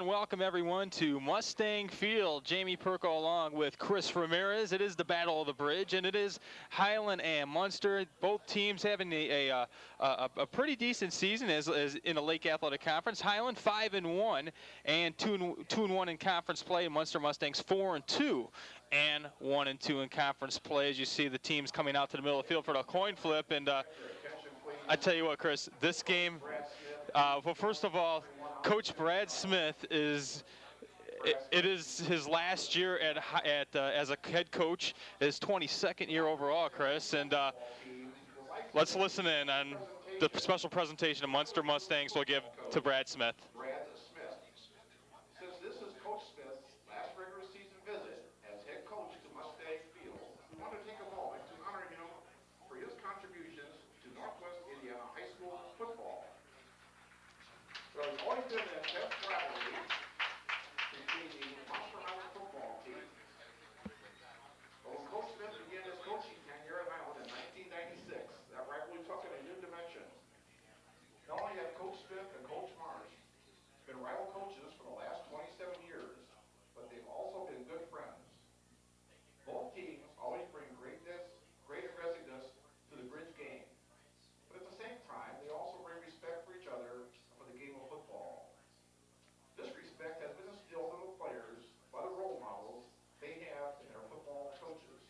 and welcome everyone to Mustang Field. Jamie Perko along with Chris Ramirez. It is the Battle of the Bridge, and it is Highland and Munster. Both teams having a pretty decent season as in the Lake Athletic Conference. Highland 5-1 and 2-1 in conference play. Munster Mustangs 4-2 and 1-2 in conference play. As you see the teams coming out to the middle of the field for the coin flip, and I tell you what, Chris, this game. Well, first of all, Coach Brad Smith it is his last year as a head coach, his 22nd year overall, Chris. And let's listen in on the special presentation of Munster Mustangs will give to Brad Smith. Brad Smith. Since this is Coach Smith's last regular season visit as head coach to Mustang Field, we want to take a moment to honor him for his contributions to Northwest Indiana high school football. There has always been an intense rivalry between the Munster Highland football team. But when Coach Smith began his coaching tenure at Highland in 1996, that rivalry took on a new dimension. Not only have Coach Smith and Coach Marsh been rival coaches for the last 27 years, but they've also been good friends. Both teams always bring great aggressiveness to the bridge game. But at the same time, they also bring respect for each other for the game of football. This respect has been instilled in the players by the role models they have in their football coaches.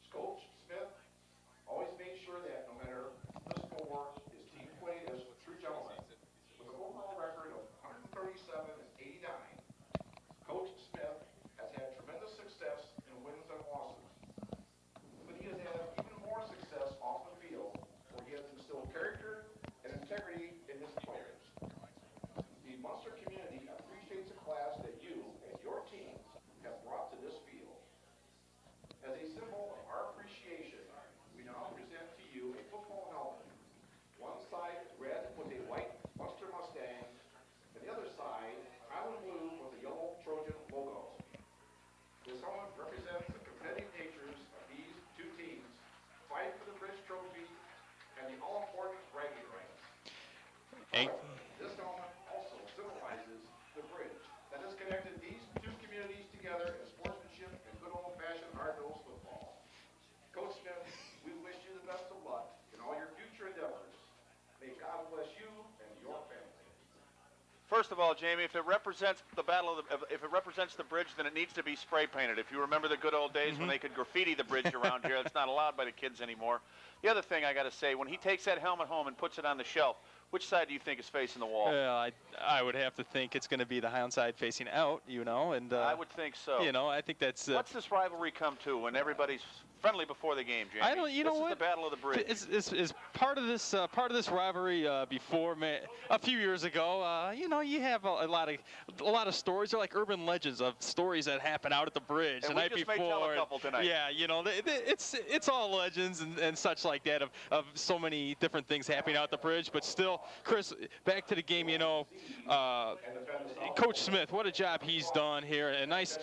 Coach Smith always made sure that no matter the score, his team played as true gentlemen. With an overall record of 137 and 89, Coach Smith has had tremendous success in wins and losses. But he has had even more success off the field, where he has instilled character and integrity in his players. The Munster community appreciates the class that you and your teams have brought to this field. As a symbol of our appreciation, we now present to you a football helmet. One side red with a white Munster Mustang, and the other side Highland blue with a yellow Trojan logo. This helmet represents the competitive natures of these two teams, fighting for the bridge trophy and the all-important bragging rights. This helmet also symbolizes the bridge that has connected these two communities together in sportsmanship and good old-fashioned hard-nosed football. Coach Smith, we wish you the best of luck in all your future endeavors. May God bless you and your family. First of all, Jamie, if it represents the if it represents the bridge, then it needs to be spray painted. If you remember the good old days when they could graffiti the bridge around here, that's not allowed by the kids anymore. The other thing I got to say, when he takes that helmet home and puts it on the shelf, which side do you think is facing the wall? I would have to think it's going to be the Highland side facing out, and I would think so. I think that's. What's this rivalry come to when everybody's friendly before the game, Jamie? I don't. You know what? This is the Battle of the Bridge. Is part of this rivalry before a few years ago. You have a lot of stories. They're like urban legends of stories that happen out at the bridge and the night before. May tell a couple tonight. Yeah, it's all legends and such like that of so many different things happening out at the bridge. But still, Chris, back to the game. Coach Smith, what a job he's done here. A nice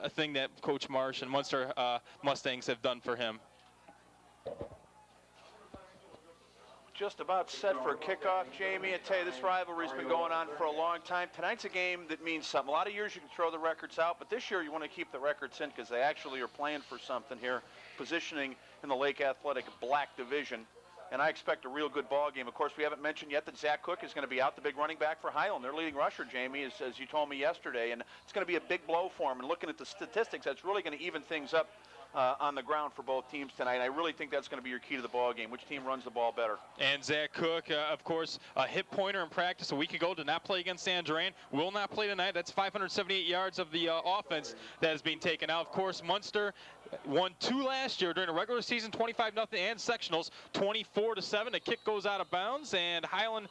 thing that Coach Marsh and Munster Mustangs have done for him. Just about set for a kickoff, Jamie. I tell you, this rivalry's been going on for a long time. Tonight's a game that means something. A lot of years you can throw the records out, but this year you want to keep the records in because they actually are playing for something here, positioning in the Lake Athletic Black Division. And I expect a real good ball game. Of course, we haven't mentioned yet that Zach Cook is going to be out, the big running back for Highland. Their leading rusher, Jamie, as you told me yesterday, and it's going to be a big blow for him. And looking at the statistics, that's really going to even things up on the ground for both teams tonight. I really think that's going to be your key to the ball game. Which team runs the ball better? And Zach Cook, of course, a hip pointer in practice a week ago, did not play against San Duran. Will not play tonight. That's 578 yards of the offense that is being taken out. Of course, Munster won 2 last year during the regular season, 25-0, and sectionals, 24-7. The kick goes out of bounds, and Highland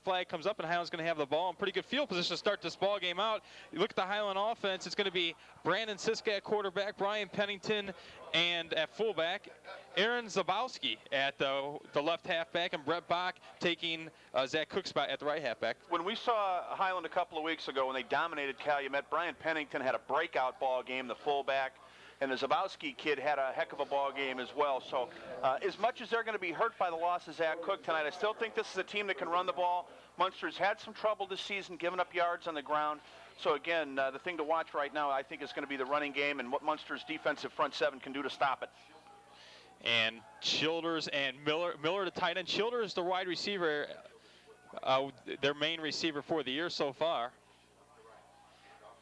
flag comes up, and Highland's going to have the ball in pretty good field position to start this ball game out. You look at the Highland offense, it's going to be Brandon Siska at quarterback, Brian Pennington, and at fullback, Aaron Zabowski at the left halfback, and Brett Bach taking Zach Cook's spot at the right halfback. When we saw Highland a couple of weeks ago when they dominated Calumet, Brian Pennington had a breakout ball game, the fullback. And the Zabowski kid had a heck of a ball game as well. So as much as they're going to be hurt by the loss of Zach Cook tonight, I still think this is a team that can run the ball. Munster's had some trouble this season giving up yards on the ground. So again, the thing to watch right now, I think, is going to be the running game and what Munster's defensive front seven can do to stop it. And Childers and Miller the tight end. Childers the wide receiver, their main receiver for the year so far.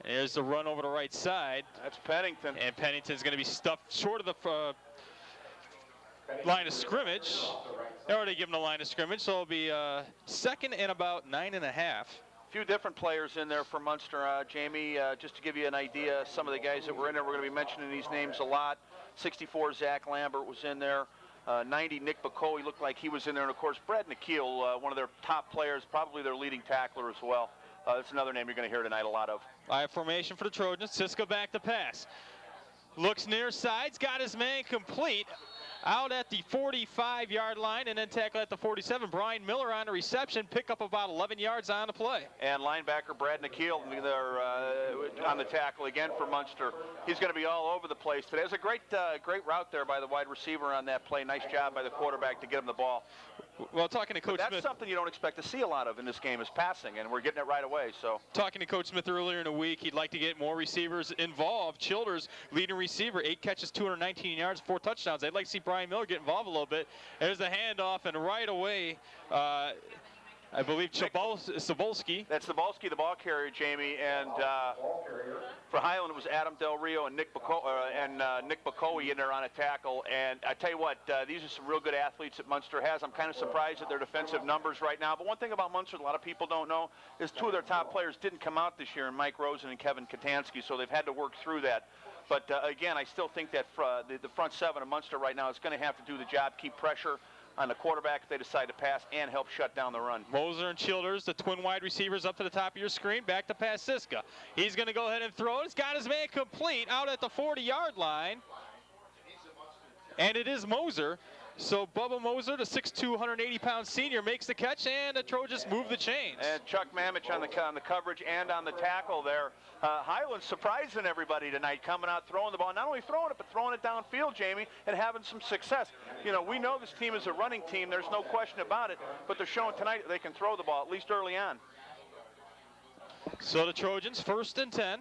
And there's the run over the right side. That's Pennington. And Pennington's going to be stuffed short of the line of scrimmage. They already given the line of scrimmage, so it'll be second and about 9.5. Few different players in there for Munster, Jamie. Just to give you an idea, some of the guys that were in there, we're going to be mentioning these names a lot. 64, Zach Lambert was in there. 90, Nick Bacoe, he looked like he was in there. And, of course, Brad Nikhil, one of their top players, probably their leading tackler as well. That's another name you're going to hear tonight a lot of. Formation for the Trojans. Cisco back to pass. Looks near sides, got his man complete. Out at the 45-yard line and then tackle at the 47. Brian Miller on the reception, pick up about 11 yards on the play. And linebacker Brad Nikhil on the tackle again for Munster. He's going to be all over the place today. It was a great route there by the wide receiver on that play. Nice job by the quarterback to get him the ball. Well, talking to Coach Smith. That's something you don't expect to see a lot of in this game is passing, and we're getting it right away. So talking to Coach Smith earlier in the week, he'd like to get more receivers involved. Childers, leading receiver, 8 catches, 219 yards, 4 touchdowns. I'd like to see Brian Miller get involved a little bit. There's the handoff, and right away, I believe Cebulski. That's Cebulski, the ball carrier, Jamie, and for Highland it was Adam Del Rio and Nick Bacoe in there on a tackle. And I tell you what, these are some real good athletes that Munster has. I'm kind of surprised at their defensive numbers right now. But one thing about Munster, a lot of people don't know, is 2 of their top players didn't come out this year, Mike Rosen and Kevin Katansky, so they've had to work through that. But again, I still think that the front seven of Munster right now is going to have to do the job, keep pressure on the quarterback if they decide to pass, and help shut down the run. Moser and Childers, the twin wide receivers up to the top of your screen. Back to pass Siska. He's going to go ahead and throw it. He's got his man complete out at the 40-yard line. And it is Moser. So Bubba Moser, the 6'2", 180-pound senior, makes the catch, and the Trojans move the chains. And Chuck Mamich on the coverage and on the tackle there. Highland surprising everybody tonight, coming out, throwing the ball. Not only throwing it, but throwing it downfield, Jamie, and having some success. You know, we know this team is a running team. There's no question about it. But they're showing tonight that they can throw the ball, at least early on. So the Trojans, 1st and 10.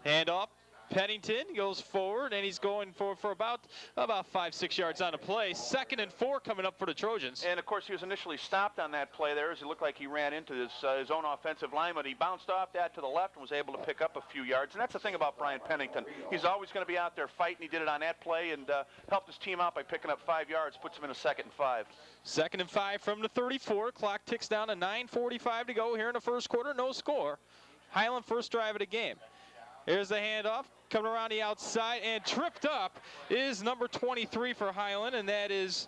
Hand off. Pennington goes forward, and he's going for about 5-6 yards on the play. 2nd and 4 coming up for the Trojans. And, of course, he was initially stopped on that play there as he looked like he ran into his own offensive lineman. He bounced off that to the left and was able to pick up a few yards. And that's the thing about Brian Pennington. He's always going to be out there fighting. He did it on that play and helped his team out by picking up 5 yards, puts him in a 2nd and 5. 2nd and 5 from the 34. Clock ticks down to 9:45 to go here in the first quarter. No score. Highland first drive of the game. Here's the handoff, coming around the outside, and tripped up is number 23 for Highland, and that is,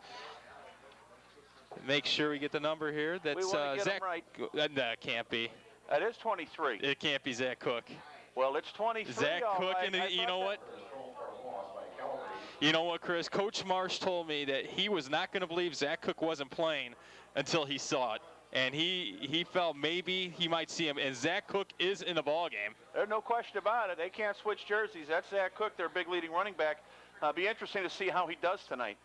make sure we get the number here. That's Zach. Right. That can't be. That is 23. It can't be Zach Cook. Well, it's 23. Zach Cook, right. and you know what? You know what, Chris? Coach Marsh told me that he was not going to believe Zach Cook wasn't playing until he saw it. And he felt maybe he might see him. And Zach Cook is in the ball game. There's no question about it. They can't switch jerseys. That's Zach Cook, their big leading running back. Be interesting to see how he does tonight.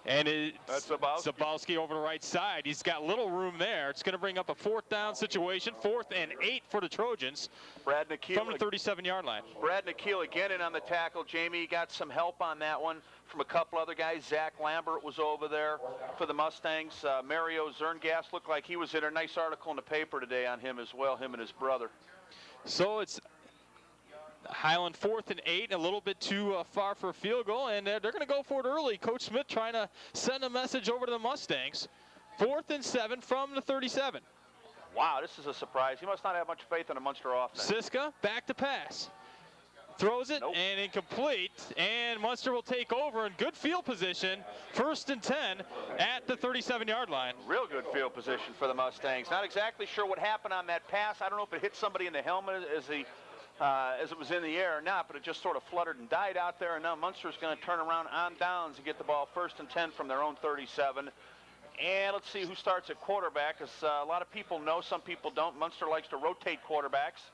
And that's Cebulski over the right side. He's got little room there. It's going to bring up a 4th down situation. 4th and 8 for the Trojans. Brad Nikhil from the 37-yard line. Brad Nikhil again in on the tackle. Jamie got some help on that one from a couple other guys. Zach Lambert was over there for the Mustangs. Mario Zerngas looked like he was in a nice article in the paper today on him as well, him and his brother. So it's Highland 4th and 8, a little bit too far for a field goal, and they're going to go for it early. Coach Smith trying to send a message over to the Mustangs. 4th and 7 from the 37. Wow, this is a surprise. He must not have much faith in a Munster offense. Siska back to pass. Throws it, and incomplete, and Munster will take over in good field position. 1st and 10 at the 37-yard line. Real good field position for the Mustangs. Not exactly sure what happened on that pass. I don't know if it hit somebody in the helmet as it was in the air or not, but it just sort of fluttered and died out there, and now Munster's going to turn around on downs and get the ball 1st and 10 from their own 37. And let's see who starts at quarterback, because a lot of people know, some people don't. Munster likes to rotate quarterbacks.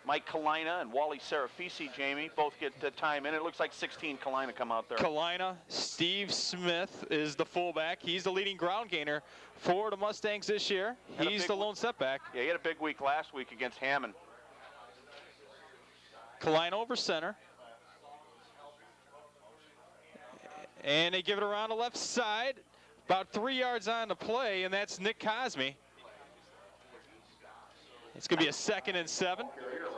Mike Kalina and Wally Serafisi, Jamie, both get time in. It looks like 16 Kalina come out there. Kalina, Steve Smith is the fullback. He's the leading ground gainer for the Mustangs this year. He's the lone setback. Yeah, he had a big week last week against Hammond. Kalina over center. And they give it around the left side. About 3 yards on the play, and that's Nick Cosme. It's going to be a 2nd and 7.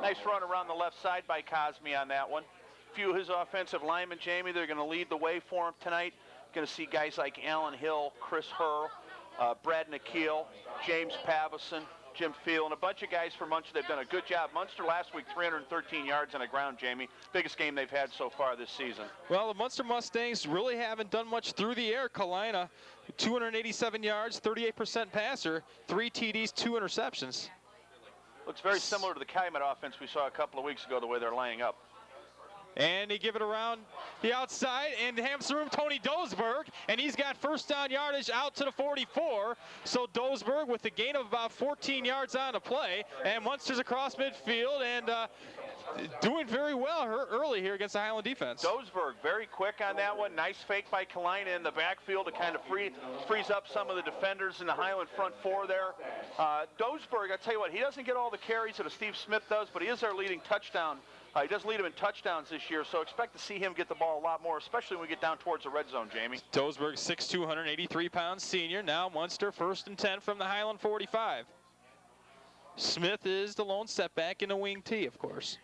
Nice run around the left side by Cosme on that one. A few of his offensive linemen, Jamie, they're going to lead the way for him tonight. Going to see guys like Alan Hill, Chris Hurl, Brad Nikhil, James Pavison, Jim Field, and a bunch of guys from Munster. They've done a good job. Munster last week, 313 yards on the ground, Jamie. Biggest game they've had so far this season. Well, the Munster Mustangs really haven't done much through the air. Kalina, 287 yards, 38% passer, 3 TDs, 2 interceptions. Looks very similar to the Calumet offense we saw a couple of weeks ago, the way they're laying up. And they give it around the outside, and hamster room, Tony Dosberg, and he's got first down yardage out to the 44. So Dosberg with a gain of about 14 yards on the play, and Munster's across midfield and doing very well early here against the Highland defense. Dosberg very quick on that one. Nice fake by Kalina in the backfield to kind of frees up some of the defenders in the Highland front four there. Dosberg, I tell you what, he doesn't get all the carries that a Steve Smith does, but he is our leading touchdown. He does lead him in touchdowns this year, so expect to see him get the ball a lot more, especially when we get down towards the red zone, Jamie. Dosberg, 6'2", 183-pound senior. Now Munster, 1st and 10 from the Highland 45. Smith is the lone setback in the wing T, of course.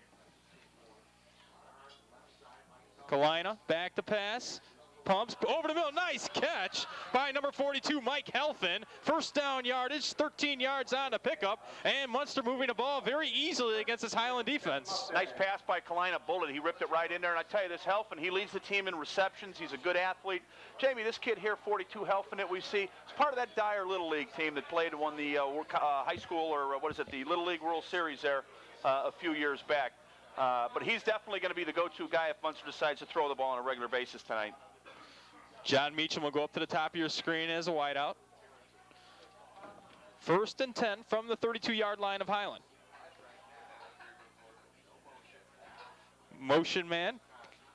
Kalina, back to pass. Pumps over the middle, nice catch by number 42, Mike Helfin. First down yardage, 13 yards on the pickup, and Munster moving the ball very easily against this Highland defense. Nice pass by Kalina, bullet. He ripped it right in there, and I tell you, this Helfin, he leads the team in receptions. He's a good athlete. Jamie, this kid here, 42, Helfin, that we see, is part of that Dyer Little League team that played and won the high school, or the Little League World Series there a few years back. But he's definitely going to be the go-to guy if Munster decides to throw the ball on a regular basis tonight. John Meacham will go up to the top of your screen as a wideout. 1st and 10 from the 32-yard line of Highland. Motion man.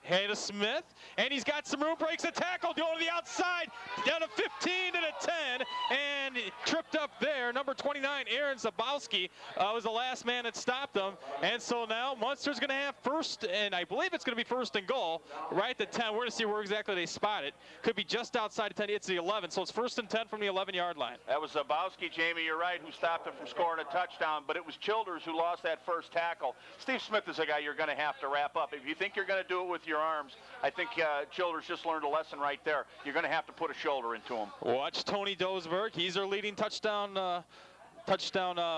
Hand to Smith, and he's got some room, breaks a tackle, going to the outside, down to 15 to the 10, and tripped up there. Number 29, Aaron Zabowski, was the last man that stopped him. And so now Munster's going to have first, and I believe it's going to be 1st and goal, right at the 10. We're going to see where exactly they spot it. Could be just outside the 10. It's the 11, so it's 1st and 10 from the 11-yard line. That was Zabowski, Jamie, you're right, who stopped him from scoring a touchdown, but it was Childers who lost that first tackle. Steve Smith is a guy you're going to have to wrap up. If you think you're going to do it with your arms, I think Childers just learned a lesson right there. You're going to have to put a shoulder into him. Watch Tony Dosberg. He's our leading touchdown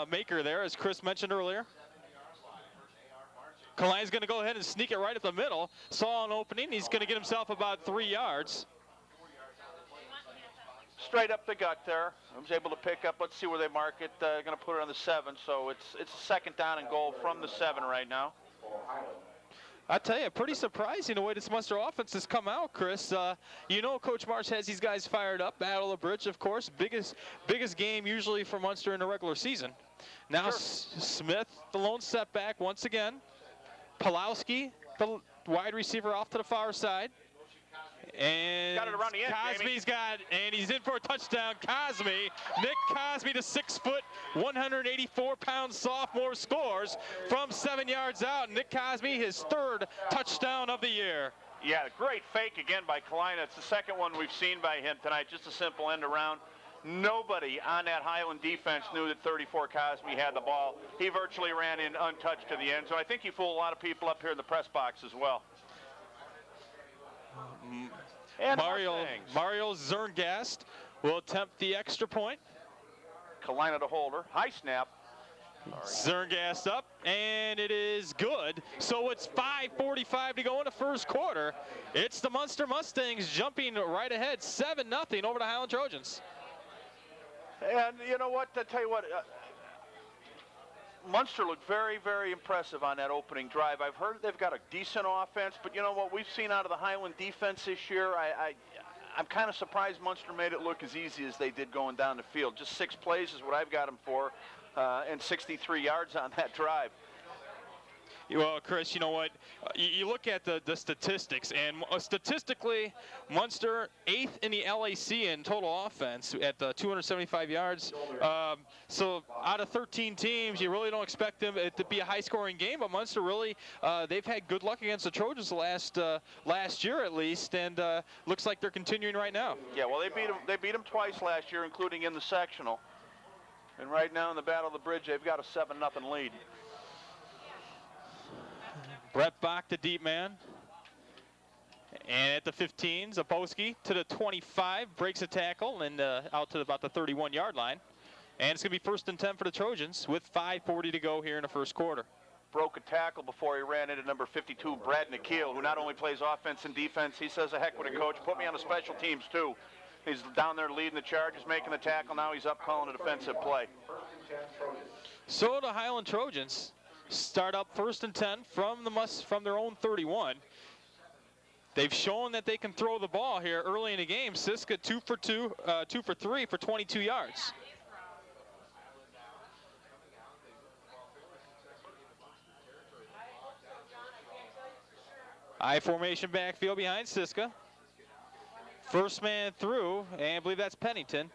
maker there, as Chris mentioned earlier. Kalina's going to go ahead and sneak it right at the middle. Saw an opening. He's going to get himself about 3 yards. Straight up the gut there. I was able to pick up. Let's see where they mark it. Going to put it on the 7. So it's a 2nd down and goal from the 7 right now. I tell you, pretty surprising the way this Munster offense has come out, Chris. You know Coach Marsh has these guys fired up. Battle of the Bridge, of course. Biggest game usually for Munster in the regular season. Now sure. Smith, the lone setback once again. Pulowski, the wide receiver off to the far side. And got it around the end, Cosme's and he's in for a touchdown. Nick Cosme, the 6', 184-pound sophomore, scores from 7 yards out. Nick Cosme, his 3rd touchdown of the year. Yeah, great fake again by Kalina. It's the 2nd one we've seen by him tonight. Just a simple end around. Nobody on that Highland defense knew that 34 Cosme had the ball. He virtually ran in untouched to the end. So I think he fooled a lot of people up here in the press box as well. And Mario Zerngast will attempt the extra point. Kalina to holder. High snap. Zerngast up, and it is good. So it's 5:45 to go in the first quarter. It's the Munster Mustangs jumping right ahead, 7-0 over the Highland Trojans. And you know what? I tell you what. Munster looked very, very impressive on that opening drive. I've heard they've got a decent offense, but you know what we've seen out of the Highland defense this year, I'm kind of surprised Munster made it look as easy as they did going down the field. Just 6 plays is what I've got them for, and 63 yards on that drive. Well, Chris, you know what? You look at the statistics, and statistically, Munster 8th in the LAC in total offense at 275 yards. So out of 13 teams, you really don't expect them to be a high-scoring game. But Munster really, they've had good luck against the Trojans last year at least, and looks like they're continuing right now. Yeah, well, they beat them twice last year, including in the sectional. And right now in the Battle of the Bridge, they've got a 7-0 lead. Brett Bach, the deep man. And at the 15, Zabowski to the 25, breaks a tackle and out to about the 31-yard line. And it's going to be 1st and 10 for the Trojans with 5:40 to go here in the first quarter. Broke a tackle before he ran into number 52, Brad Nikhil, who not only plays offense and defense, he says, a heck with it, coach. Put me on the special teams, too. He's down there leading the charges, making the tackle. Now he's up calling a defensive play. So the Highland Trojans start up 1st and 10 from their own 31. They've shown that they can throw the ball here early in the game. Siska 2 for 3 for 22 yards. I formation backfield behind Siska. First man through, and I believe that's Pennington.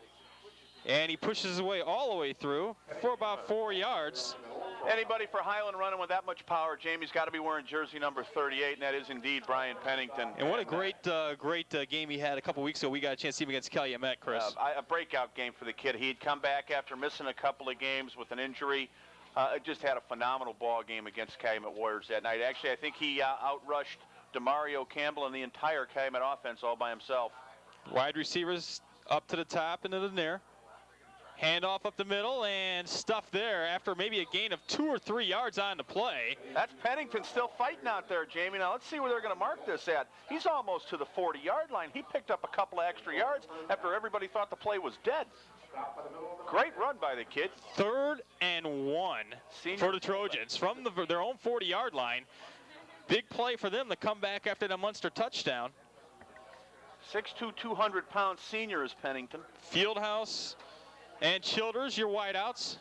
And he pushes his way all the way through for about 4 yards. Anybody for Highland running with that much power, Jamie's got to be wearing jersey number 38, and that is indeed Brian Pennington. And what a great game he had a couple weeks ago. We got a chance to see him against Calumet, Chris. A breakout game for the kid. He'd come back after missing a couple of games with an injury. Just had a phenomenal ball game against Calumet Warriors that night. Actually, I think he outrushed DeMario Campbell and the entire Calumet offense all by himself. Wide receivers up to the top and to the near. Handoff up the middle and stuff there after maybe a gain of 2 or 3 yards on the play. That's Pennington still fighting out there, Jamie. Now let's see where they're going to mark this at. He's almost to the 40-yard line. He picked up a couple of extra yards after everybody thought the play was dead. Great run by the kid. 3rd and 1 for the Trojans from their own 40-yard line. Big play for them to come back after the Munster touchdown. 6'2", 200-pound senior is Pennington. Fieldhouse and Childers, your wideouts.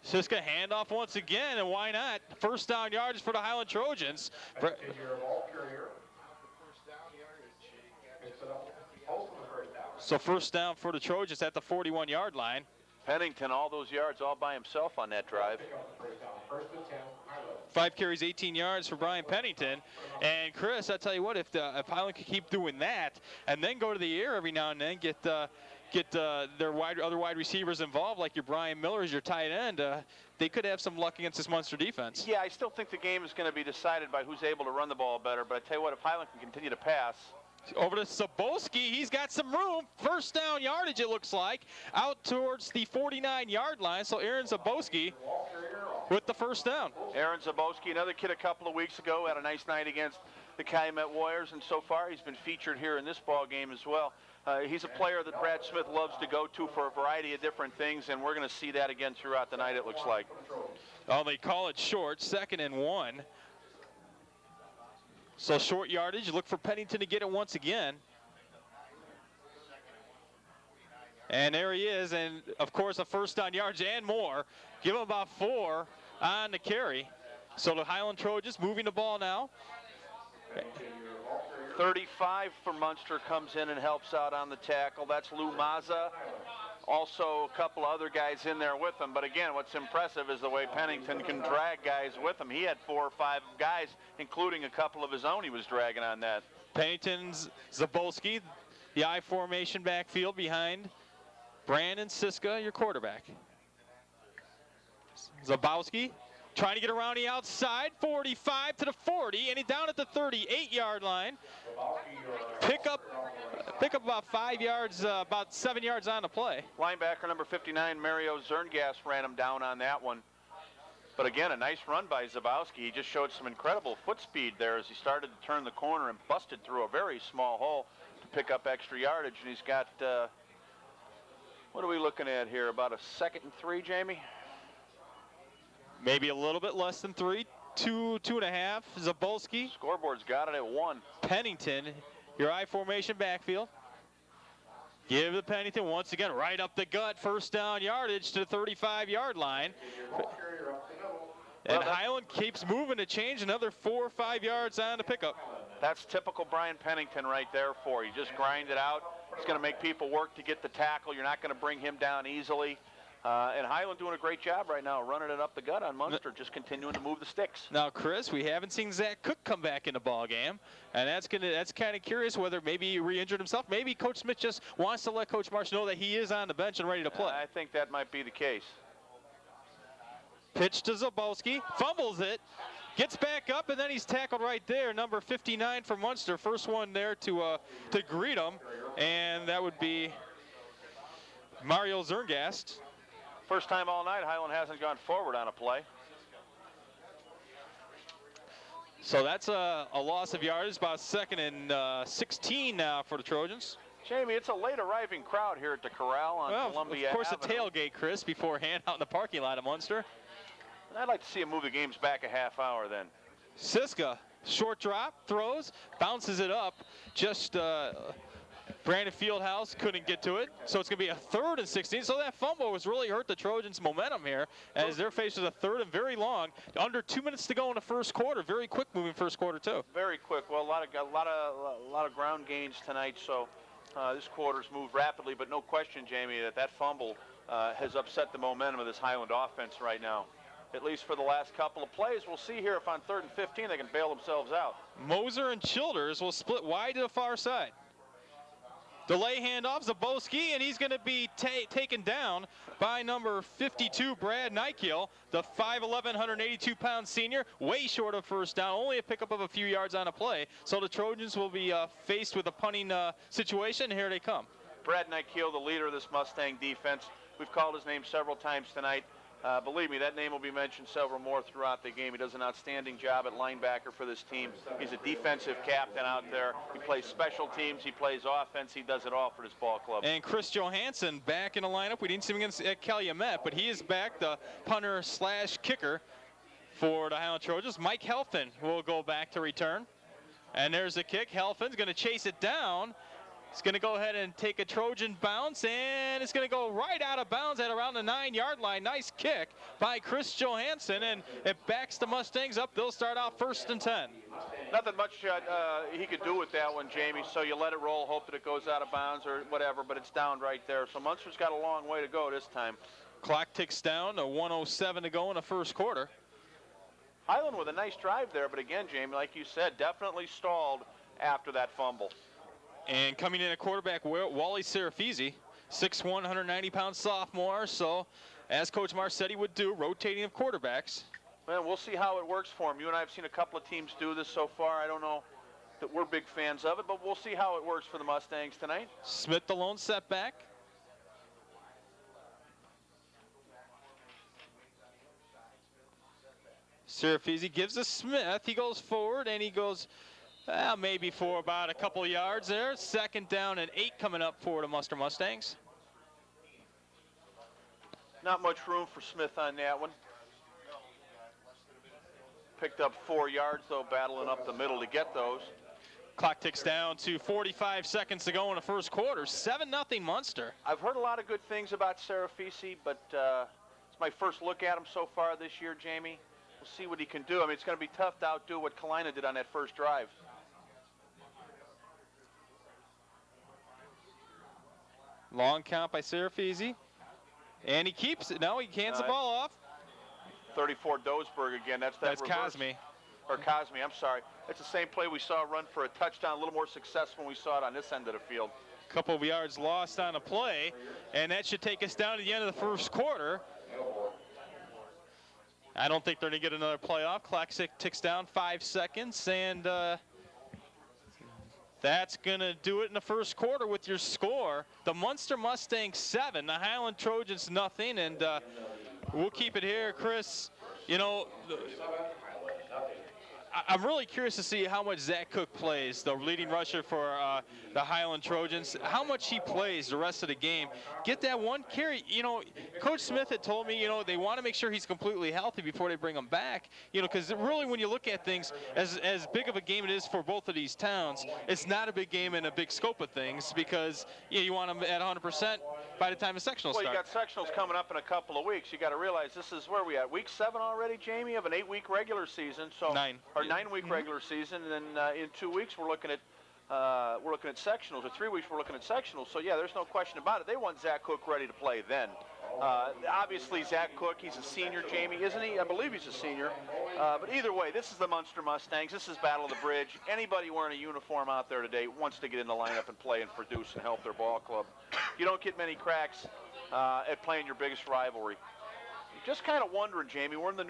Siska handoff once again, and why not? 1st down yards for the Highland Trojans. So 1st down for the Trojans at the 41-yard line. Pennington, all those yards all by himself on that drive. 5 carries, 18 yards for Brian Pennington. And Chris, I tell you what, if Highland could keep doing that and then go to the air every now and then, get their other wide receivers involved, like your Brian Miller as your tight end, they could have some luck against this Munster defense. Yeah, I still think the game is going to be decided by who's able to run the ball better. But I tell you what, if Highland can continue to pass. Over to Zabowski, he's got some room. 1st down yardage, it looks like, out towards the 49-yard line. So Aaron Zabowski with the 1st down. Aaron Zabowski, another kid a couple of weeks ago, had a nice night against the Calumet Warriors, and so far he's been featured here in this ball game as well. He's a player that Brad Smith loves to go to for a variety of different things, and we're going to see that again throughout the night, it looks like. Oh, they call it short, 2nd and 1. So short yardage, look for Pennington to get it once again. And there he is, and of course a 1st down yards and more. Give him about 4 on the carry. So the Highland Trojans moving the ball now. 35 for Munster comes in and helps out on the tackle. That's Lou Mazza. Also a couple other guys in there with him. But again, what's impressive is the way Pennington can drag guys with him. He had 4 or 5 guys, including a couple of his own he was dragging on that. Pennington's Zabowski, the I formation backfield behind Brandon Siska, your quarterback. Zabowski trying to get around the outside, 45 to the 40, and he's down at the 38-yard line. Pick up about 5 yards, about 7 yards on the play. Linebacker number 59, Mario Zerngas, ran him down on that one. But again, a nice run by Zabowski. He just showed some incredible foot speed there as he started to turn the corner and busted through a very small hole to pick up extra yardage. And he's got, what are we looking at here, about a 2nd and 3, Jamie? Maybe a little bit less than 3, 2.5. Zabowski. Scoreboard's got it at 1. Pennington, your I formation backfield. Give to Pennington once again, right up the gut, first down yardage to the 35-yard line. And Highland keeps moving to change another 4 or 5 yards on the pickup. That's typical Brian Pennington right there for you. Just grind it out. He's going to make people work to get the tackle. You're not going to bring him down easily. And Highland doing a great job right now, running it up the gut on Munster, just continuing to move the sticks. Now, Chris, we haven't seen Zach Cook come back in the ball game, and that's kind of curious whether maybe he re-injured himself. Maybe Coach Smith just wants to let Coach Marsh know that he is on the bench and ready to play. I think that might be the case. Pitch to Zabowski, fumbles it, gets back up, and then he's tackled right there. Number 59 for Munster, first one there to greet him, and that would be Mario Zerngast. First time all night, Highland hasn't gone forward on a play. So that's a loss of yardage, about 2nd and 16 now for the Trojans. Jamie, it's a late arriving crowd here at the Corral on Columbia Of course, Avenue. a tailgate, Chris, beforehand out in the parking lot of Munster. And I'd like to see him move the games back a half hour then. Siska, short drop, throws, bounces it up. Just Brandon Fieldhouse couldn't get to it, so it's going to be a 3rd and 16. So that fumble has really hurt the Trojans' momentum here, as they're faced with a 3rd and very long. Under 2 minutes to go in the first quarter. Very quick moving first quarter too. Very quick. Well, a lot of ground gains tonight, so this quarter's moved rapidly. But no question, Jamie, that fumble has upset the momentum of this Highland offense right now. At least for the last couple of plays. We'll see here if on 3rd and 15 they can bail themselves out. Moser and Childers will split wide to the far side. Delay handoff, Zabowski, and he's going to be taken down by number 52, Brad Nykiel, the 5'11", 182-pound senior, way short of first down, only a pickup of a few yards on a play. So the Trojans will be faced with a punting situation. Here they come. Brad Nykiel, the leader of this Mustang defense. We've called his name several times tonight. Believe me, that name will be mentioned several more throughout the game. He does an outstanding job at linebacker for this team. He's a defensive captain out there. He plays special teams. He plays offense. He does it all for this ball club. And Chris Johansson back in the lineup. We didn't see him against Calumet, but he is back, the punter/kicker for the Highland Trojans. Mike Helfin will go back to return. And there's the kick. Helfin's going to chase it down. He's going to go ahead and take a Trojan bounce, and it's going to go right out of bounds at around the 9-yard line. Nice kick by Chris Johansson, and it backs the Mustangs up. They'll start out 1st and 10. Nothing much he could do with that one, Jamie, so you let it roll, hope that it goes out of bounds or whatever, but it's down right there. So Munster's got a long way to go this time. Clock ticks down to 1:07 to go in the first quarter. Highland with a nice drive there, but again, Jamie, like you said, definitely stalled after that fumble. And coming in at quarterback, Wally Serafisi, 6'1", 190-pound sophomore. So, as Coach Marsh said he would do, rotating of quarterbacks. Well, we'll see how it works for him. You and I have seen a couple of teams do this so far. I don't know that we're big fans of it, but we'll see how it works for the Mustangs tonight. Smith, the lone setback. Serafisi gives to Smith. He goes forward, and he goes maybe for about a couple yards there. 2nd down and 8 coming up for the Munster Mustangs. Not much room for Smith on that one. Picked up 4 yards, though, battling up the middle to get those. Clock ticks down to 45 seconds to go in the first quarter. 7-0 Munster. I've heard a lot of good things about Serafisi, but it's my first look at him so far this year, Jamie. We'll see what he can do. I mean, it's going to be tough to outdo what Kalina did on that first drive. Long count by Serafisi. And he keeps it. No, he hands the ball off. 34 Dosberg again. That's Cosme. Or Cosme, I'm sorry. It's the same play we saw run for a touchdown, a little more successful when we saw it on this end of the field. Couple of yards lost on a play, and that should take us down to the end of the first quarter. I don't think they're going to get another play off. Clock ticks down 5 seconds, and that's going to do it in the first quarter with your score. The Munster Mustangs 7, the Highland Trojans nothing, and we'll keep it here, Chris. You know, I'm really curious to see how much Zach Cook plays, the leading rusher for the Highland Trojans, how much he plays the rest of the game. Get that one carry. You know, Coach Smith had told me, you know, they want to make sure he's completely healthy before they bring him back. You know, because really when you look at things, as big of a game it is for both of these towns, it's not a big game in a big scope of things because you want them at 100% by the time the sectionals start. Well, you got sectionals coming up in a couple of weeks. You got to realize this is where we at, week 7 already, Jamie, of an 8-week regular season. So 9-week regular season, and then in 2 weeks we're looking at sectionals. Or 3 weeks we're looking at sectionals. So yeah, there's no question about it. They want Zach Cook ready to play then. Obviously Zach Cook, he's a senior, Jamie, isn't he? I believe he's a senior. But either way, this is the Munster Mustangs. This is Battle of the Bridge. Anybody wearing a uniform out there today wants to get in the lineup and play and produce and help their ball club. You don't get many cracks at playing your biggest rivalry. Just kind of wondering, Jamie, we're in the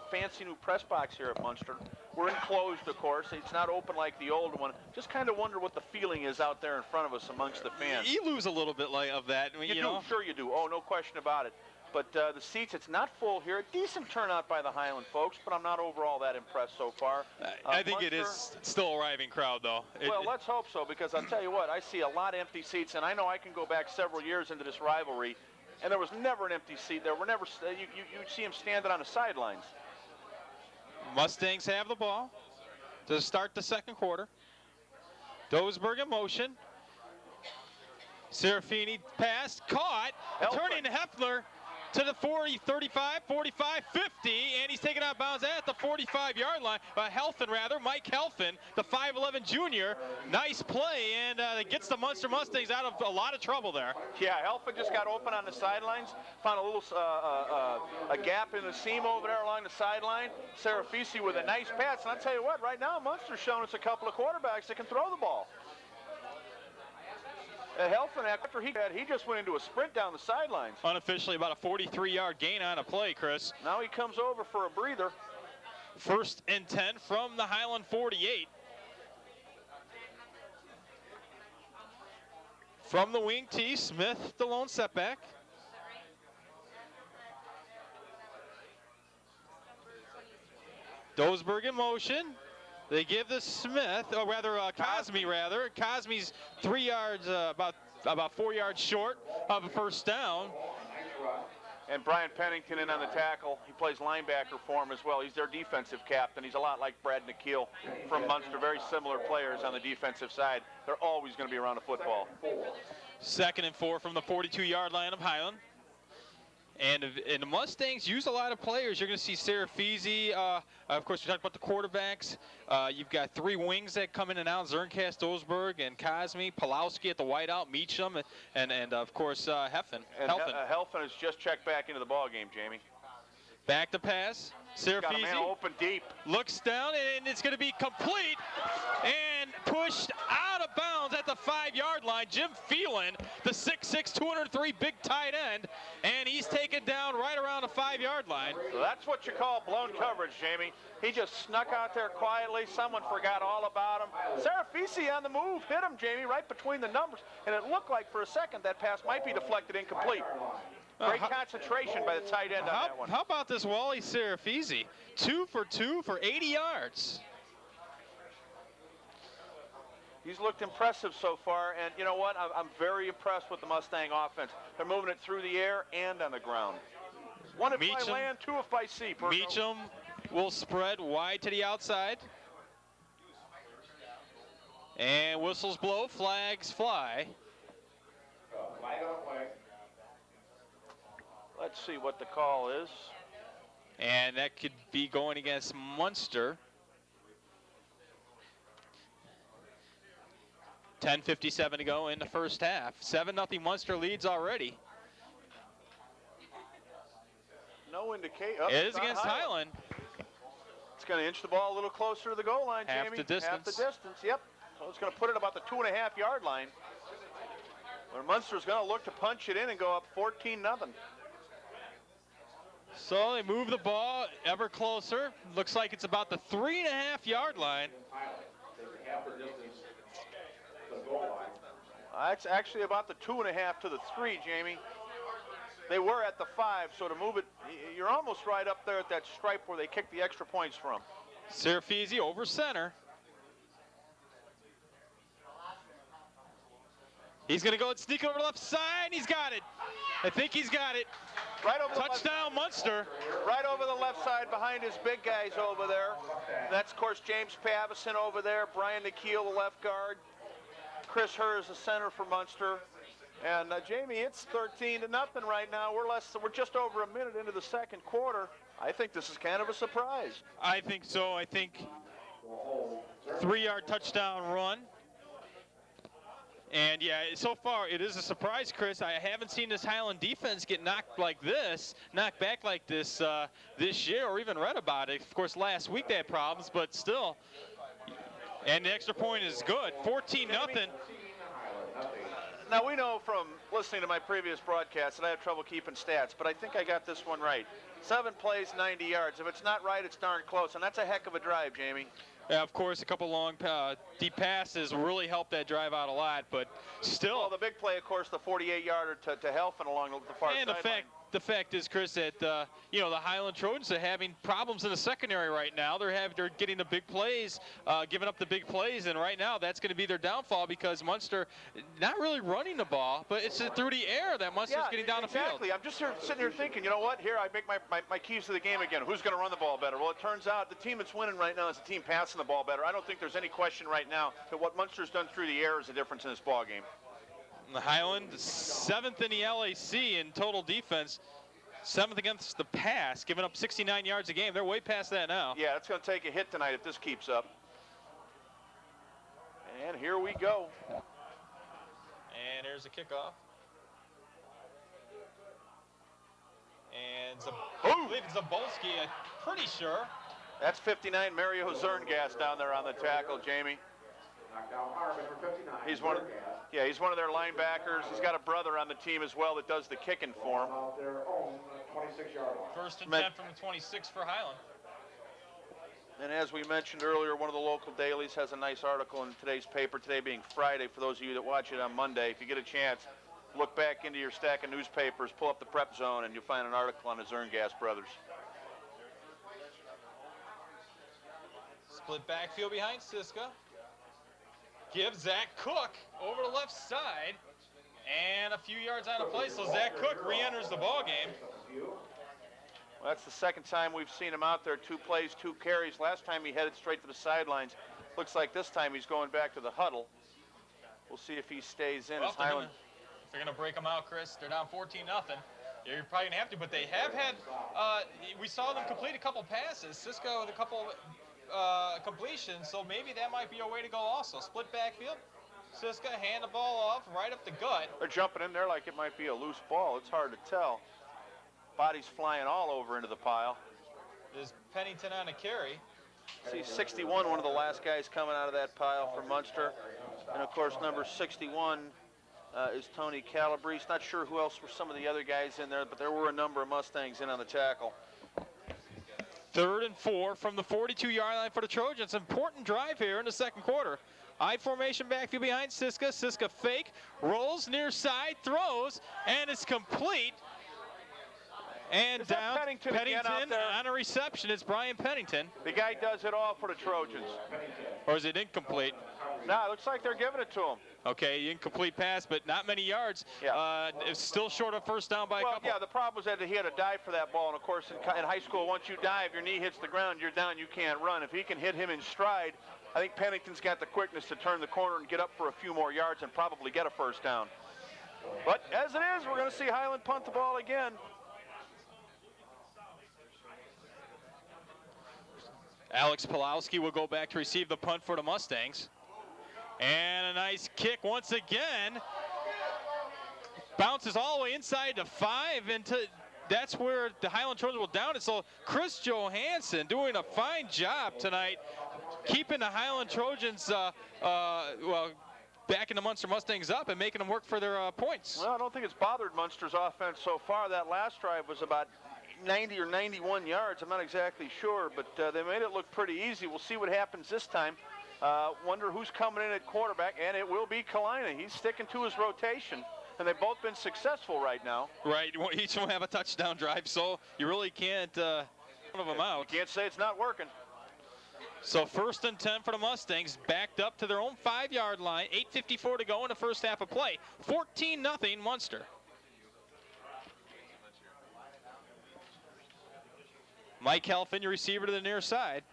fancy new press box here at Munster. We're enclosed, of course. It's not open like the old one. Just kind of wonder what the feeling is out there in front of us amongst the fans. You lose a little bit of that. I mean, you know? Sure you do. Oh, no question about it. But the seats, it's not full here. A decent turnout by the Highland folks, but I'm not overall that impressed so far. I think Munster, it is still a arriving crowd, though. Well, let's hope so, because I'll tell you what, I see a lot of empty seats, and I know I can go back several years into this rivalry, and there was never an empty seat. There were never, you'd see them standing on the sidelines. Mustangs have the ball to start the second quarter. Dosberg in motion. Serafini pass, caught, turning to Heffler to the 40, 35, 45, 50, and he's taken out of bounds at the 45-yard line. Mike Helfin, the 5'11 junior. Nice play, and it gets the Munster Mustangs out of a lot of trouble there. Yeah, Helfin just got open on the sidelines, found a little a gap in the seam over there along the sideline. Serafisi with a nice pass, and I'll tell you what, right now Munster's showing us a couple of quarterbacks that can throw the ball. Helfin, after he just went into a sprint down the sidelines. Unofficially about a 43-yard gain on a play, Chris. Now he comes over for a breather. 1st and 10 from the Highland 48. From the wing tee, Smith, the lone setback. Dosberg in motion. They give the Smith, or rather Cosme. Cosme's 3 yards, about 4 yards short of a first down. And Brian Pennington in on the tackle. He plays linebacker for him as well. He's their defensive captain. He's a lot like Brad Nikhil from Munster. Very similar players on the defensive side. They're always going to be around the football. 2nd and 4 from the 42-yard line of Highland. And the Mustangs use a lot of players. You're going to see Serafisi. Of course, we talked about the quarterbacks. You've got 3 wings that come in and out: Zerncast, Dosberg, and Cosme. Pulowski at the wideout, Meacham, and of course, Helfin. Helfin has just checked back into the ball game, Jamie. Back to pass. Serafisi got a man open deep. Looks down, and it's going to be complete and pushed out of bounds at the 5-yard line. Jim Phelan, the 6'6", 203 big tight end, and he's taken down right around the 5-yard line. So that's what you call blown coverage, Jamie. He just snuck out there quietly. Someone forgot all about him. Serafisi on the move hit him, Jamie, right between the numbers, and it looked like for a second that pass might be deflected incomplete. Great concentration by the tight end on that one. How about this Wally Serafisi? 2 for 2 for 80 yards. He's looked impressive so far, and you know what? I'm very impressed with the Mustang offense. They're moving it through the air and on the ground. 1 if by land, 2 if by sea. Meacham will spread wide to the outside. And whistles blow, flags fly. Let's see what the call is. And that could be going against Munster. 10:57 to go in the first half. 7-0 Munster leads already. No indication. It is against Highland. It's going to inch the ball a little closer to the goal line, Jamie. Half the distance. Half the distance, yep. So it's going to put it about the 2.5-yard line. Where Munster's going to look to punch it in and go up 14-0. So they move the ball ever closer. Looks like it's about the 3.5-yard line. It's actually about the 2.5 to the 3, Jamie. They were at the 5, so to move it, you're almost right up there at that stripe where they kick the extra points from. Serafisi over center. He's going to go and sneak over the left side. He's got it. I think he's got it. Right over touchdown, Munster. Right over the left side behind his big guys over there. That's, of course, James Pavison over there. Brian Nikhil, the left guard. Chris Herr is the center for Munster. And, Jamie, it's 13-0 right now. We're just over a minute into the second quarter. I think this is kind of a surprise. I think so. I think 3-yard touchdown run. And, yeah, so far it is a surprise, Chris. I haven't seen this Highland defense get knocked back like this this year, or even read about it. Of course, last week they had problems, but still. And the extra point is good, 14-0. Now, we know from listening to my previous broadcast that I have trouble keeping stats, but I think I got this one right. 7 plays, 90 yards. If it's not right, it's darn close, and that's a heck of a drive, Jamie. Yeah, of course, a couple long deep passes really helped that drive out a lot, but still. Well, the big play, of course, the 48-yarder to Helfen along the far sideline. And the fact is, Chris, that the Highland Trojans are having problems in the secondary right now. They're getting the big plays, giving up the big plays, and right now that's going to be their downfall because Munster not really running the ball, but it's through the air that Munster's getting down the field. Exactly. I'm just sitting here thinking, you know what? Here I make my keys to the game again. Who's going to run the ball better? Well, it turns out the team that's winning right now is the team passing the ball better. I don't think there's any question right now that what Munster's done through the air is the difference in this ball game. The Highland, 7th in the LAC in total defense, 7th against the pass, giving up 69 yards a game. They're way past that now. Yeah, it's going to take a hit tonight if this keeps up. And here we go. And here's a kickoff. And I believe it's Zabolski, I'm pretty sure. That's 59, Mario Zerngas down there on the tackle, Jamie. He's one of their linebackers. He's got a brother on the team as well that does the kicking for him. First and 10 from the 26 for Highland. And as we mentioned earlier, one of the local dailies has a nice article in today's paper, today being Friday, for those of you that watch it on Monday. If you get a chance, look back into your stack of newspapers, pull up the Prep Zone, and you'll find an article on the Zerngas brothers. Split backfield behind Siska. Gives Zach Cook over the left side, and a few yards out of play, so Zach Cook re-enters the ball game. Well, that's the second time we've seen him out there. 2 plays, 2 carries. Last time he headed straight to the sidelines. Looks like this time he's going back to the huddle. We'll see if he stays in. Well, if they're going to break them out, Chris, they're down 14-0. You're probably going to have to, but they have had, we saw them complete a couple passes. Cisco with a couple completions, so maybe that might be a way to go also. Split backfield, Siska hand the ball off right up the gut. They're jumping in there like it might be a loose ball. It's hard to tell. Bodies flying all over into the pile. There's Pennington on a carry. See 61, one of the last guys coming out of that pile for Munster. And of course number 61 is Tony Calabrese. Not sure who else were some of the other guys in there, but there were a number of Mustangs in on the tackle. 3rd and 4 from the 42-yard line for the Trojans. Important drive here in the second quarter. I formation backfield behind Siska. Siska fake, rolls near side, throws, and it's complete. And down Pennington on a reception. It's Brian Pennington. The guy does it all for the Trojans. Or is it incomplete? No, it looks like they're giving it to him. Okay, incomplete pass, but not many yards. Yeah. It's still short of first down by a couple. Yeah, the problem was that he had to dive for that ball. And, of course, in high school, once you dive, your knee hits the ground, you're down, you can't run. If he can hit him in stride, I think Pennington's got the quickness to turn the corner and get up for a few more yards and probably get a first down. But as it is, we're going to see Highland punt the ball again. Alex Pulowski will go back to receive the punt for the Mustangs. And a nice kick once again. Bounces all the way inside the 5, and that's where the Highland Trojans will down it. So Chris Johansson doing a fine job tonight, keeping the Highland Trojans, backing the Munster Mustangs up and making them work for their points. Well, I don't think it's bothered Munster's offense so far. That last drive was about 90 or 91 yards. I'm not exactly sure, but they made it look pretty easy. We'll see what happens this time. Wonder who's coming in at quarterback, and it will be Kalina. He's sticking to his rotation, and they've both been successful right now. Right, each of them have a touchdown drive, so you really can't one of them out. You can't say it's not working. So 1st and 10 for the Mustangs, backed up to their own 5-yard line. 8:54 to go in the first half of play. 14-0 Munster. Mike Helfand, your receiver to the near side.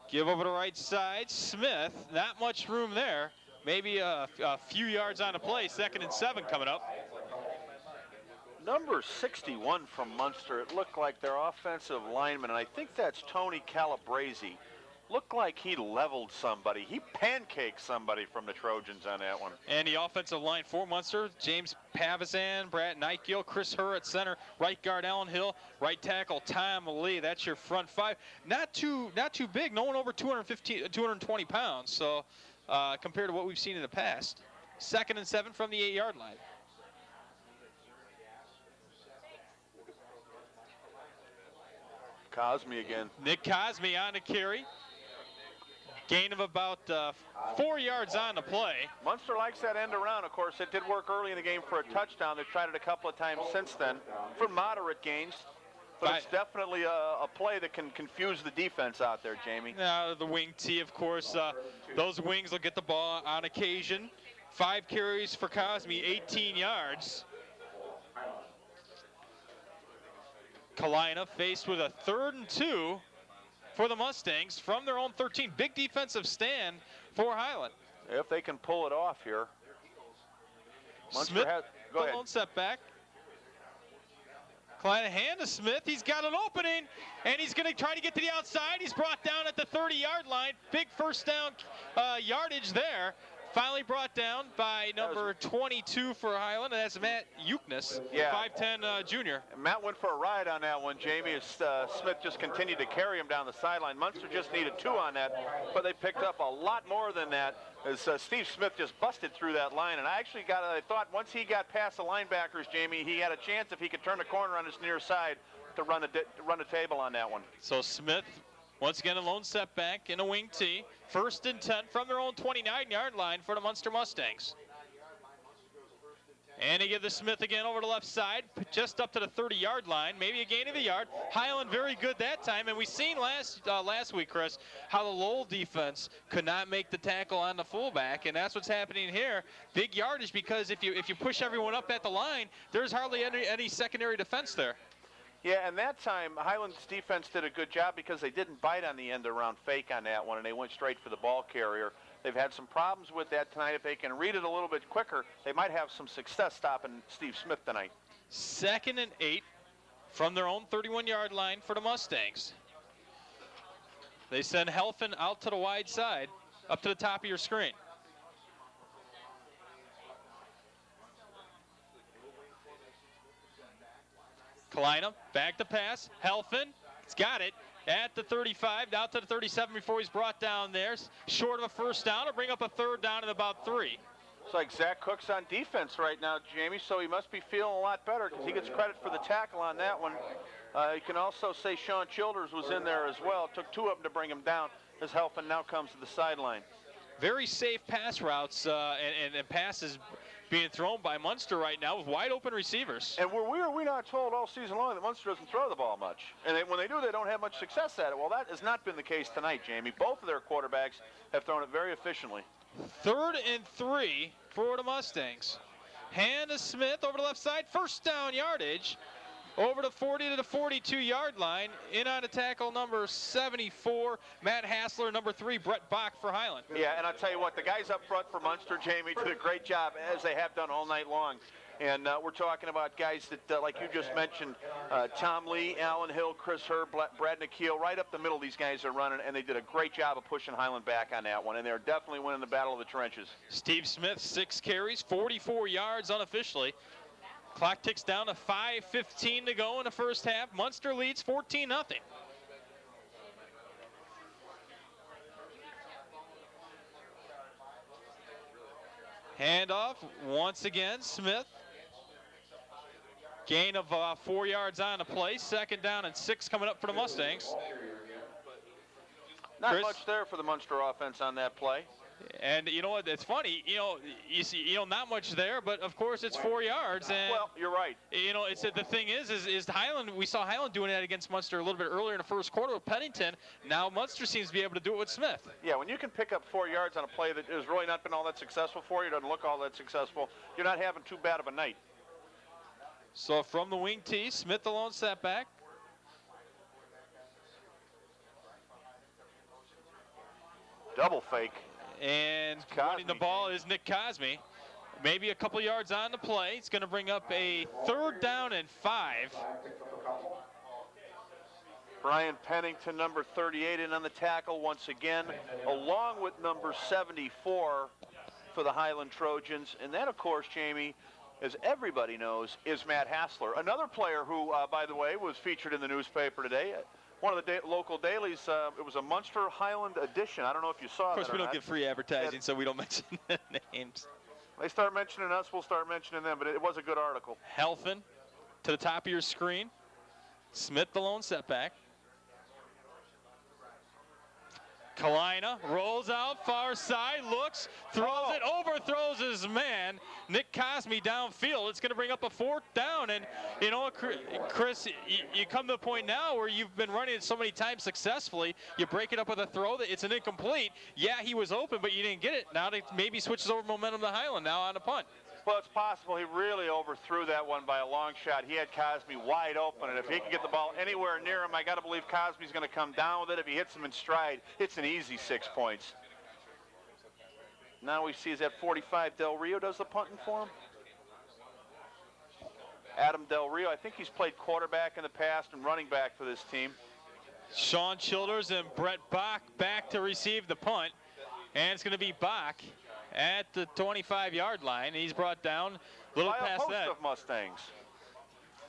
Give over to right side. Smith, not much room there. Maybe a few yards on the play. 2nd and 7 coming up. Number 61 from Munster, it looked like their offensive lineman, and I think that's Tony Calabrese. Looked like he leveled somebody. He pancaked somebody from the Trojans on that one. And the offensive line for Munster, James Pavizan, Brad Nighgill, Chris Herr at center, right guard Alan Hill, right tackle Tom Lee. That's your front 5. Not too big. No one over 220 pounds. So compared to what we've seen in the past. 2nd and 7 from the 8-yard line. Cosme again. Nick Cosme on the carry. Gain of about 4 yards on the play. Munster likes that end around. Of course, it did work early in the game for a touchdown. They've tried it a couple of times since then for moderate gains. But it's definitely a play that can confuse the defense out there, Jamie. The wing tee, of course. Those wings will get the ball on occasion. 5 carries for Cosme, 18 yards. Kalina faced with a 3rd and 2 for the Mustangs from their own 13. Big defensive stand for Highland. If they can pull it off here. Munster Smith, go ahead. lone setback. Kalina hand to Smith. He's got an opening, and he's going to try to get to the outside. He's brought down at the 30-yard line. Big first down yardage there. Finally brought down by number 22 for Highland, and that's Matt Euknes, 5'10" junior. Matt went for a ride on that one, Jamie, as Smith just continued to carry him down the sideline. Munster just needed 2 on that, but they picked up a lot more than that as Steve Smith just busted through that line. And I thought once he got past the linebackers, Jamie, he had a chance if he could turn the corner on his near side to run a table on that one. So Smith, once again, a lone setback in a wing tee. 1st and 10 from their own 29-yard line for the Munster Mustangs. And they give the Smith again over the left side, just up to the 30-yard line, maybe a gain of a yard. Highland very good that time, and we seen last week, Chris, how the Lowell defense could not make the tackle on the fullback, and that's what's happening here. Big yardage, because if you push everyone up at the line, there's hardly any secondary defense there. Yeah, and that time, Highland's defense did a good job because they didn't bite on the end around fake on that one, and they went straight for the ball carrier. They've had some problems with that tonight. If they can read it a little bit quicker, they might have some success stopping Steve Smith tonight. 2nd and 8 from their own 31-yard line for the Mustangs. They send Helfand out to the wide side, up to the top of your screen. Kalina, back to pass. Helfand, he's got it at the 35, out to the 37 before he's brought down there. Short of a first down, to bring up a 3rd down and about 3. It's like Zach Cook's on defense right now, Jamie, so he must be feeling a lot better because he gets credit for the tackle on that one. You can also say Sean Childers was in there as well. It took 2 of them to bring him down as Helfand now comes to the sideline. Very safe pass routes and passes being thrown by Munster right now with wide open receivers. And were we not told all season long that Munster doesn't throw the ball much? And when they do, they don't have much success at it. Well, that has not been the case tonight, Jamie. Both of their quarterbacks have thrown it very efficiently. 3rd and 3 for the Mustangs. Hand to Smith over the left side. First down yardage. Over the 40 to the 42-yard line. In on the tackle, number 74, Matt Hassler. Number 3, Brett Bach for Highland. Yeah, and I'll tell you what, the guys up front for Munster, Jamie, did a great job, as they have done all night long. And we're talking about guys that, like you just mentioned, Tom Lee, Alan Hill, Chris Herr, Brad Nikhil, right up the middle these guys are running, and they did a great job of pushing Highland back on that one, and they're definitely winning the battle of the trenches. Steve Smith, 6 carries, 44 yards unofficially. Clock ticks down to 5:15 to go in the first half. Munster leads 14-0. Handoff once again, Smith. Gain of 4 yards on the play. 2nd down and 6 coming up for the Mustangs. Not much there for the Munster offense on that play. And you know what? It's funny. You see, not much there, but of course it's 4 yards. And well, you're right. It's the thing is Highland. We saw Highland doing that against Munster a little bit earlier in the first quarter with Pennington. Now Munster seems to be able to do it with Smith. Yeah, when you can pick up 4 yards on a play that has really not been all that successful for you, doesn't look all that successful, you're not having too bad of a night. So from the wing tee, Smith the lone setback. Double fake. And running the ball is Nick Cosme. Maybe a couple yards on the play. It's going to bring up a 3rd down and 5. Brian Pennington, number 38, in on the tackle once again, along with number 74 for the Highland Trojans. And that, of course, Jamie, as everybody knows, is Matt Hassler. Another player who, by the way, was featured in the newspaper today. One of the local dailies, it was a Munster Highland edition. I don't know if you saw that. Of course, we don't get free advertising, so we don't mention the names. They start mentioning us, we'll start mentioning them, but it was a good article. Helfin to the top of your screen. Smith the lone setback. Kalina rolls out far side, looks, throws it, overthrows his man. Nick Cosme downfield. It's going to bring up a 4th down. And you know what, Chris, you come to the point now where you've been running it so many times successfully. You break it up with a throw that it's an incomplete. Yeah, he was open, but you didn't get it. Now it maybe switches over momentum to Highland now on the punt. Well, it's possible he really overthrew that one by a long shot. He had Cosme wide open, and if he can get the ball anywhere near him, I got to believe Cosme's going to come down with it. If he hits him in stride, it's an easy 6 points. Now we see is at 45, Del Rio does the punting for him. Adam Del Rio, I think he's played quarterback in the past and running back for this team. Sean Childers and Brett Bach back to receive the punt, and it's going to be Bach at the 25-yard line. He's brought down a little past that. Of Mustangs.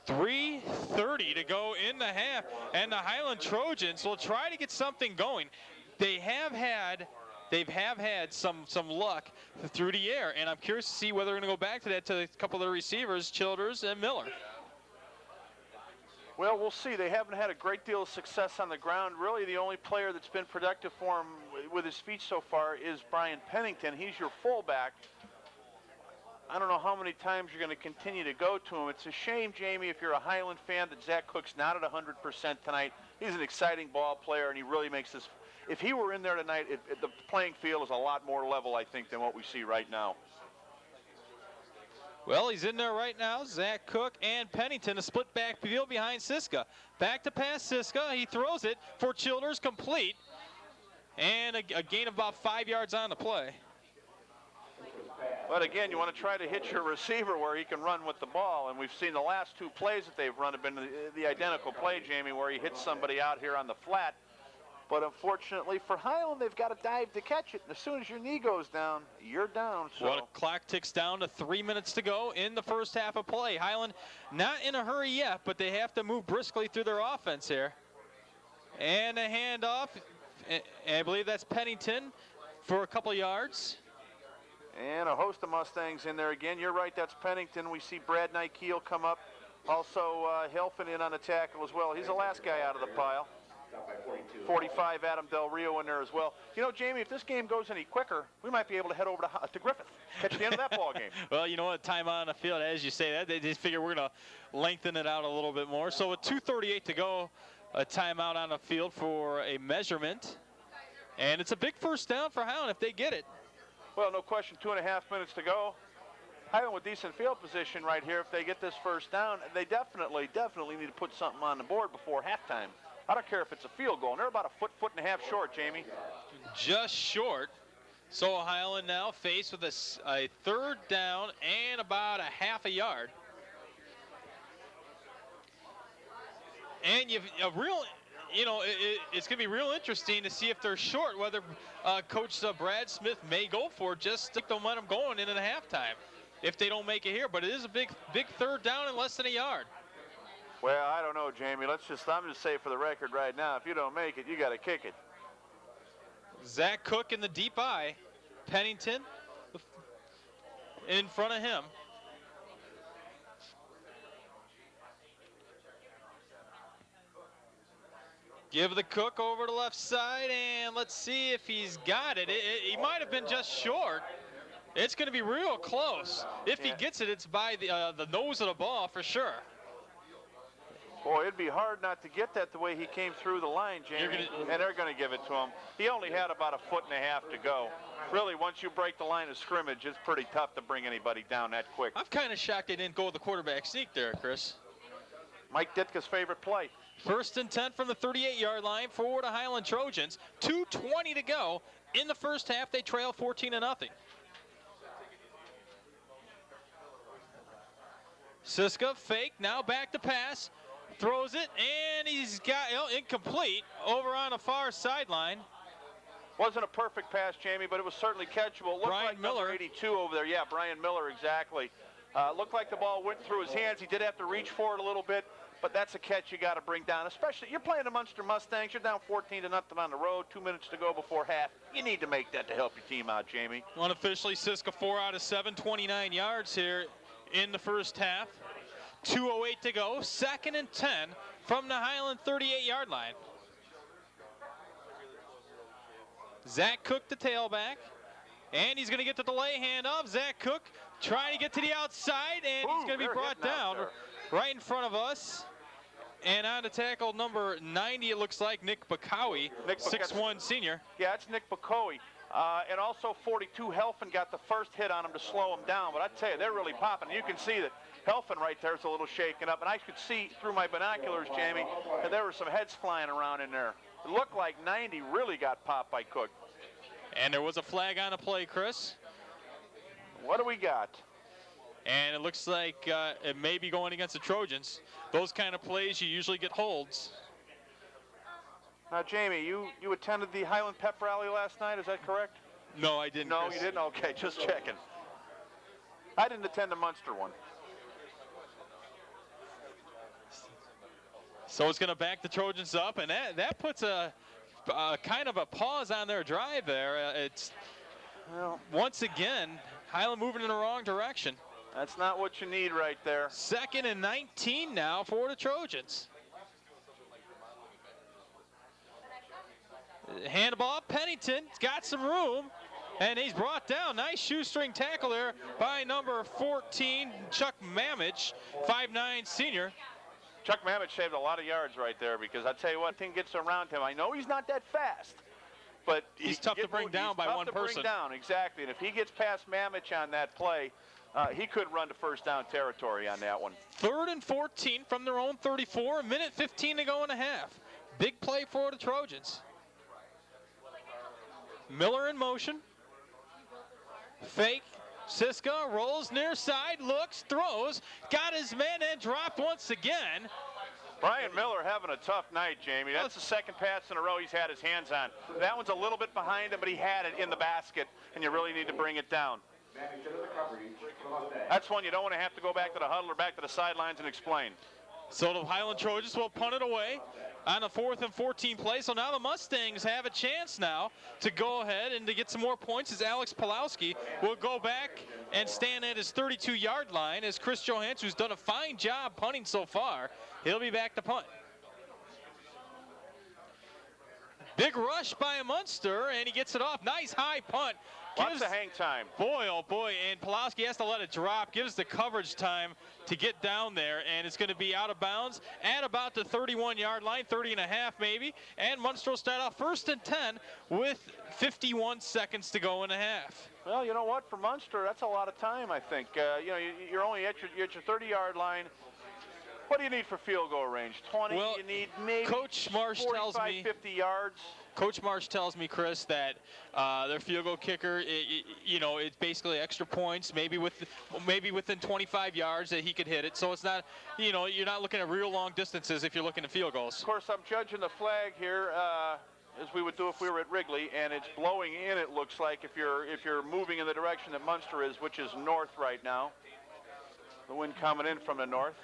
3:30 to go in the half, and the Highland Trojans will try to get something going. They have had some luck through the air, and I'm curious to see whether they're going to go back to that to a couple of their receivers, Childers and Miller. Well, we'll see. They haven't had a great deal of success on the ground. Really, the only player that's been productive for him with his feet so far is Brian Pennington. He's your fullback. I don't know how many times you're going to continue to go to him. It's a shame, Jamie, if you're a Highland fan, that Zach Cook's not at 100% tonight. He's an exciting ball player, and he really makes this. If he were in there tonight, the playing field is a lot more level, I think, than what we see right now. Well, he's in there right now. Zach Cook and Pennington, a split back field behind Siska. Back to pass Siska. He throws it for Childers, complete. And a gain of about 5 yards on the play. But again, you want to try to hit your receiver where he can run with the ball. And we've seen the last 2 plays that they've run have been the identical play, Jamie, where he hits somebody out here on the flat. But unfortunately for Highland, they've got to dive to catch it. And as soon as your knee goes down, you're down. So. Well, the clock ticks down to 3 minutes to go in the first half of play. Highland not in a hurry yet, but they have to move briskly through their offense here. And a handoff. And I believe that's Pennington for a couple yards. And a host of Mustangs in there again. You're right, that's Pennington. We see Brad Nykeel come up. Also Helfin in on the tackle as well. He's the last guy out of the pile. 45, Adam Del Rio in there as well. You know, Jamie, if this game goes any quicker, we might be able to head over to Griffith, catch the end of that ball game. Well, you know what, time on the field, as you say that, they just figure we're going to lengthen it out a little bit more. So with 2:38 to go, a timeout on the field for a measurement. And it's a big first down for Highland if they get it. Well, no question, 2.5 minutes to go. Highland with decent field position right here. If they get this first down, they definitely need to put something on the board before halftime. I don't care if it's a field goal. And they're about a foot and a half short, Jamie. Just short. So Highland now faced with a 3rd down and about a half a yard. And it's going to be real interesting to see if they're short, whether Coach Brad Smith may go for it, just stick the momentum going into the halftime if they don't make it here. But it is a big 3rd down in less than a yard. Well, I don't know, Jamie. I'm just say for the record right now, if you don't make it, you got to kick it. Zach Cook in the deep eye. Pennington in front of him. Give the Cook over to left side, and let's see if he's got it. He might have been just short. It's going to be real close. If he gets it, it's by the nose of the ball for sure. Boy, it'd be hard not to get that the way he came through the line, Jamie, and they're going to give it to him. He only had about 1.5 feet to go. Really, once you break the line of scrimmage, it's pretty tough to bring anybody down that quick. I'm kind of shocked they didn't go with the quarterback sneak there, Chris. Mike Ditka's favorite play. 1st and 10 from the 38-yard line for the Highland Trojans. 2:20 to go in the first half. They trail 14-0. Siska fake, now back to pass. Throws it, and he's got incomplete over on the far sideline. Wasn't a perfect pass, Jamie, but it was certainly catchable. Looked Brian like Miller. number 82 over there. Yeah, Brian Miller, exactly. Looked like the ball went through his hands. He did have to reach for it a little bit, but that's a catch you got to bring down, especially you're playing the Munster Mustangs. You're down 14-0 on the road, 2 minutes to go before half. You need to make that to help your team out, Jamie. Unofficially, Siska 4 out of 7, 29 yards here in the first half. 2:08 to go, 2nd and 10 from the Highland 38-yard line. Zach Cook, the tailback, and he's going to get the delay handoff. Zach Cook trying to get to the outside, and he's going to be brought down right in front of us. And on to tackle number 90, it looks like Nick Bakowie, 6'1" senior. Yeah, it's Nick Bakowie. And also 42, Helfen got the first hit on him to slow him down. But I tell you, they're really popping. You can see that Helfen right there is a little shaken up. And I could see through my binoculars, Jamie, that there were some heads flying around in there. It looked like 90 really got popped by Cook. And there was a flag on the play, Chris. What do we got? And it looks like it may be going against the Trojans. Those kind of plays, you usually get holds. Now, Jamie, you attended the Highland Pep Rally last night, is that correct? No, I didn't. No, Chris. you didn't? Okay, just checking. I didn't attend the Munster one. So it's going to back the Trojans up, and that puts a kind of a pause on their drive there. It's, once again, Highland moving in the wrong direction. That's not what you need right there. 2nd and 19 now for the Trojans. Hand the ball, Pennington's got some room, and he's brought down. Nice shoestring tackle there by number 14, Chuck Mamich, 5'9" senior. Chuck Mamich saved a lot of yards right there because I tell you what, thing gets around him. I know he's not that fast, but he's tough to bring down by one person. Tough to bring down, exactly. And if he gets past Mamich on that play, he could run to first down territory on that one. 3rd and 14 from their own 34, 1:15 to go in a half. Big play for the Trojans. Miller in motion. Fake. Siska rolls near side, looks, throws, got his man and dropped once again. Brian Miller having a tough night, Jamie. That's the second pass in a row he's had his hands on. That one's a little bit behind him, but he had it in the basket, and you really need to bring it down. That's one you don't want to have to go back to the huddle or back to the sidelines and explain. So the Highland Trojans will punt it away on a 4th and 14 play. So now the Mustangs have a chance now to go ahead and to get some more points as Alex Pulowski will go back and stand at his 32-yard line as Chris Johansson, who's done a fine job punting so far, he'll be back to punt. Big rush by Munster, and he gets it off. Nice high punt. Lots of hang time. Boy, oh boy, and Pulowski has to let it drop, gives the coverage time to get down there, and it's going to be out of bounds at about the 31-yard line, 30 and a half maybe, and Munster will start off 1st and 10 with 51 seconds to go in a half. Well, you know what, for Munster, that's a lot of time, I think. You're only at your 30-yard line. What do you need for field goal range? 20? Well, you need maybe Coach Marsh 45, tells me 50 yards. Coach Marsh tells me, Chris, that their field goal kicker, it's basically extra points, maybe within 25 yards that he could hit it. So it's not, you're not looking at real long distances if you're looking at field goals. Of course, I'm judging the flag here as we would do if we were at Wrigley, and it's blowing in. It looks like if you're moving in the direction that Munster is, which is north right now. The wind coming in from the north.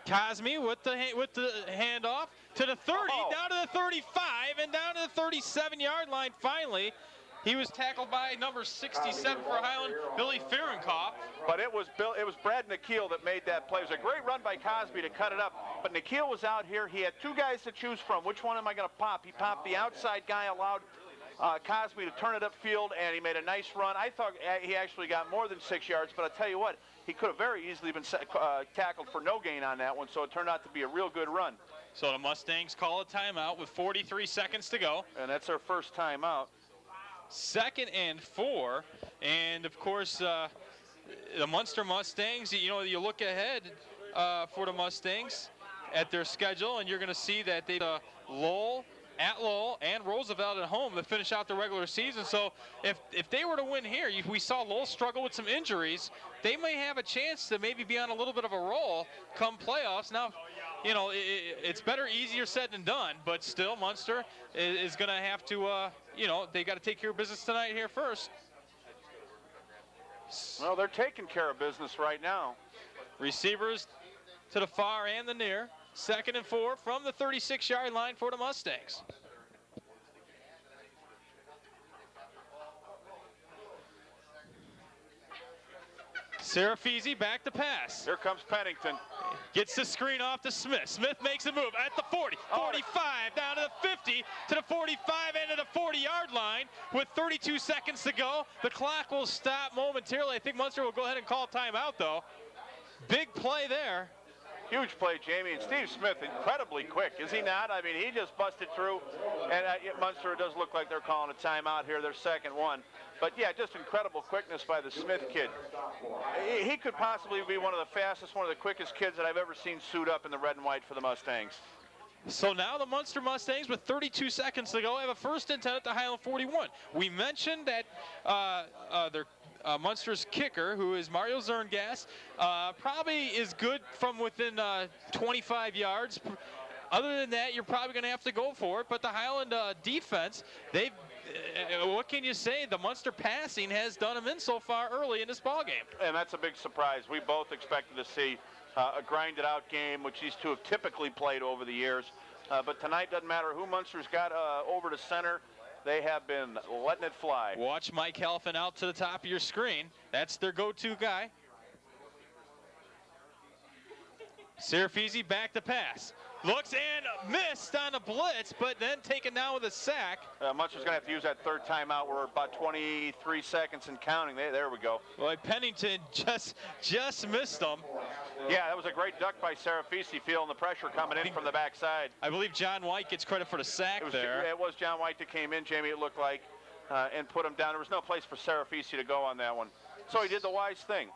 Cosme with the handoff to the 30, down to the 35, and down to the 37-yard line finally. He was tackled by number 67 for Highland, Billy Fahrenkopf. But it was Brad Nikhil that made that play. It was a great run by Cosby to cut it up. But Nikhil was out here. He had two guys to choose from. Which one am I going to pop? He popped the outside guy, allowed Cosby to turn it upfield, and he made a nice run. I thought he actually got more than 6 yards, but I'll tell you what, he could have very easily been tackled for no gain on that one, so it turned out to be a real good run. So the Mustangs call a timeout with 43 seconds to go. And that's their first timeout. 2nd and 4, and of course the Munster Mustangs, you look ahead for the Mustangs at their schedule, and you're going to see that they Lowell and Roosevelt at home to finish out the regular season. So if they were to win here, we saw Lowell struggle with some injuries. They may have a chance to maybe be on a little bit of a roll come playoffs. Now, it's easier said than done, but still Munster is going to have to, they got to take care of business tonight here first. Well, they're taking care of business right now. Receivers to the far and the near. 2nd and 4 from the 36-yard line for the Mustangs. Serafisi back to pass. Here comes Pennington. Gets the screen off to Smith. Smith makes a move at the 40, 45, down to the 50, to the 45, and to the 40-yard line with 32 seconds to go. The clock will stop momentarily. I think Munster will go ahead and call timeout, though. Big play there. Huge play, Jamie. And Steve Smith, incredibly quick, is he not? I mean, he just busted through. And Munster does look like they're calling a timeout here, their second one. But, yeah, just incredible quickness by the Smith kid. He could possibly be one of the fastest, one of the quickest kids that I've ever seen suit up in the red and white for the Mustangs. So now the Munster Mustangs, with 32 seconds to go, have a 1st and 10 at the Highland 41. We mentioned that their Munster's kicker, who is Mario Zerngas, probably is good from within 25 yards. Other than that, you're probably going to have to go for it. But the Highland defense, what can you say? The Munster passing has done them in so far early in this ballgame. And that's a big surprise. We both expected to see a grinded-out game, which these two have typically played over the years. But tonight, doesn't matter who Munster's got over to center. They have been letting it fly. Watch Mike Helfand out to the top of your screen. That's their go-to guy. Serafisi back to pass. Looks and missed on a blitz, but then taken down with a sack. Munster's going to have to use that third timeout. We're about 23 seconds and counting. There we go. Well, Pennington just missed them. Yeah, that was a great duck by Serafisi, feeling the pressure coming in from the backside. I believe John White gets credit for the sack there. It was John White that came in, Jamie, it looked like, and put him down. There was no place for Serafisi to go on that one. So he did the wise thing.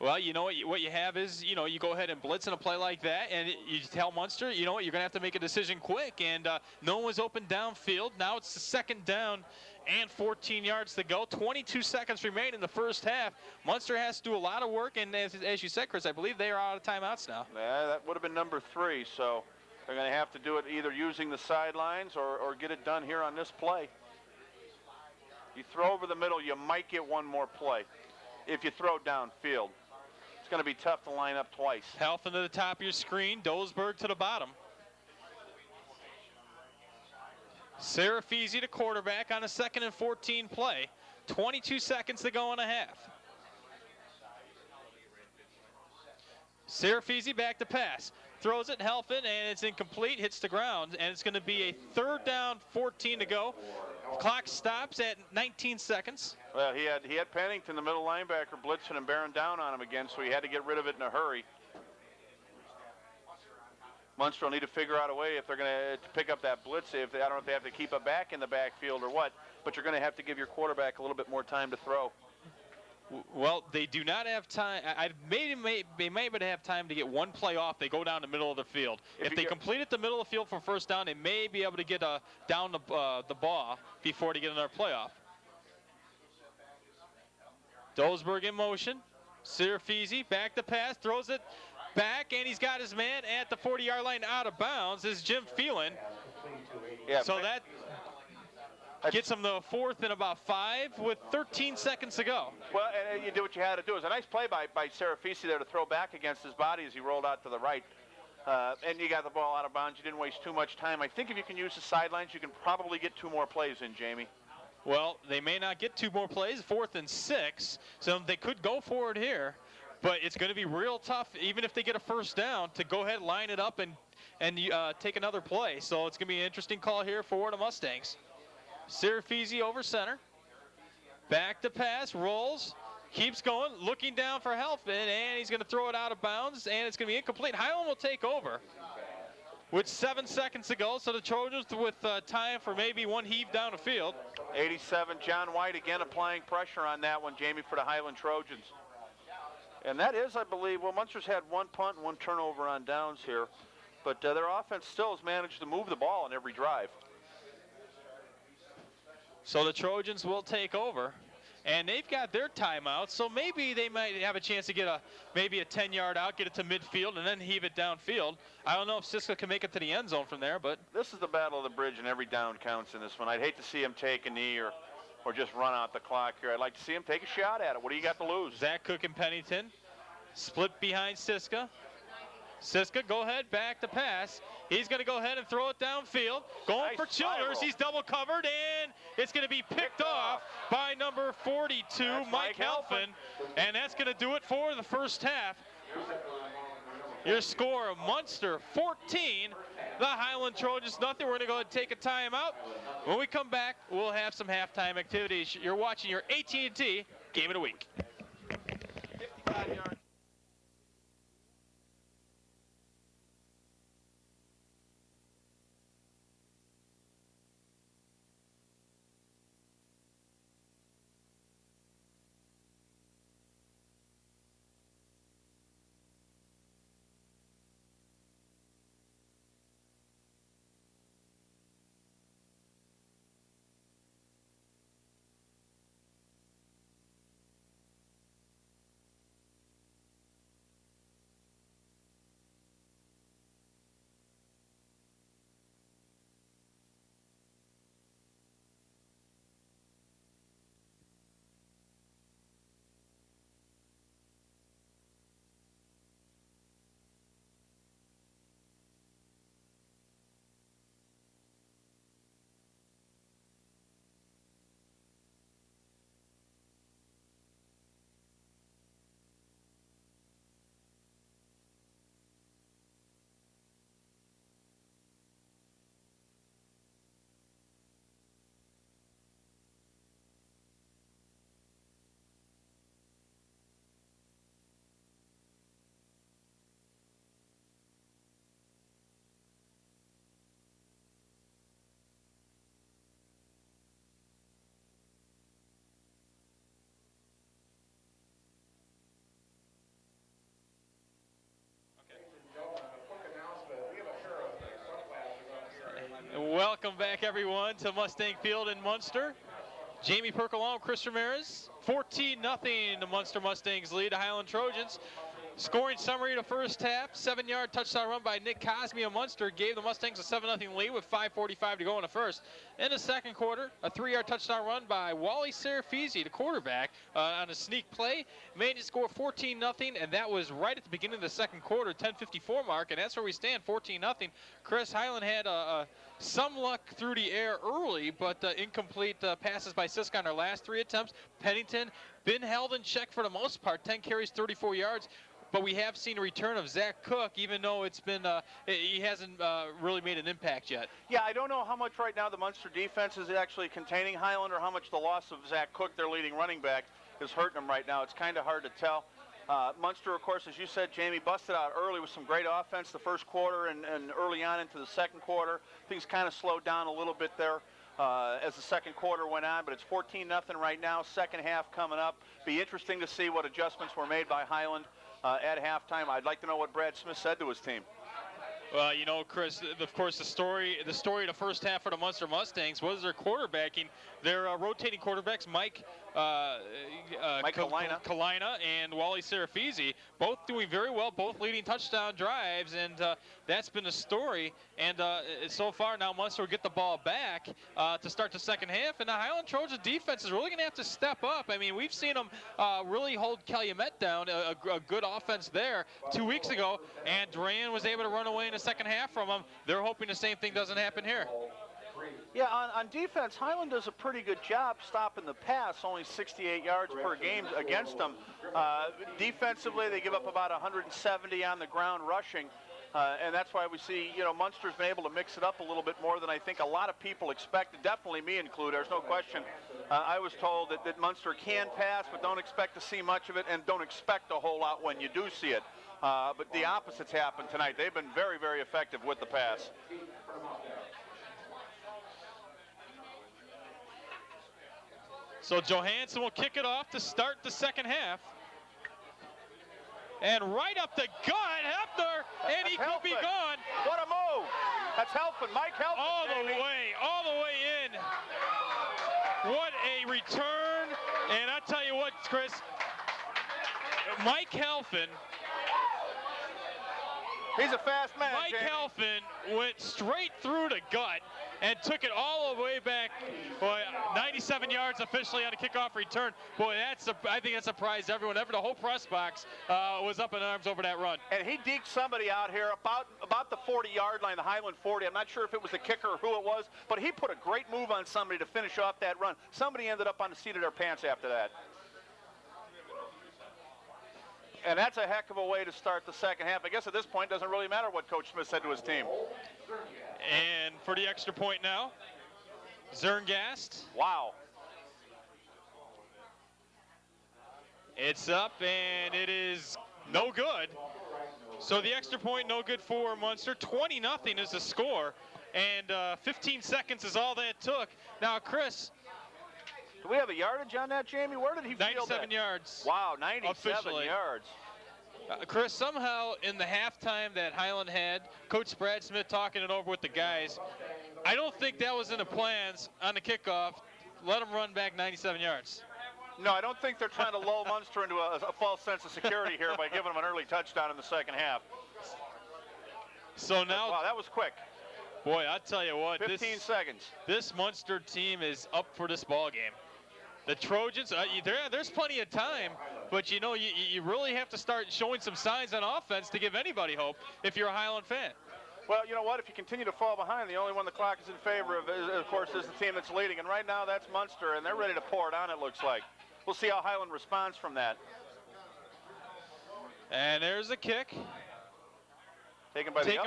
Well, you know what you have is, you go ahead and blitz in a play like that, and you tell Munster, you're going to have to make a decision quick, and no one was open downfield. Now it's the 2nd down and 14 yards to go. 22 seconds remain in the first half. Munster has to do a lot of work, and as you said, Chris, I believe they are out of timeouts now. Yeah, that would have been number 3, so they're going to have to do it either using the sidelines or get it done here on this play. You throw over the middle, you might get one more play if you throw downfield. It's going to be tough to line up twice. Helfand to the top of your screen, Dosberg to the bottom. Serafisi to quarterback on a 2nd and 14 play. 22 seconds to go and a half. Serafisi back to pass. Throws it, Helfand, and it's incomplete, hits the ground, and it's going to be a 3rd down, 14 to go. Clock stops at 19 seconds. Well, he had Pennington, the middle linebacker, blitzing and bearing down on him again, so he had to get rid of it in a hurry. Munster will need to figure out a way if they're going to pick up that blitz. I don't know if they have to keep it back in the backfield or what, but you're going to have to give your quarterback a little bit more time to throw. Well, they do not have time. They may have time to get one play off. They go down the middle of the field. If they complete it the middle of the field for 1st down, they may be able to get down the ball before they get another playoff. Dosberg in motion. Serafisi back to pass, throws it back, and he's got his man at the 40-yard line out of bounds. This is Jim Phelan. Yeah, so that gets him the 4th and about 5 with 13 seconds to go. Well, and you did what you had to do. It was a nice play by Serafisi there to throw back against his body as he rolled out to the right. And you got the ball out of bounds. You didn't waste too much time. I think if you can use the sidelines, you can probably get 2 more plays in, Jamie. Well, they may not get 2 more plays, 4th and 6, so they could go for it here. But it's going to be real tough, even if they get a first down, to go ahead and line it up and take another play. So it's going to be an interesting call here for the Mustangs. Serafisi over center. Back to pass, rolls, keeps going, looking down for Helfin, and he's going to throw it out of bounds, and it's going to be incomplete. Highland will take over with 7 seconds to go, so the Trojans with time for maybe one heave down the field. 87, John White again applying pressure on that one, Jamie, for the Highland Trojans. And that is, I believe, well, Munster's had 1 punt and 1 turnover on downs here, but their offense still has managed to move the ball on every drive. So the Trojans will take over, and they've got their timeout, so maybe they might have a chance to get maybe a 10-yard out, get it to midfield, and then heave it downfield. I don't know if Siska can make it to the end zone from there, but this is the battle of the bridge, and every down counts in this one. I'd hate to see him take a knee or just run out the clock here. I'd like to see him take a shot at it. What do you got to lose? Zach Cook and Pennington split behind Siska. Siska, go ahead, back to pass. He's going to go ahead and throw it downfield. Going Nice for Childers. spiral. He's double covered, and it's going to be picked off by number 42, That's Mike Helfin. And that's going to do it for the first half. Your score, Munster 14, the Highland Trojans nothing. We're going to go ahead and take a timeout. When we come back, we'll have some halftime activities. You're watching your AT&T Game of the Week. 55 yards. Welcome back, everyone, to Mustang Field in Munster. Jamie Perk along with Chris Ramirez. 14-0, the Munster Mustangs lead the Highland Trojans. Scoring summary of the first half, 7-yard touchdown run by Nick Cosme of Munster gave the Mustangs a 7-0 lead with 5:45 to go in the first. In the second quarter, a 3-yard touchdown run by Wally Serafisi, the quarterback, on a sneak play. Managed to score 14-0, and that was right at the beginning of the second quarter, 10:54 mark, and that's where we stand, 14-0. Chris, Highland had some luck through the air early, but incomplete passes by Siska on their last 3 attempts. Pennington been held in check for the most part, 10 carries, 34 yards. But we have seen a return of Zach Cook, even though it's been he hasn't really made an impact yet. Yeah, I don't know how much right now the Munster defense is actually containing Highland or how much the loss of Zach Cook, their leading running back, is hurting them right now. It's kind of hard to tell. Munster, of course, as you said, Jamie, busted out early with some great offense the first quarter and early on into the second quarter. Things kind of slowed down a little bit there as the second quarter went on, but it's 14-0 right now, second half coming up. Be interesting to see what adjustments were made by Highland at halftime. I'd like to know what Brad Smith said to his team. Well, you know, Chris, of course, the story of the first half for the Munster Mustangs was their quarterbacking. Their rotating quarterbacks, Mike Kalina and Wally Serafisi, both doing very well, both leading touchdown drives, and that's been the story. And so far now Munster will get the ball back to start the second half, and the Highland Trojans defense is really going to have to step up. I mean, we've seen them really hold Calumet down, a good offense there 2 weeks ago, and Duran was able to run away in the second half from them. They're hoping the same thing doesn't happen here. Yeah, on defense, Highland does a pretty good job stopping the pass, only 68 yards per game against them. Defensively, they give up about 170 on the ground rushing, and that's why we see, Munster's been able to mix it up a little bit more than I think a lot of people expected, definitely me included. There's no question. I was told that Munster can pass, but don't expect to see much of it, and don't expect a whole lot when you do see it. But the opposite's happened tonight. They've been very, very effective with the pass. So Johansson will kick it off to start the second half. And right up the gut, Hefner, and he could be gone. What a move. That's Helfand, Mike Helfand. All the way in. What a return. And I tell you what, Chris, Mike Helfand. He's a fast man, Mike Jamie. Helfand went straight through the gut and took it all the way back. Boy, 97 yards officially on a kickoff return. Boy, I think that surprised everyone. The whole press box was up in arms over that run. And he deked somebody out here about the 40-yard line, the Highland 40. I'm not sure if it was the kicker or who it was, but he put a great move on somebody to finish off that run. Somebody ended up on the seat of their pants after that. And that's a heck of a way to start the second half. I guess at this point, it doesn't really matter what Coach Smith said to his team. And for the extra point now, Zerngast. Wow. It's up, and it is no good. So the extra point, no good for Munster. 20-0 is the score, and 15 seconds is all that took. Now, Chris. Do we have a yardage on that, Jamie? Where did he field 97 yards. Wow, 97 officially. yards. Chris, somehow in the halftime that Highland had, Coach Brad Smith talking it over with the guys, I don't think that was in the plans on the kickoff. Let them run back 97 yards. No, I don't think they're trying to lull Munster into a false sense of security here by giving them an early touchdown in the second half. So now, wow, that was quick. Boy, I tell you what, 15 seconds. This Munster team is up for this ball game. The Trojans, there's plenty of time, but you really have to start showing some signs on offense to give anybody hope if you're a Highland fan. Well, you know what? If you continue to fall behind, the only one the clock is in favor of course, is the team that's leading. And right now, that's Munster, and they're ready to pour it on, it looks like. We'll see how Highland responds from that. And there's a kick. Taken by the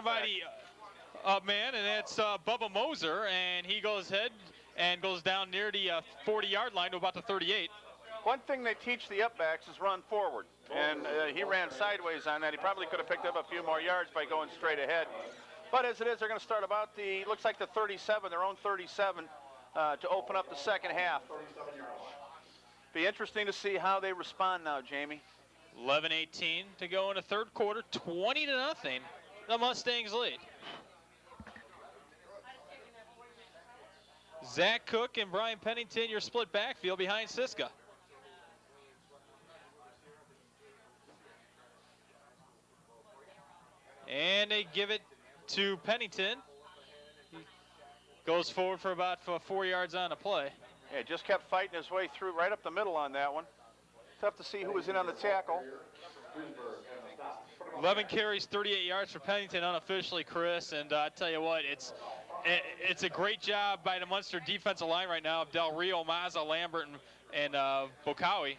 up man, and that's Bubba Moser, and he goes ahead and goes down near the 40-yard line to about the 38. One thing they teach the upbacks is run forward, and he ran sideways on that. He probably could have picked up a few more yards by going straight ahead. But as it is, they're going to start about looks like the 37, their own 37, to open up the second half. Be interesting to see how they respond now, Jamie. 11:18 to go in the third quarter, 20-0. The Mustangs lead. Zach Cook and Brian Pennington, your split backfield behind Siska. And they give it to Pennington. He goes forward for about 4 yards on the play. Yeah, just kept fighting his way through right up the middle on that one. Tough to see who was in on the tackle. 11 carries, 38 yards for Pennington unofficially, Chris. And I tell you what, it's a great job by the Munster defensive line right now of Del Rio, Mazza, Lambert, and Bokawi.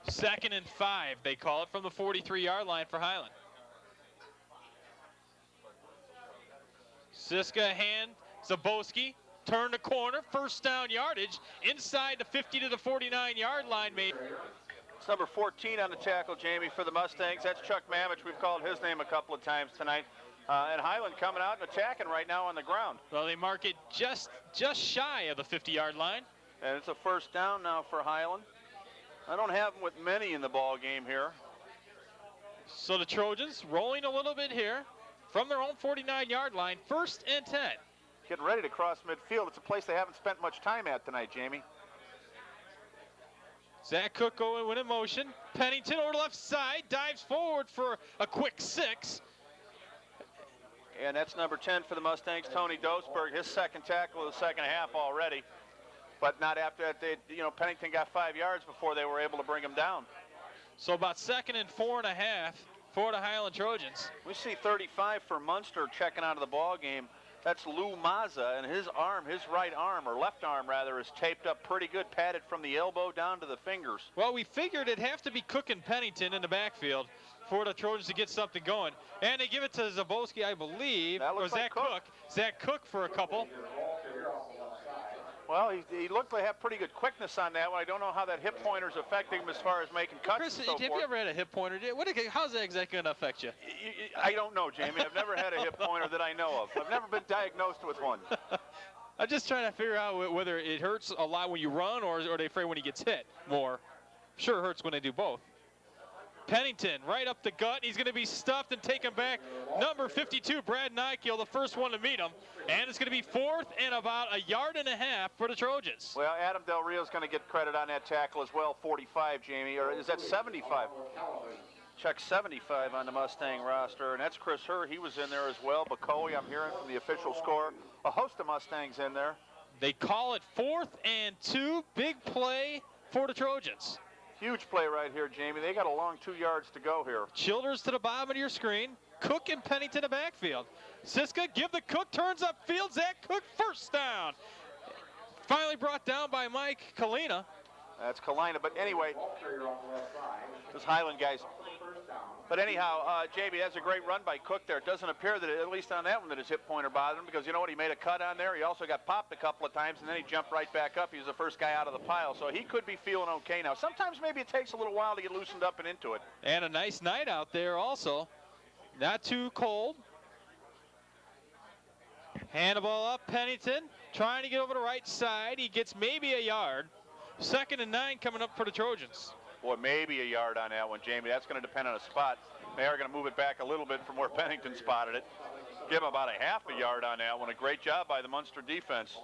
2nd and 5, they call it, from the 43-yard line for Highland. Siska hand, Zabowski, turn the corner, first down yardage, inside the 50 to the 49-yard line. It's number 14 on the tackle, Jamie, for the Mustangs. That's Chuck Mamich. We've called his name a couple of times tonight. And Highland coming out and attacking right now on the ground. Well, they mark it just shy of the 50-yard line. And it's a first down now for Highland. I don't have them with many in the ball game here. So the Trojans rolling a little bit here from their own 49-yard line, 1st and 10. Getting ready to cross midfield. It's a place they haven't spent much time at tonight, Jamie. Zach Cook going in motion. Pennington over the left side, dives forward for a quick 6. And that's number 10 for the Mustangs, Tony Dosberg, his second tackle of the second half already. But not after that. Pennington got 5 yards before they were able to bring him down. So about 2nd and 4.5 for the Highland Trojans. We see 35 for Munster checking out of the ball game. That's Lou Mazza, and his right arm, or left arm rather, is taped up pretty good, padded from the elbow down to the fingers. Well, we figured it'd have to be Cook and Pennington in the backfield for the Trojans to get something going. And they give it to Zaboski, I believe, or Zach Cook. Zach Cook for a couple. Well, he looked to have pretty good quickness on that one. I don't know how that hip pointer is affecting him as far as making cuts Chris, and so have forth. you ever had a hip pointer? How's that exactly going to affect you? I don't know, Jamie. I've never had a hip pointer that I know of. I've never been diagnosed with one. I'm just trying to figure out whether it hurts a lot when you run or are they afraid when he gets hit more. Sure hurts when they do both. Pennington right up the gut. He's going to be stuffed and taken back. Number 52, Brad Nykiel, the first one to meet him. And it's going to be 4th and about 1.5 yards for the Trojans. Well, Adam Del Rio's going to get credit on that tackle as well, 45, Jamie. Or is that 75? Check 75 on the Mustang roster. And that's Chris Herr. He was in there as well. Bacoe, I'm hearing from the official score. A host of Mustangs in there. They call it 4th and 2. Big play for the Trojans. Huge play right here, Jamie. They got a long 2 yards to go here. Childers to the bottom of your screen. Cook and Pennington to backfield. Siska, give the Cook, turns upfield. Zach Cook, first down. Finally brought down by Mike Kalina. That's Kalina, but anyway, those Highland guys. But anyhow, Jamie, that's a great run by Cook there. It doesn't appear that, at least on that one, that his hip pointer bothered him, because you know what? He made a cut on there. He also got popped a couple of times, and then he jumped right back up. He was the first guy out of the pile, so he could be feeling okay now. Sometimes maybe it takes a little while to get loosened up and into it. And a nice night out there also. Not too cold. Hand the ball up, Pennington, trying to get over the right side. He gets maybe 1 yard. 2nd and 9 coming up for the Trojans. Boy, maybe 1 yard on that one, Jamie. That's going to depend on a spot. They are going to move it back a little bit from where Pennington spotted it. Give him about 0.5 yard on that one. A great job by the Munster defense.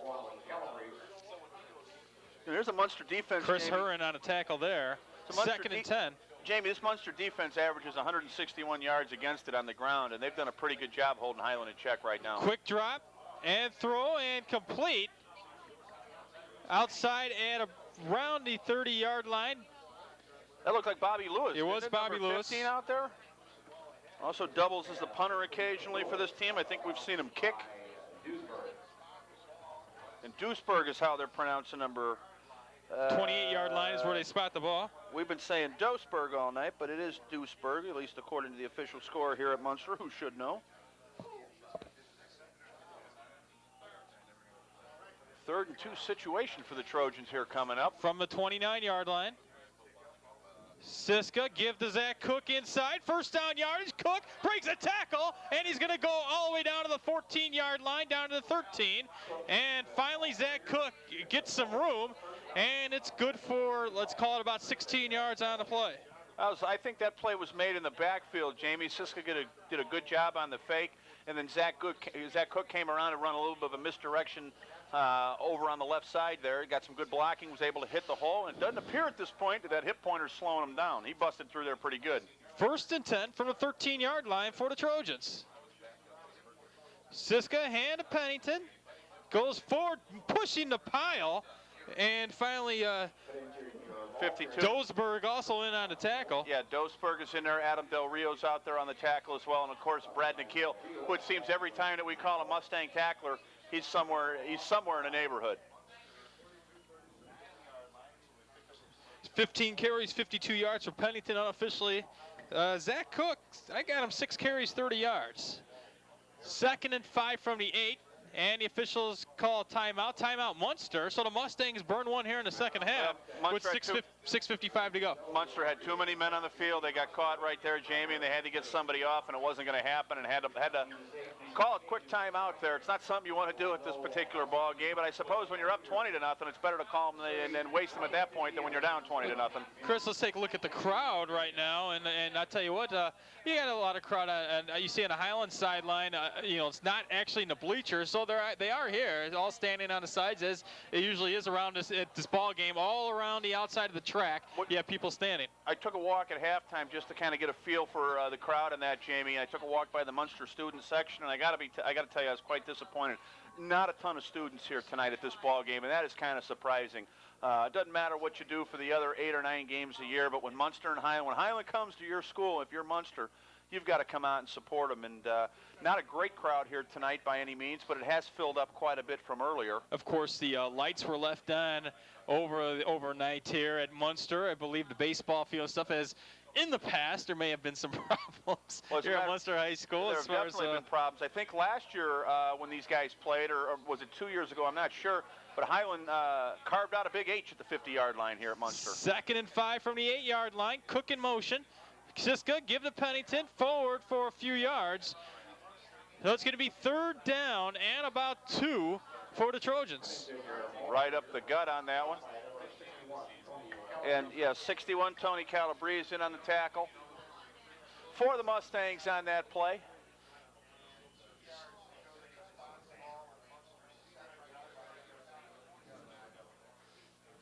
There's a Munster defense. Chris Herron on a tackle there. 2nd and 10. Jamie, this Munster defense averages 161 yards against it on the ground, and they've done a pretty good job holding Highland in check right now. Quick drop and throw and complete. Outside at around the 30-yard line. That looked like Bobby Lewis. It was Bobby Lewis. 15 out there. Also doubles as the punter occasionally for this team. I think we've seen him kick. And Duisburg is how they're pronouncing number 28-yard line is where they spot the ball. We've been saying Duisburg all night, but it is Duisburg, at least according to the official score here at Munster, who should know. 3rd and 2 situation for the Trojans here coming up. From the 29-yard line. Siska, give to Zach Cook inside. First down yardage. Cook breaks a tackle, and he's going to go all the way down to the 14-yard line, down to the 13. And finally, Zach Cook gets some room, and it's good for, let's call it about 16 yards on the play. I think that play was made in the backfield, Jamie. Siska did a good job on the fake, and then Zach Cook came around and run a little bit of a misdirection over on the left side there. He got some good blocking, was able to hit the hole, and it doesn't appear at this point that hip pointer's slowing him down. He busted through there pretty good. 1st and 10 from the 13-yard line for the Trojans. Siska, hand to Pennington, goes forward, pushing the pile, and finally 52. Duisburg also in on the tackle. Yeah, Duisburg is in there. Adam Del Rio's out there on the tackle as well, and of course Brad Nykiel, who it seems every time that we call a Mustang tackler, he's somewhere in the neighborhood. 15 carries, 52 yards for Pennington unofficially. Zach Cook, I got him 6 carries, 30 yards. 2nd and 5 from the 8, and the officials call timeout. Timeout Munster, so the Mustangs burn one here in the second half with 6:55 to go. Munster had too many men on the field. They got caught right there, Jamie, and they had to get somebody off, and it wasn't going to happen, and had to call a quick timeout there. It's not something you want to do at this particular ball game, but I suppose when you're up 20-0, it's better to call them and then waste them at that point than when you're down 20-0. Chris, let's take a look at the crowd right now, and I'll tell you what, you got a lot of crowd, and you see on the Highland sideline, it's not actually in the bleachers, so they are here, all standing on the sides, as it usually is around this ball game, all around the outside of the track. You have people standing. I took a walk at halftime just to kind of get a feel for the crowd and that, Jamie. I took a walk by the Munster student section, and I got to tell you, I was quite disappointed. Not a ton of students here tonight at this ball game, and that is kind of surprising. It doesn't matter what you do for the other 8 or 9 games a year, but when Munster and Highland, when Highland comes to your school, if you're Munster, you've got to come out and support them. And not a great crowd here tonight by any means, but it has filled up quite a bit from earlier. Of course, the lights were left on overnight here at Munster. I believe the baseball field stuff has. In the past, there may have been some problems here at Munster High School. There have definitely been problems. I think last year when these guys played, or was it 2 years ago, I'm not sure, but Highland carved out a big H at the 50-yard line here at Munster. 2nd and 5 from the 8-yard line. Cook in motion. Siska give to Pennington, forward for a few yards. So it's going to be 3rd down and about 2 for the Trojans. Right up the gut on that one. And, yeah, 61, Tony Calabrese in on the tackle for the Mustangs on that play.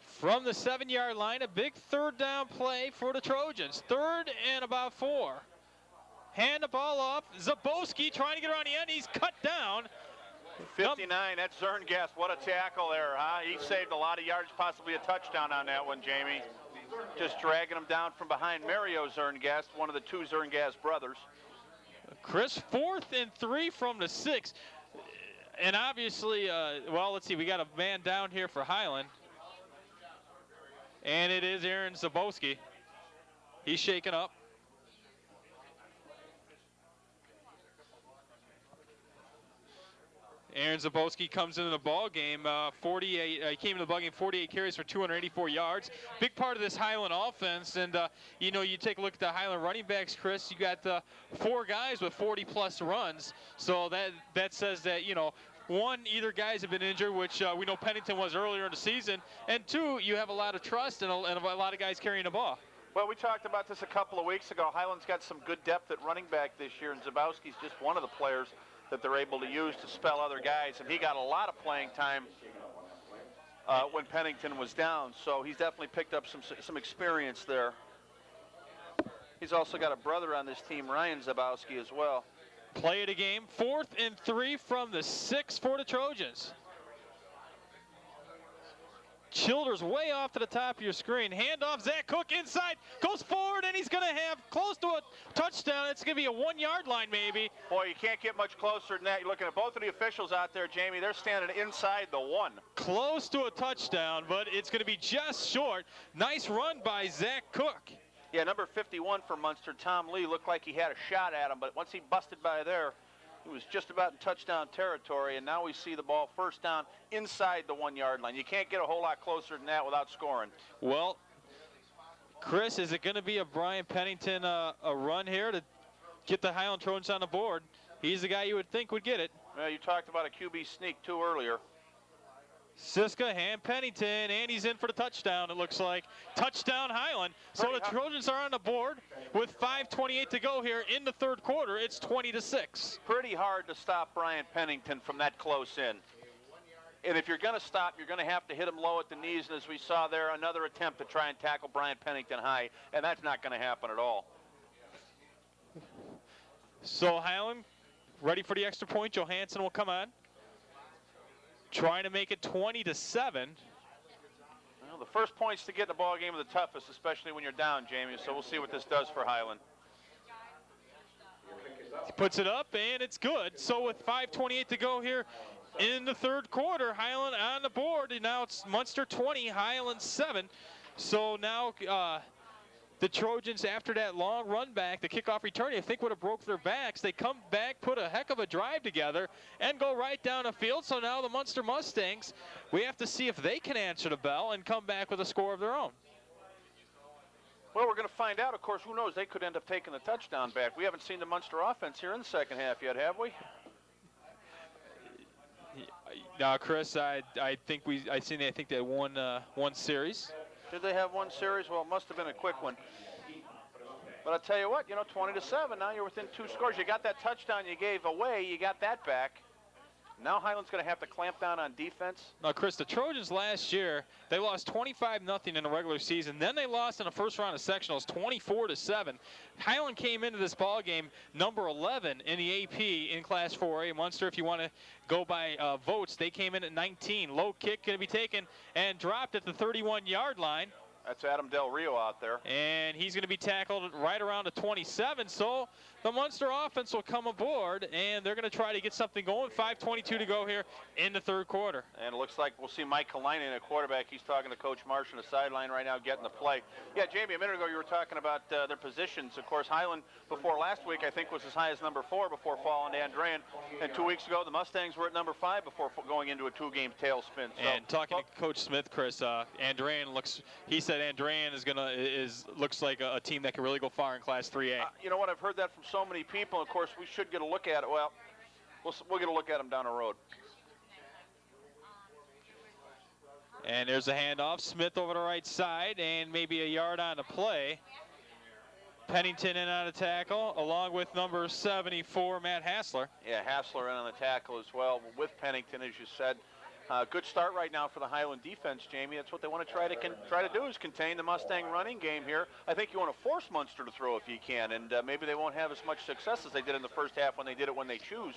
From the 7-yard line, a big 3rd down play for the Trojans. 3rd and about 4. Hand the ball off. Zabowski trying to get around the end. He's cut down. 59, that's Zerngast. What a tackle there, huh? He saved a lot of yards, possibly a touchdown on that one, Jamie. Just dragging him down from behind. Mario Zerngast, one of the 2 Zerngast brothers. Chris, 4th and 3 from the 6. And obviously, well, let's see, we got a man down here for Highland. And it is Aaron Zabowski. He's shaken up. Aaron Zabowski comes into the ball game. 48. He came into the ball game 48 carries for 284 yards. Big part of this Highland offense. And you know, you take a look at the Highland running backs, Chris. You got 4 guys with 40-plus runs. So that says that, you know, 1, either guys have been injured, which we know Pennington was earlier in the season, and 2, you have a lot of trust and a lot of guys carrying the ball. Well, we talked about this a couple of weeks ago. Highland's got some good depth at running back this year, and Zabowski's just one of the players that they're able to use to spell other guys, and he got a lot of playing time when Pennington was down, so he's definitely picked up some experience there. He's also got a brother on this team, Ryan Zabowski, as well. Play of the game, 4th and 3 from the 6 for the Trojans. Childers way off to the top of your screen. Handoff, Zach Cook inside, goes forward, and he's going to have close to a touchdown. It's going to be a 1-yard line maybe. Boy, you can't get much closer than that. You're looking at both of the officials out there, Jamie. They're standing inside the 1. Close to a touchdown, but it's going to be just short. Nice run by Zach Cook. Yeah, number 51 for Munster, Tom Lee, looked like he had a shot at him, but once he busted by there, he was just about in touchdown territory, and now we see the ball 1st down inside the 1-yard line. You can't get a whole lot closer than that without scoring. Well, Chris, is it going to be a Brian Pennington a run here to get the Highland Trojans on the board? He's the guy you would think would get it. Well, you talked about a QB sneak, too, earlier. Siska, hand Pennington, and he's in for the touchdown, it looks like. Touchdown Highland. So the Trojans are on the board with 5:28 to go here in the 3rd quarter. It's 20-6. Pretty hard to stop Brian Pennington from that close in. And if you're going to stop, you're going to have to hit him low at the knees. And as we saw there, another attempt to try and tackle Brian Pennington high. And that's not going to happen at all. So Highland ready for the extra point. Johansson will come on. Trying to make it 20-7. Well, the first points to get in the ball game are the toughest, especially when you're down, Jamie. So we'll see what this does for Highland. He puts it up, and it's good. So with 5:28 to go here in the 3rd quarter, Highland on the board. And now it's Munster 20, Highland 7. So now the Trojans, after that long run back, the kickoff return, I think would have broke their backs. They come back, put a heck of a drive together, and go right down the field. So now the Munster Mustangs, we have to see if they can answer the bell and come back with a score of their own. Well, we're going to find out. Of course, who knows? They could end up taking the touchdown back. We haven't seen the Munster offense here in the 2nd half yet, have we? Now, Chris, I think they had one series. Did they have 1 series? Well, it must have been a quick one. But I'll tell you what, 20-7, now you're within 2 scores. You got that touchdown you gave away, you got that back. Now Highland's going to have to clamp down on defense. Now, Chris, the Trojans last year, they lost 25-0 in the regular season. Then they lost in the 1st round of sectionals, 24-7. Highland came into this ball game number 11 in the AP in Class 4A. Munster, if you want to go by votes, they came in at 19. Low kick going to be taken and dropped at the 31-yard line. That's Adam Del Rio out there. And he's going to be tackled right around the 27. So the Munster offense will come aboard, and they're going to try to get something going. 5:22 to go here in the third quarter. And it looks like we'll see Mike Highland at quarterback. He's talking to Coach Marsh on the sideline right now, getting the play. Yeah, Jamie, a minute ago you were talking about their positions. Of course, Highland before last week I think was as high as number 4 before falling to Andrean. And 2 weeks ago the Mustangs were at number 5 before going into a 2-game tailspin. So, and talking to Coach Smith, Chris, Andrean he said Andrean looks like a team that can really go far in Class 3A. You know what? I've heard that from so many people. Of course, we should get a look at it. Well, we'll get a look at them down the road. And there's a handoff. Smith over the right side, and maybe a yard on the play. Pennington in on a tackle, along with number 74, Matt Hassler. Yeah, Hassler in on the tackle as well, with Pennington, as you said. Good start right now for the Highland defense, Jamie. That's what they want to try to do, is contain the Mustang running game here. I think you want to force Munster to throw if you can, and maybe they won't have as much success as they did in the first half when they did it when they chose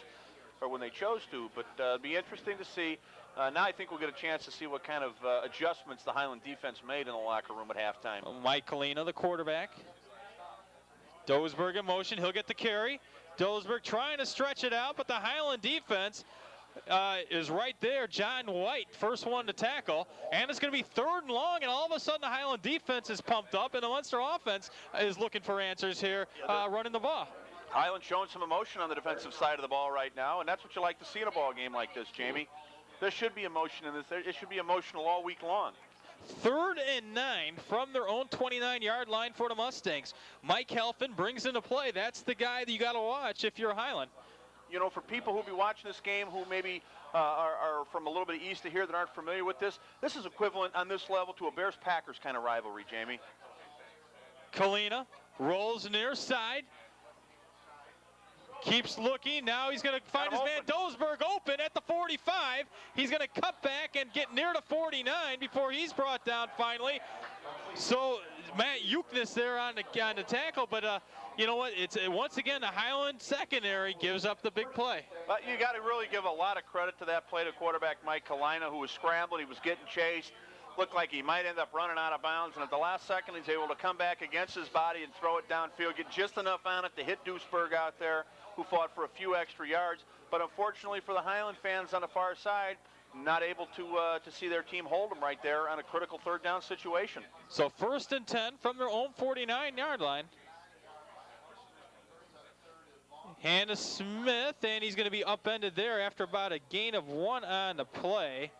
to. But it'll be interesting to see. Now I think we'll get a chance to see what kind of adjustments the Highland defense made in the locker room at halftime. Mike Kalina, the quarterback. Dosberg in motion. He'll get the carry. Dosberg trying to stretch it out, but the Highland defense is right there. John White, first one to tackle, and it's going to be 3rd and long, and all of a sudden the Highland defense is pumped up, and the Munster offense is looking for answers here, running the ball. Highland showing some emotion on the defensive side of the ball right now, and that's what you like to see in a ball game like this, Jamie. There should be emotion in this. It should be emotional all week long. 3rd and 9 from their own 29-yard line for the Mustangs. Mike Helfand brings into play. That's the guy that you got to watch if you're Highland. You know, for people who'll be watching this game who maybe are from a little bit east of here that aren't familiar with this is equivalent on this level to a Bears-Packers kind of rivalry, Jamie. Kalina rolls near side. Keeps looking. Now he's going to find his man Dosberg open at the 45. He's going to cut back and get near the 49 before he's brought down finally. So Matt Euknes there on the tackle, but you know what? It's once again the Highland secondary gives up the big play. But you got to really give a lot of credit to that play to quarterback Mike Kalina, who was scrambling. He was getting chased. Looked like he might end up running out of bounds, and at the last second he's able to come back against his body and throw it downfield, get just enough on it to hit Duisberg out there, who fought for a few extra yards. But unfortunately for the Highland fans on the far side, not able to see their team hold them right there on a critical 3rd down situation. So 1st and 10 from their own 49-yard line. Hand to Smith, and he's going to be upended there after about a gain of 1 on the play.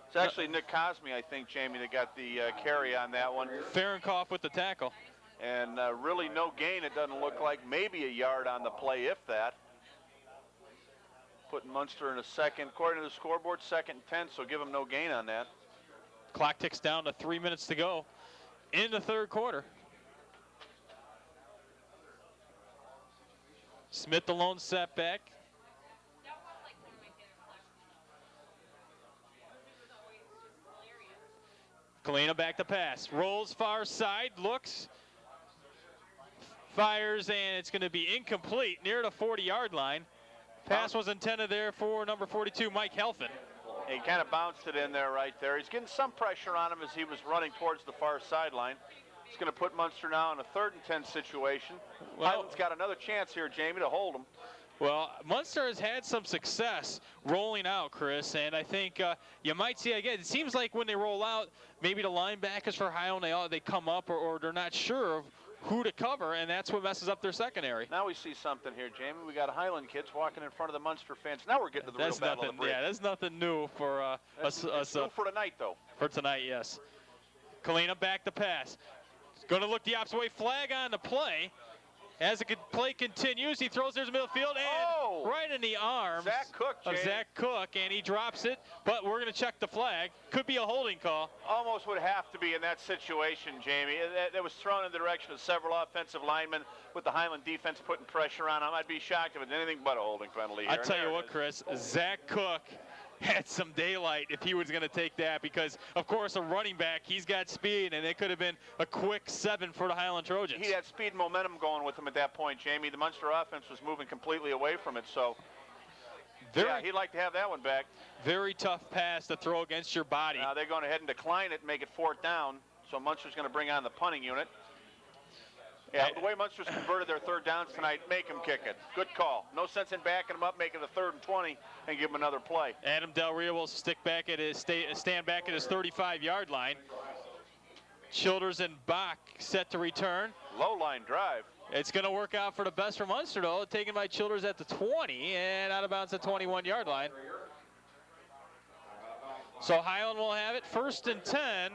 It's actually Nick Cosme, I think, Jamie, that got the carry on that one. Fahrenkopf with the tackle. And really no gain, it doesn't look like. Maybe a yard on the play, if that. Putting Munster in a second. According to the scoreboard, 2nd and 10, so give him no gain on that. Clock ticks down to 3 minutes to go in the 3rd quarter. Smith alone setback. Kalina back to pass. Rolls far side, looks, fires, and it's going to be incomplete near the 40-yard line. Pass was intended there for number 42, Mike Helfand. He kind of bounced it in there right there. He's getting some pressure on him as he was running towards the far sideline. It's going to put Munster now in a 3rd and 10 situation. Well, Highland's got another chance here, Jamie, to hold him. Well, Munster has had some success rolling out, Chris, and I think you might see again. It seems like when they roll out, maybe the linebackers for Highland, they come up or they're not sure of who to cover, and that's what messes up their secondary. Now we see something here, Jamie. We got Highland kids walking in front of the Munster fans. Now we're getting to the real battle of the bridge. Yeah, that's nothing new for us. It's new for tonight, though. For tonight, yes. Kalina back to pass. Going to look the opposite way. Flag on the play. As the play continues, he throws there's the middle field and right in the arms of Zach Cook, and he drops it. But we're going to check the flag. Could be a holding call. Almost would have to be in that situation, Jamie. That was thrown in the direction of several offensive linemen with the Highland defense putting pressure on him. I'd be shocked if it's anything but a holding penalty here. I tell you what, Chris, Zach Cook had some daylight if he was going to take that because, of course, a running back, he's got speed, and it could have been a quick 7 for the Highland Trojans. He had speed and momentum going with him at that point, Jamie. The Munster offense was moving completely away from it, so. Yeah, he'd like to have that one back. Very tough pass to throw against your body. Now they're going ahead and decline it and make it 4th down. So Munster's going to bring on the punting unit. Yeah, the way Munster's converted their 3rd downs tonight, make them kick it. Good call. No sense in backing them up, making the 3rd and 20, and give them another play. Adam Del Rio will stand back at his 35-yard line. Childers and Bach set to return. Low line drive. It's going to work out for the best for Munster, though. Taken by Childers at the 20 and out of bounds at the 21-yard line. So Highland will have it 1st and 10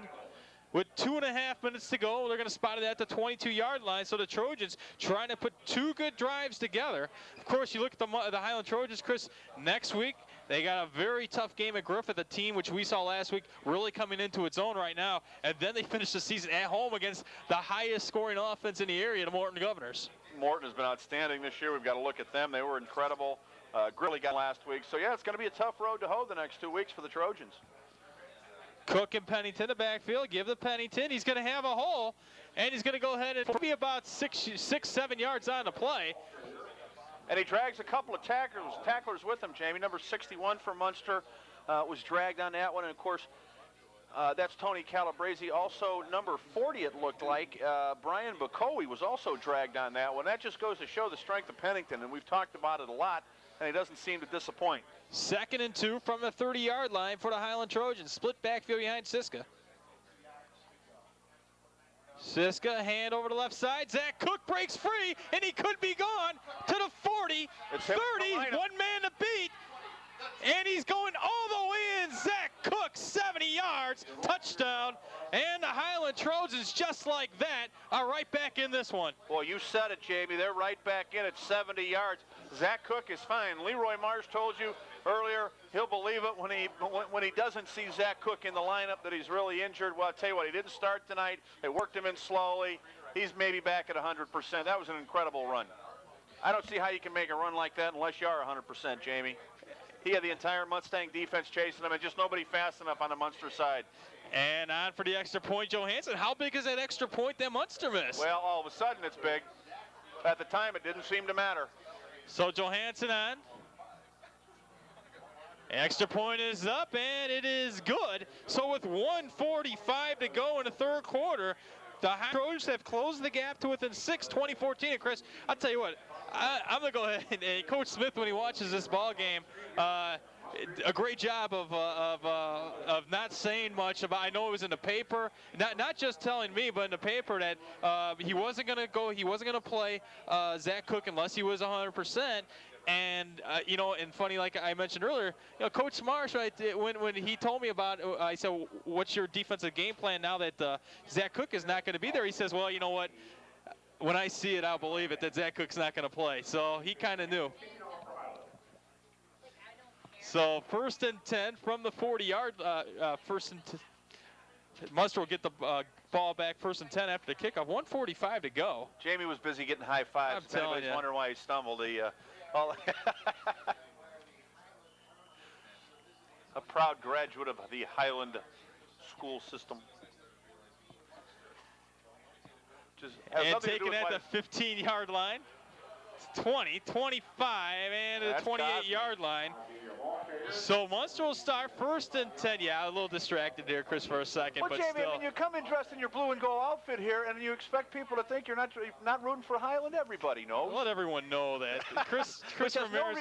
with 2.5 minutes to go. They're going to spot it at the 22-yard line. So the Trojans trying to put 2 good drives together. Of course, you look at the Highland Trojans, Chris, next week. They got a very tough game at Griffith, a team which we saw last week really coming into its own right now. And then they finish the season at home against the highest scoring offense in the area, the Morton Governors. Morton has been outstanding this year. We've got to look at them. They were incredible. Grilly got last week. So, yeah, it's going to be a tough road to hoe the next 2 weeks for the Trojans. Cook and Pennington the backfield. Give the Pennington. He's going to have a hole, and he's going to go ahead and be about 6-7 yards on the play. And he drags a couple of tacklers with him, Jamie. Number 61 for Munster was dragged on that one. And, of course, that's Tony Calabrese. Also, number 40, it looked like, Brian Bacowie was also dragged on that one. That just goes to show the strength of Pennington, and we've talked about it a lot, and he doesn't seem to disappoint. 2nd and 2 from the 30-yard line for the Highland Trojans. Split backfield behind Siska. Siska, hand over the left side. Zach Cook breaks free, and he could be gone to the 40, 30, 1 man to beat, and he's going all the way in. Zach Cook, 70 yards, touchdown, and the Highland Trojans, just like that, are right back in this one. Well, you said it, Jamie. They're right back in at 70 yards. Zach Cook is fine. Leroy Mars told you earlier he'll believe it when he doesn't see Zach Cook in the lineup that he's really injured. Well, I'll tell you what, he didn't start tonight. They worked him in slowly. He's maybe back at 100%. That was an incredible run. I don't see how you can make a run like that unless you are 100%, Jamie. He had the entire Mustang defense chasing him, and just nobody fast enough on the Munster side. And on for the extra point, Johansson. How big is that extra point that Munster missed? Well, all of a sudden it's big. At the time, it didn't seem to matter. So Johansson on. Extra point is up, and it is good. So with 1:45 to go in the 3rd quarter, the Trojans have closed the gap to within 6, 20-14. And Chris, I'll tell you what, I'm going to go ahead and Coach Smith, when he watches this ball game, a great job of not saying much about. I know it was in the paper, not just telling me, but in the paper that he wasn't going to play Zach Cook unless he was 100%. And and funny, like I mentioned earlier, Coach Marsh, right, when he told me about, I said, "What's your defensive game plan now that Zach Cook is not going to be there?" He says, "Well, you know what? When I see it, I'll believe it that Zach Cook's not going to play." So he kind of knew. So 1st and 10 from the 40-yard. Munster will get the ball back 1st and 10 after the kickoff. 1:45 to go. Jamie was busy getting high fives. If anybody's wondering why he stumbled, a proud graduate of the Highland school system. And taken at the 15-yard line. 20, 25, and the 28-yard line. So Munster will start 1st and 10. Yeah, a little distracted there, Chris, for a second. Well, but Jamie, still. I mean, you come in dressed in your blue and gold outfit here, and you expect people to think you're not rooting for Highland. Everybody knows. Let everyone know that. Chris Ramirez.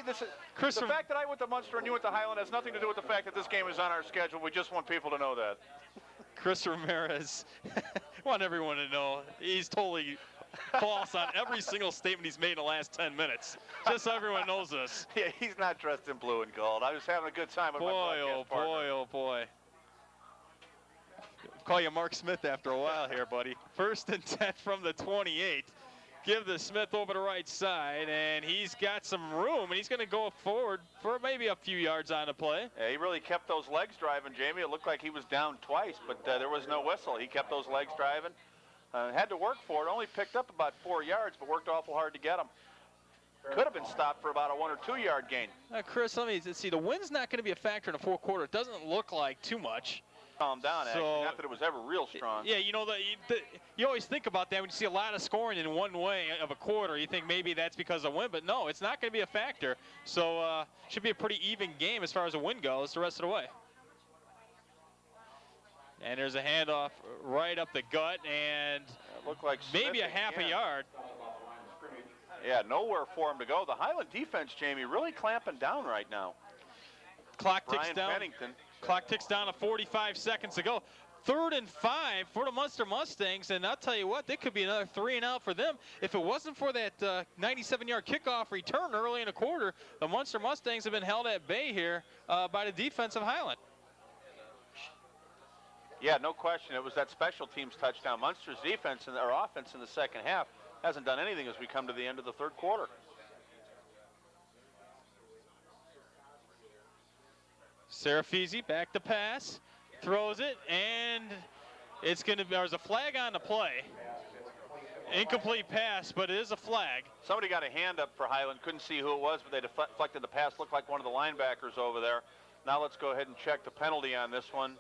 The fact that I went to Munster and you went to Highland has nothing to do with the fact that this game is on our schedule. We just want people to know that. Chris Ramirez. Want everyone to know he's totally false on every single statement he's made in the last 10 minutes. Just so everyone knows this. Yeah, he's not dressed in blue and gold. I was having a good time with my broadcast partner. Oh boy. Call you Mark Smith after a while here, buddy. 1st and 10 from the 28. Give the Smith over the right side, and he's got some room, and he's going to go forward for maybe a few yards on the play. Yeah, he really kept those legs driving, Jamie. It looked like he was down twice, but there was no whistle. He kept those legs driving. Had to work for it. Only picked up about 4 yards, but worked awful hard to get them. Could have been stopped for about a 1 or 2 yard gain. Chris, let me see. The wind's not going to be a factor in the 4th quarter. It doesn't look like too much. calmed down, actually. Not that it was ever real strong. Yeah, you know, you always think about that when you see a lot of scoring in one way of a quarter. You think maybe that's because of win, but no, it's not going to be a factor. So should be a pretty even game as far as a win goes the rest of the way. And there's a handoff right up the gut, and looked like maybe a half a yard. Yeah, nowhere for him to go. The Highland defense, Jamie, really clamping down right now. Clock ticks down. Pennington. Clock ticks down to 45 seconds to go. 3rd and 5 for the Munster Mustangs, and I'll tell you what, that could be another 3 and out for them. If it wasn't for that 97-yard kickoff return early in the quarter, the Munster Mustangs have been held at bay here by the defense of Highland. Yeah, no question. It was that special teams touchdown. Munster's defense and their offense in the second half hasn't done anything as we come to the end of the third quarter. Serafisi back to pass, throws it, and it's going to be, there's a flag on the play. Incomplete pass, but it is a flag. Somebody got a hand up for Highland. Couldn't see who it was, but they deflected the pass. Looked like one of the linebackers over there. Now let's go ahead and check the penalty on this one.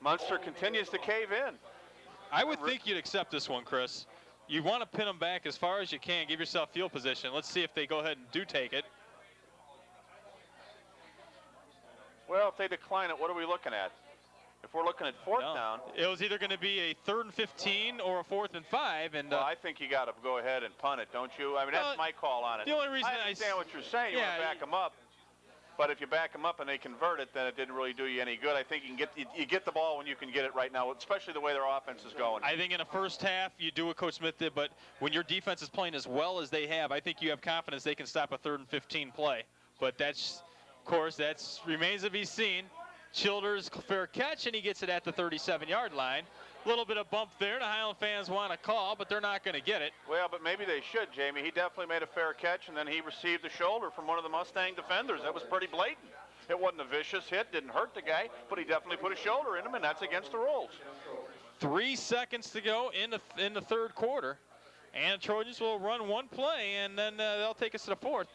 Munster continues to cave in. I would think you'd accept this one, Chris. You want to pin them back as far as you can. Give yourself field position. Let's see if they go ahead and do take it. Well, if they decline it, what are we looking at? If we're looking at fourth down. It was either going to be a 3rd and 15 or a 4th and 5. And well, I think you got to go ahead and punt it, don't you? I mean, that's my call on it. The only reason I understand what you're saying. You want to back them up. But if you back them up and they convert it, then it didn't really do you any good. I think you get the ball when you can get it right now, especially the way their offense is going. I think in the first half you do what Coach Smith did, but when your defense is playing as well as they have, I think you have confidence they can stop a 3rd and 15 play. But that's, of course, that remains to be seen. Childers fair catch, and he gets it at the 37-yard line. A little bit of bump there. The Highland fans want to call, but they're not going to get it. Well, but maybe they should, Jamie. He definitely made a fair catch, and then he received a shoulder from one of the Mustang defenders. That was pretty blatant. It wasn't a vicious hit, didn't hurt the guy, but he definitely put a shoulder in him, and that's against the rules. 3 seconds to go in the third quarter, and the Trojans will run one play, and then they'll take us to the fourth.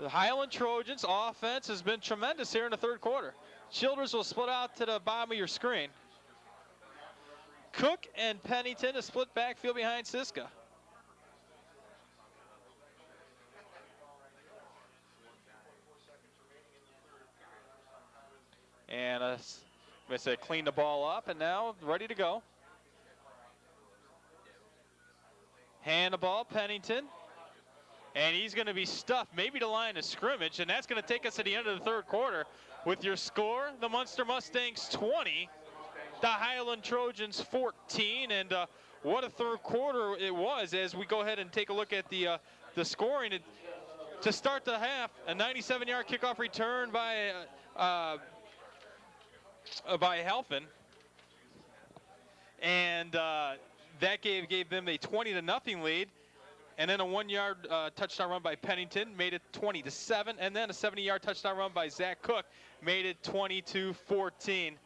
The Highland Trojans offense has been tremendous here in the third quarter. Childers will split out to the bottom of your screen. Cook and Pennington a split backfield behind Siska. And I'm going to say clean the ball up, and now ready to go. Hand the ball, Pennington. And he's going to be stuffed, maybe the line of scrimmage, and that's going to take us to the end of the third quarter. With your score, the Munster Mustangs 20, the Highland Trojans 14, and what a third quarter it was as we go ahead and take a look at the scoring. To start the half, a 97-yard kickoff return by Helfin, and that gave them a 20-0 lead. And then a 1-yard touchdown run by Pennington made it 20-7, and then a 70-yard touchdown run by Zach Cook made it 20-14. And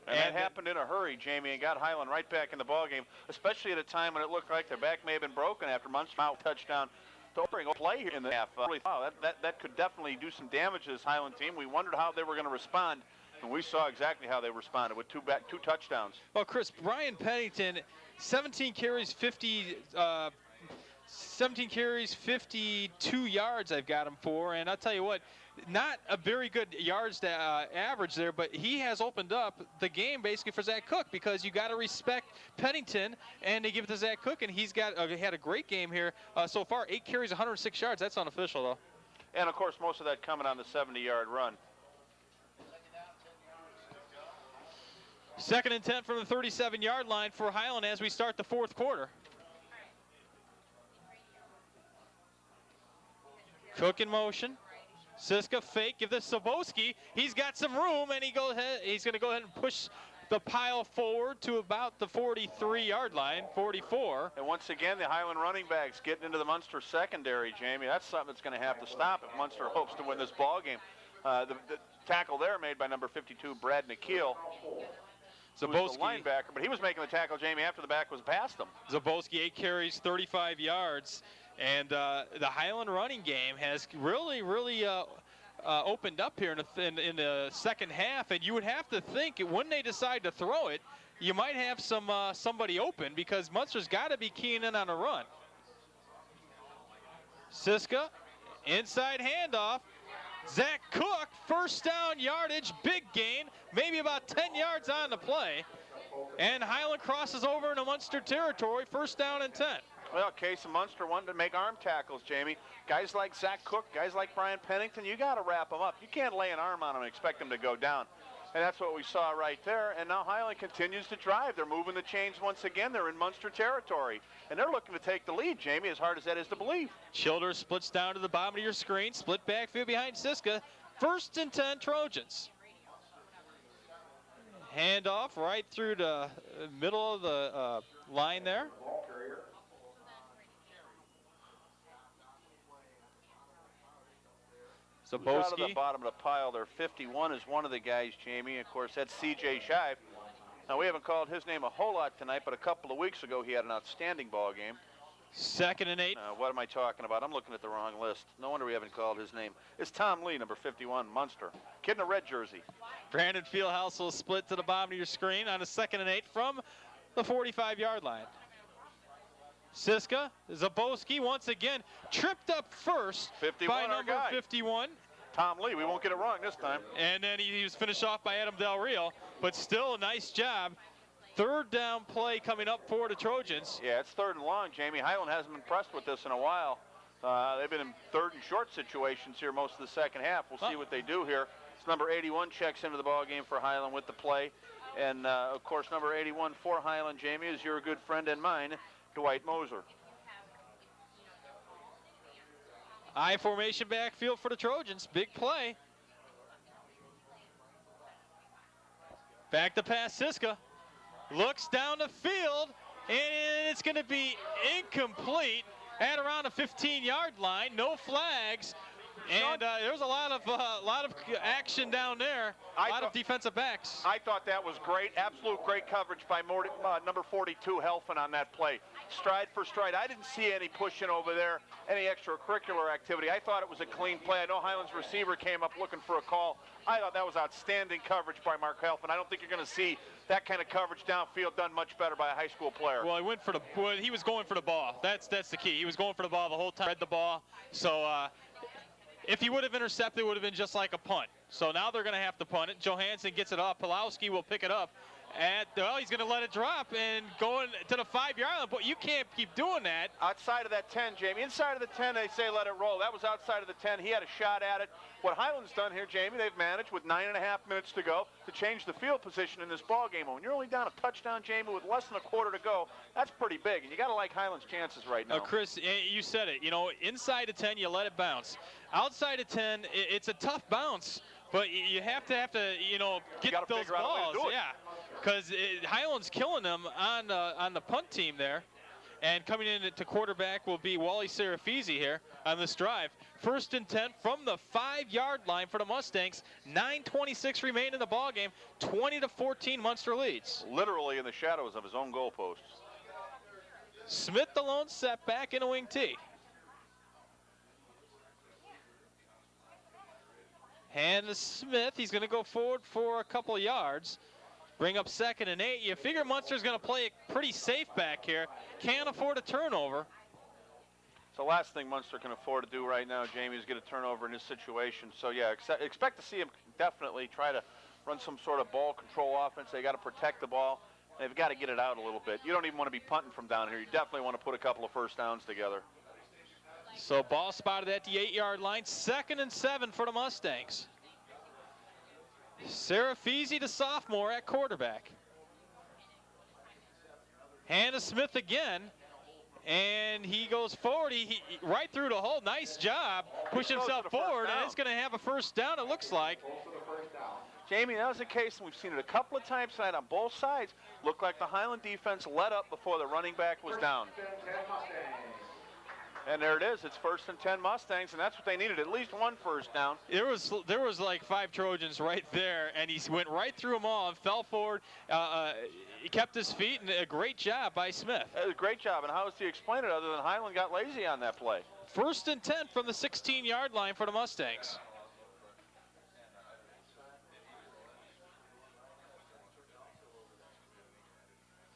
that happened in a hurry, Jamie, and got Highland right back in the ballgame, especially at a time when it looked like their back may have been broken after Munster touchdown to bring a play here in the half. Wow, that could definitely do some damage to this Highland team. We wondered how they were going to respond, and we saw exactly how they responded with two touchdowns. Well, Chris, Brian Pennington, 17 carries, 52 yards I've got him for, and I'll tell you what, not a very good yards average there, but he has opened up the game basically for Zach Cook, because you got to respect Pennington, and they give it to Zach Cook, and he's had a great game here so far. 8 carries, 106 yards. That's unofficial, though. And, of course, most of that coming on the 70-yard run. 2nd and 10 from the 37-yard line for Highland as we start the fourth quarter. Cook in motion. Siska fake, give this to Soboski. He's got some room, and he's going to go ahead and push the pile forward to about the 43-yard line, 44. And once again, the Highland running backs getting into the Munster secondary, Jamie. That's something that's going to have to stop if Munster hopes to win this ball game. The tackle there made by number 52, Brad Nikhil. Zaboski, the linebacker, but he was making the tackle, Jamie, after the back was past him. Zaboski, 8 carries, 35 yards. And the Highland running game has really opened up here in the second half, and you would have to think when they decide to throw it, you might have somebody open because Munster's got to be keying in on a run. Siska, inside handoff. Zach Cook, first down yardage, big gain, maybe about 10 yards on the play. And Highland crosses over into Munster territory, first down and 10. Well, case of Munster wanting to make arm tackles, Jamie. Guys like Zach Cook, guys like Brian Pennington, you got to wrap them up. You can't lay an arm on them and expect them to go down. And that's what we saw right there. And now Highland continues to drive. They're moving the chains once again. They're in Munster territory. And they're looking to take the lead, Jamie, as hard as that is to believe. Childers splits down to the bottom of your screen. Split backfield behind Siska. First and 10 Trojans. Handoff right through the middle of the line there. Out of the bottom of the pile there, 51 is one of the guys, Jamie. Of course, that's C.J. Shive. Now, we haven't called his name a whole lot tonight, but a couple of weeks ago, he had an outstanding ball game. Second and 8. What am I talking about? I'm looking at the wrong list. No wonder we haven't called his name. It's Tom Lee, number 51, Munster. Kid in a red jersey. Brandon Fieldhouse will split to the bottom of your screen on a second and 8 from the 45-yard line. Siska, Zabowski once again tripped up first by number 51. Tom Lee, we won't get it wrong this time. And then he was finished off by Adam Del Rio, but still a nice job. Third down play coming up for the Trojans. Yeah, it's third and long, Jamie. Highland hasn't been pressed with this in a while. They've been in third and short situations here most of the second half. We'll see what they do here. It's number 81 checks into the ball game for Highland with the play. And, of course, number 81 for Highland, Jamie, is your good friend and mine, Dwight Moser. I formation backfield for the Trojans. Big play. Back to pass Siska. Looks down the field, and it's going to be incomplete at around the 15-yard line. No flags. And there was a lot of action down there. A lot of defensive backs. I thought that was great. Absolute great coverage by number 42, Helfen, on that play. Stride for stride. I didn't see any pushing over there, any extracurricular activity. I thought it was a clean play. I know Highland's receiver came up looking for a call. I thought that was outstanding coverage by Mark Helfen. I don't think you're going to see that kind of coverage downfield done much better by a high school player. Well, he was going for the ball. That's the key. He was going for the ball the whole time. Read the ball. So if he would have intercepted, it would have been just like a punt. So now they're going to have to punt it. Johansson gets it up. Pulowski will pick it up. He's going to let it drop and going to the 5-yard line. But you can't keep doing that. Outside of that 10, Jamie. Inside of the 10, they say let it roll. That was outside of the 10. He had a shot at it. What Highland's done here, Jamie, they've managed with 9.5 minutes to go to change the field position in this ball game. When you're only down a touchdown, Jamie, with less than a quarter to go, that's pretty big. And you got to like Highland's chances right now. Chris, you said it. You know, inside of 10, you let it bounce. Outside of 10, it's a tough bounce. But you have to get those balls. Yeah, because Highland's killing them on the punt team there. And coming in to quarterback will be Wally Serafisi here on this drive. First and 10 from the 5-yard line for the Mustangs. 9:26 remain in the ball game. 20-14 Munster leads. Literally in the shadows of his own goalposts. Smith the lone set back in a wing tee. Hand to Smith. He's going to go forward for a couple of yards. Bring up second and 8. You figure Munster's going to play it pretty safe back here. Can't afford a turnover. It's the last thing Munster can afford to do right now, Jamie, is get a turnover in this situation. So, yeah, expect to see him definitely try to run some sort of ball control offense. They got to protect the ball. They've got to get it out a little bit. You don't even want to be punting from down here. You definitely want to put a couple of first downs together. So ball spotted at the 8-yard line. 2nd and 7 for the Mustangs. Serafisi, the sophomore, at quarterback. Hand to Smith again. And he goes forward. He right through the hole. Nice job. Pushing himself forward, and it's going to have a first down, it looks like. Jamie, that was the case, and we've seen it a couple of times tonight on both sides. Looked like the Highland defense let up before the running back was down. And there it is. It's 1st and 10 Mustangs, and that's what they needed, at least one first down. There was like 5 Trojans right there, and he went right through them all and fell forward. He kept his feet, and a great job by Smith. It was a great job, and how does he explain it other than Highland got lazy on that play? 1st and 10 from the 16-yard line for the Mustangs.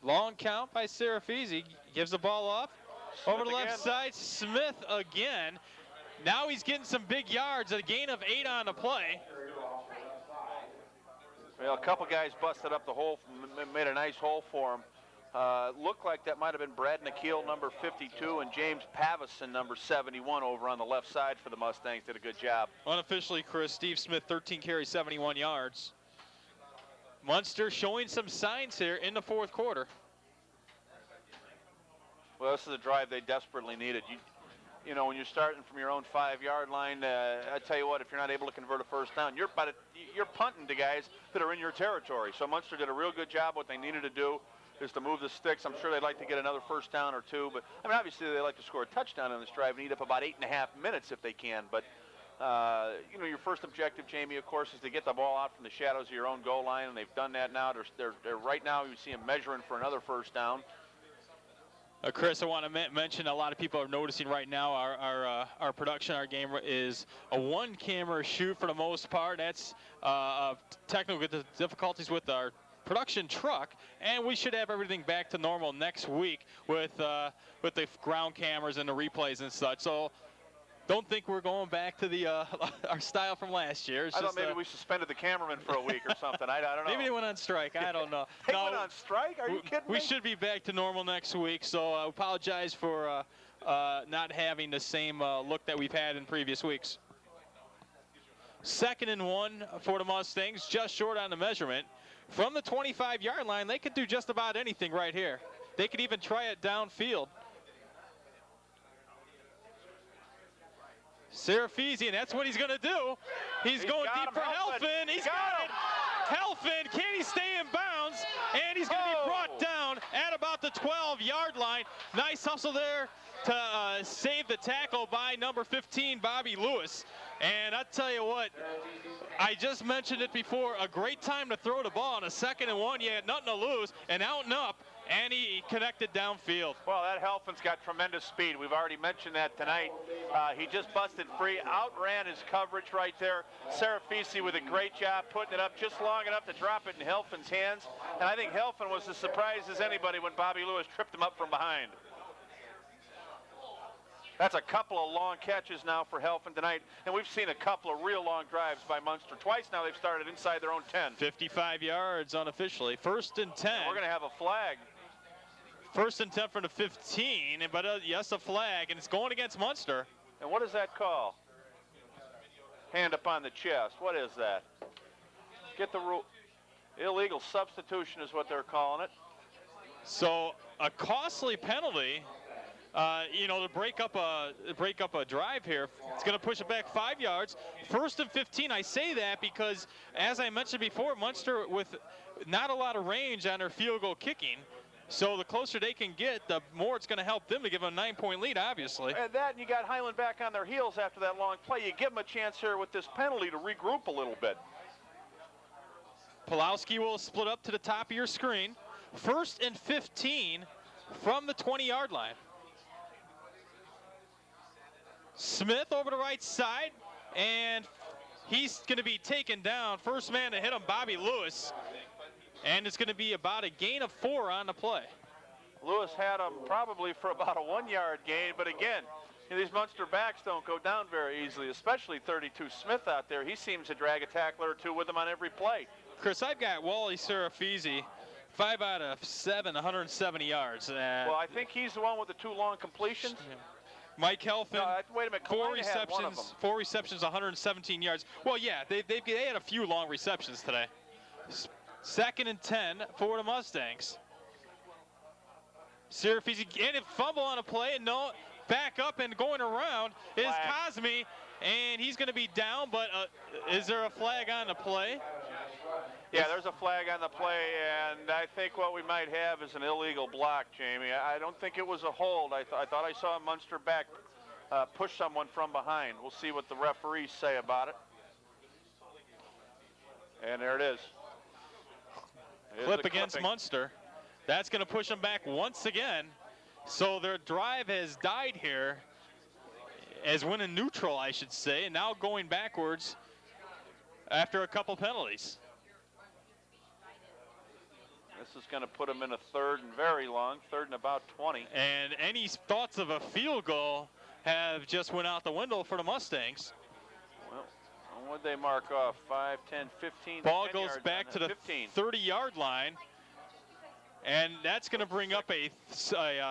Long count by Serafisi. Gives the ball off. Over the left side, Smith again. Now he's getting some big yards, a gain of 8 on the play. Well, a couple guys busted up the hole, made a nice hole for him. Looked like that might have been Brad Nikhil, number 52, and James Pavison, number 71, over on the left side for the Mustangs. Did a good job. Unofficially, Chris, Steve Smith, 13 carries, 71 yards. Munster showing some signs here in the fourth quarter. Well, this is a drive they desperately needed. You know, when you're starting from your own 5-yard line, I tell you what, if you're not able to convert a first down, you're punting to guys that are in your territory. So Munster did a real good job. What they needed to do is to move the sticks. I'm sure they'd like to get another first down or two, but I mean, obviously they like to score a touchdown on this drive and eat up about 8.5 minutes if they can. But you know, your first objective, Jamie, of course, is to get the ball out from the shadows of your own goal line, and they've done that now. They're right now. You see them measuring for another first down. Chris, I want to mention a lot of people are noticing right now our production, our game is a one-camera shoot for the most part. That's technical difficulties with our production truck, and we should have everything back to normal next week with the ground cameras and the replays and such. So don't think we're going back to the our style from last year. I thought maybe we suspended the cameraman for a week or something. I don't know. Maybe they went on strike. I don't know. They went on strike? Are you kidding me? We should be back to normal next week, so I apologize for not having the same look that we've had in previous weeks. 2nd and 1 for the Mustangs, just short on the measurement. From the 25-yard line, they could do just about anything right here. They could even try it downfield. Serafisi, and that's what he's going to do. He's going deep for Helfand. He's got it. Helfand, can he stay in bounds? And he's going to be brought down at about the 12-yard line. Nice hustle there to save the tackle by number 15, Bobby Lewis. And I tell you what, I just mentioned it before, a great time to throw the ball on a 2nd and 1. You had nothing to lose, and out and up, and he connected downfield. Well, that Helfand's got tremendous speed. We've already mentioned that tonight. He just busted free, outran his coverage right there. Serafisi with a great job putting it up just long enough to drop it in Helfand's hands. And I think Helfand was as surprised as anybody when Bobby Lewis tripped him up from behind. That's a couple of long catches now for Helfand tonight, and we've seen a couple of real long drives by Munster. Twice now they've started inside their own 10. 55 yards unofficially. 1st and 10. We're going to have a flag. 1st and 10 from the 15, but yes, a flag, and it's going against Munster. And what does that call? Hand up on the chest. What is that? Get the rule. Illegal substitution is what they're calling it. So a costly penalty. You know, to break up a drive here. It's going to push it back 5 yards. 1st and 15. I say that because, as I mentioned before, Munster with not a lot of range on their field goal kicking. So the closer they can get, the more it's going to help them to give them a 9-point lead, obviously. And you got Highland back on their heels after that long play. You give them a chance here with this penalty to regroup a little bit. Pulowski will split up to the top of your screen. 1st and 15 from the 20-yard line. Smith over the right side, and he's going to be taken down. First man to hit him, Bobby Lewis, and it's going to be about a gain of 4 on the play. Lewis had him probably for about a 1-yard gain, but again, these Munster backs don't go down very easily, especially 32 Smith out there. He seems to drag a tackler or two with him on every play. Chris, I've got Wally Serafisi, 5 out of 7, 170 yards. Well, I think he's the one with the 2 long completions. Yeah. Mike Helfand, wait a minute. 4 receptions, 117 yards. Well, yeah, they had a few long receptions today. 2nd and 10 for the Mustangs. Serafisi and a fumble on a play, and no, back up and going around is Cosme, and he's going to be down, but is there a flag on the play? Yeah, there's a flag on the play, and I think what we might have is an illegal block, Jamie. I don't think it was a hold. I thought I saw a Munster back push someone from behind. We'll see what the referees say about it. And there it is. Clip against Munster. That's going to push them back once again. So their drive has died here, as winning neutral, I should say, and now going backwards after a couple penalties. This is going to put them in a third and very long, third and about 20. And any thoughts of a field goal have just went out the window for the Mustangs. Well, what'd they mark off? 5, 10, 15. Ball goes back to the 30-yard line. And that's going to bring up a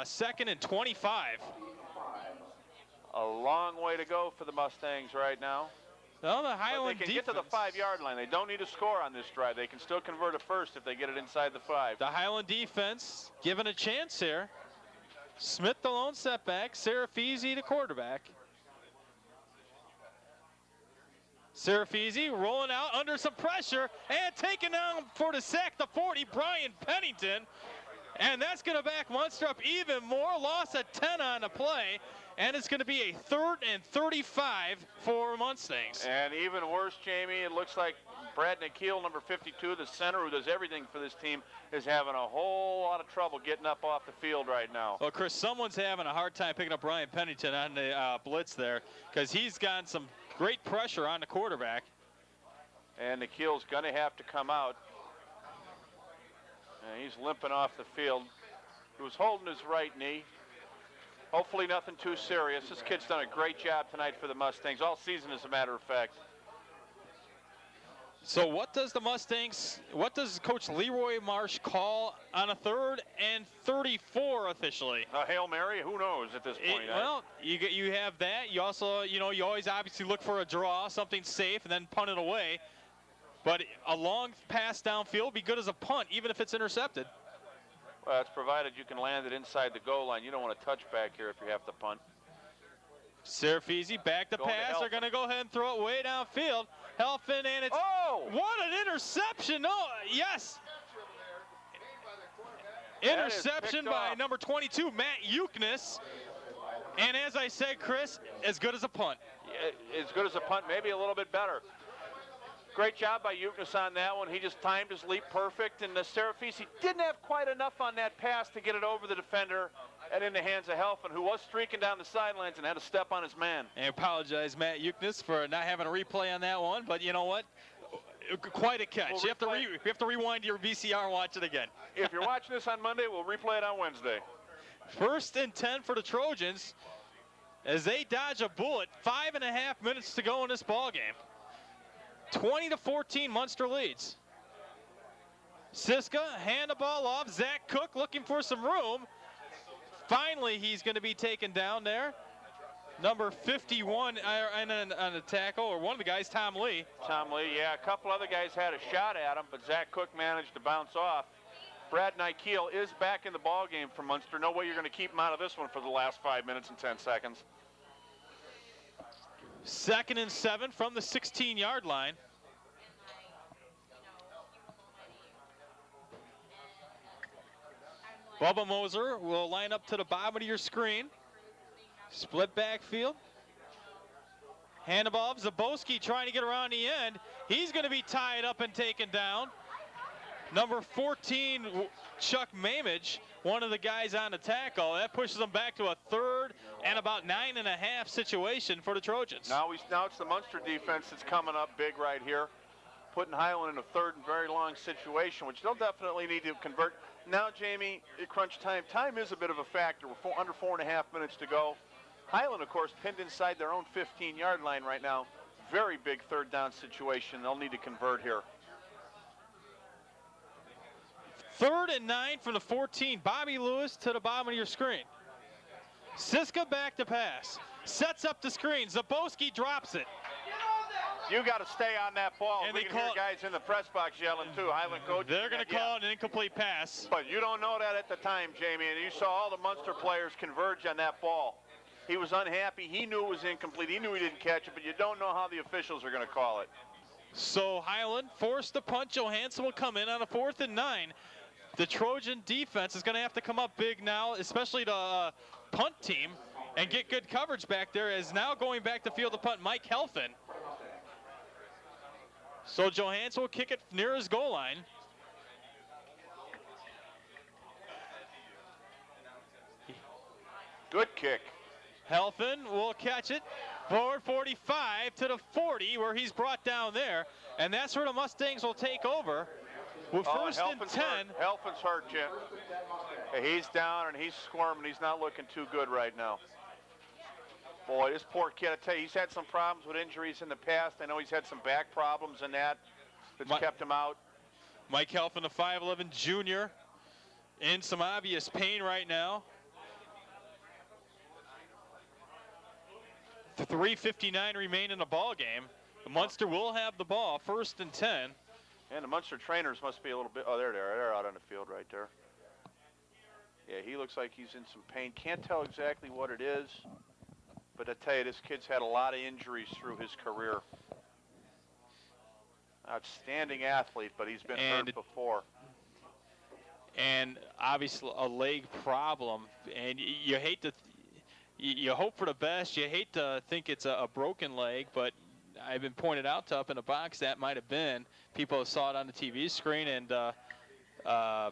second and 25. A long way to go for the Mustangs right now. Well, the Highland they can defense, get to the 5-yard line. They don't need to score on this drive. They can still convert a first if they get it inside the 5. The Highland defense given a chance here. Smith the lone setback. Serafisi the quarterback. Serafisi rolling out under some pressure and taken down for the sack, the 40, Brian Pennington. And that's going to back Munster up even more. Loss of 10 on the play. And it's going to be a 3rd and 35 for Mustangs. And even worse, Jamie, it looks like Brad Nikhil, number 52, the center who does everything for this team, is having a whole lot of trouble getting up off the field right now. Well, Chris, someone's having a hard time picking up Brian Pennington on the blitz there because he's gotten some great pressure on the quarterback. And Nikhil's going to have to come out. And he's limping off the field. He was holding his right knee. Hopefully nothing too serious. This kid's done a great job tonight for the Mustangs, all season as a matter of fact. So what does Coach Leroy Marsh call on a 3rd and 34 officially? A Hail Mary? Who knows at this point? Well, you have that. You also, you always obviously look for a draw, something safe, and then punt it away. But a long pass downfield would be good as a punt, even if it's intercepted. Well, it's provided you can land it inside the goal line. You don't want to touch back here if you have to punt. Serafisi back to pass. They're going to go ahead and throw it way downfield. Helfin, and it's... Oh! What an interception! No, yes! Interception by number 22, Matt Euchness. And as I said, Chris, as good as a punt. Yeah, as good as a punt, maybe a little bit better. Great job by Euchness on that one. He just timed his leap perfect, and Serafisi didn't have quite enough on that pass to get it over the defender and in the hands of Helfin, who was streaking down the sidelines and had to step on his man. I apologize, Matt Euchness, for not having a replay on that one, but you know what? Quite a catch. You have to rewind your VCR and watch it again. If you're watching this on Monday, we'll replay it on Wednesday. 1st and 10 for the Trojans as they dodge a bullet. 5.5 minutes to go in this ball game. 20-14, Munster leads. Siska hand the ball off. Zach Cook looking for some room. Finally, he's going to be taken down there. Number 51 on a tackle, or one of the guys, Tom Lee. Tom Lee, yeah. A couple other guys had a shot at him, but Zach Cook managed to bounce off. Brad Nikhil is back in the ball game for Munster. No way you're going to keep him out of this one for the last 5 minutes and 10 seconds. 2nd and 7 from the 16-yard line. Bubba Moser will line up to the bottom of your screen. Split backfield. Hand the ball. Zabowski trying to get around the end. He's going to be tied up and taken down. Number 14, Chuck Mamage, one of the guys on the tackle. That pushes them back to a 3rd and about 9.5 situation for the Trojans. Now it's the Munster defense that's coming up big right here, putting Highland in a 3rd and very long situation, which they'll definitely need to convert. Now, Jamie, at crunch time, time is a bit of a factor. We're under 4.5 minutes to go. Highland, of course, pinned inside their own 15-yard line right now. Very big 3rd down situation. They'll need to convert here. 3rd and 9 from the 14. Bobby Lewis to the bottom of your screen. Siska back to pass. Sets up the screen. Zabowski drops it. You got to stay on that ball. And we can hear guys in the press box yelling too. Highland coach. They're going to call it an incomplete pass. But you don't know that at the time, Jamie. And you saw all the Munster players converge on that ball. He was unhappy. He knew it was incomplete. He knew he didn't catch it. But you don't know how the officials are going to call it. So Highland forced to punt. Johansson will come in on a 4th and 9. The Trojan defense is going to have to come up big now, especially the punt team, and get good coverage back there. As now going back to field the punt, Mike Helfin. So Johansson will kick it near his goal line. Good kick. Helfin will catch it. Forward 45 to the 40, where he's brought down there. And that's where the Mustangs will take over. with first and 10. Helfand's hurt, Jim. He's down and he's squirming. He's not looking too good right now. Boy, this poor kid, I tell you, he's had some problems with injuries in the past. I know he's had some back problems and that's kept him out. Mike Helfand, a 5'11 junior, in some obvious pain right now. 3:59 remain in the ball game. Munster will have the ball, first and 10. And the Munster trainers must be a little bit, oh, they're out on the field right there. Yeah, he looks like he's in some pain. Can't tell exactly what it is, but I tell you, this kid's had a lot of injuries through his career. Outstanding athlete, but he's been hurt before. And obviously a leg problem, and you hate to, you hope for the best. You hate to think it's a broken leg, but I've been pointed out to up in the box that might have been. People saw it on the TV screen, and yeah,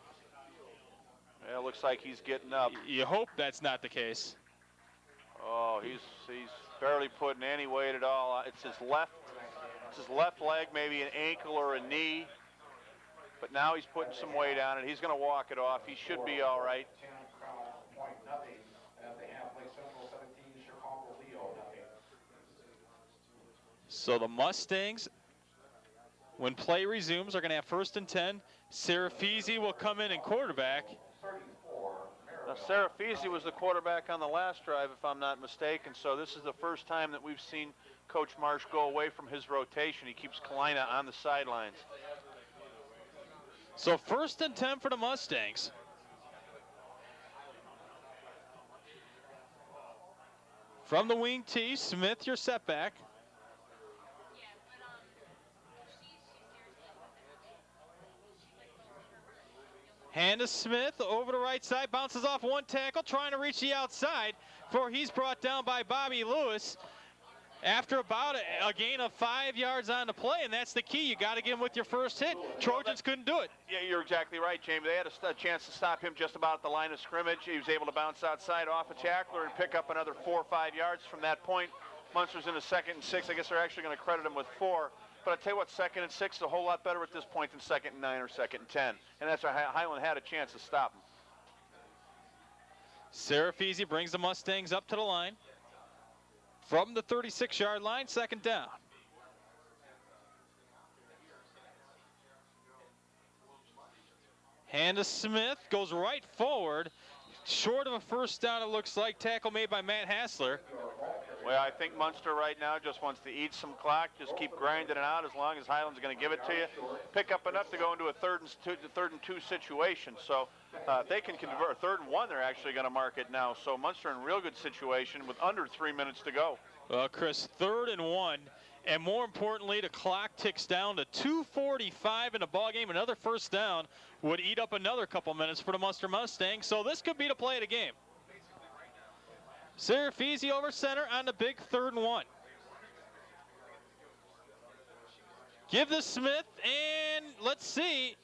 it looks like he's getting up. You hope that's not the case. Oh, he's barely putting any weight at all. It's his left leg, maybe an ankle or a knee. But now he's putting some weight on it. He's going to walk it off. He should be all right. So the Mustangs, when play resumes, are going to have first and 10. Serafisi will come in and quarterback. Now, Serafisi was the quarterback on the last drive, if I'm not mistaken. So this is the first time that we've seen Coach Marsh go away from his rotation. He keeps Kalina on the sidelines. So first and 10 for the Mustangs. From the wing tee, Smith, your setback. Hand to Smith, over the right side, bounces off one tackle, trying to reach the outside, for he's brought down by Bobby Lewis after about a gain of 5 yards on the play, and that's the key. You got to get him with your first hit. Trojans couldn't do it. Yeah, you're exactly right, Jamie. They had a chance to stop him just about at the line of scrimmage. He was able to bounce outside off a tackler and pick up another 4 or 5 yards from that point. Munster's in a 2nd and 6. I guess they're actually going to credit him with 4. But I tell you what, 2nd and 6 is a whole lot better at this point than 2nd and 9 or 2nd and 10. And that's why Highland had a chance to stop him. Serafisi brings the Mustangs up to the line. From the 36-yard line, 2nd down. Hand to Smith, goes right forward. Short of a first down, it looks like. Tackle made by Matt Hassler. Well, I think Munster right now just wants to eat some clock, just keep grinding it out as long as Highland's going to give it to you. Pick up enough to go into a 3rd and 2 situation. So they can convert. 3rd and 1, they're actually going to mark it now. So Munster in real good situation with under 3 minutes to go. Well, Chris, 3rd and 1. And more importantly, the clock ticks down to 2:45 in the ballgame. Another first down would eat up another couple minutes for the Munster Mustangs. So this could be the play of the game. Serafisi over center on the big 3rd and 1. Give this Smith, and let's see.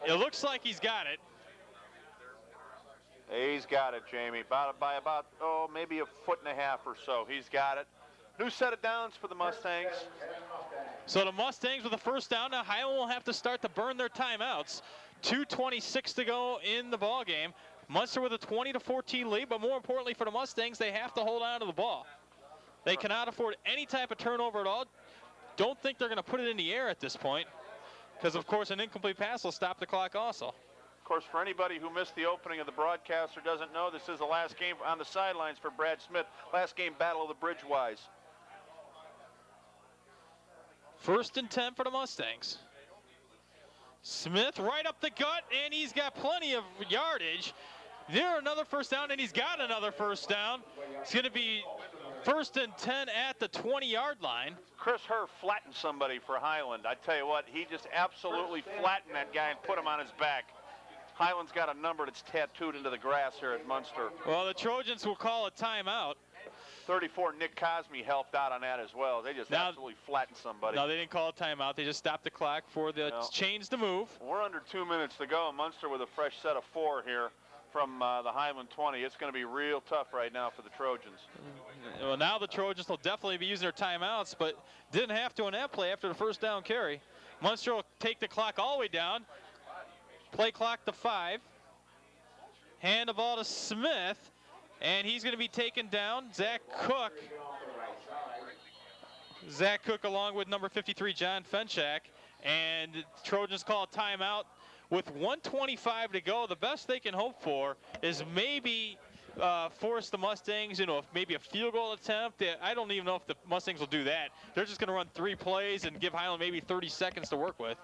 It looks like he's got it. He's got it, Jamie. By about, maybe a 1.5 foot or so. He's got it. New set of downs for the Mustangs. So the Mustangs with a first down. Now Highland will have to start to burn their timeouts. 2:26 to go in the ball game. Munster with a 20-14 lead, but more importantly for the Mustangs, they have to hold on to the ball. They cannot afford any type of turnover at all. Don't think they're going to put it in the air at this point, because of course an incomplete pass will stop the clock also. Of course, for anybody who missed the opening of the broadcast or doesn't know, this is the last game on the sidelines for Brad Smith. Last game, Battle of the Bridgewise. 1st and 10 for the Mustangs. Smith right up the gut, and he's got plenty of yardage. There, another first down, and he's got another first down. It's going to be 1st and 10 at the 20-yard line. Chris Herr flattened somebody for Highland. I tell you what, he just absolutely flattened that guy and put him on his back. Highland's got a number that's tattooed into the grass here at Munster. Well, the Trojans will call a timeout. 34, Nick Cosme helped out on that as well. They just absolutely flattened somebody. No, they didn't call a timeout. They just stopped the clock for the chains to move. We're under 2 minutes to go. Munster with a fresh set of 4 here from the Highland 20. It's going to be real tough right now for the Trojans. Well, now the Trojans will definitely be using their timeouts, but didn't have to on that play after the first down carry. Munster will take the clock all the way down. Play clock to 5. Hand the ball to Smith, and he's going to be taken down. Zach Cook along with number 53, John Fenchak. And Trojans call a timeout with 1:25 to go. The best they can hope for is maybe force the Mustangs into maybe a field goal attempt. I don't even know if the Mustangs will do that. They're just going to run 3 plays and give Highland maybe 30 seconds to work with.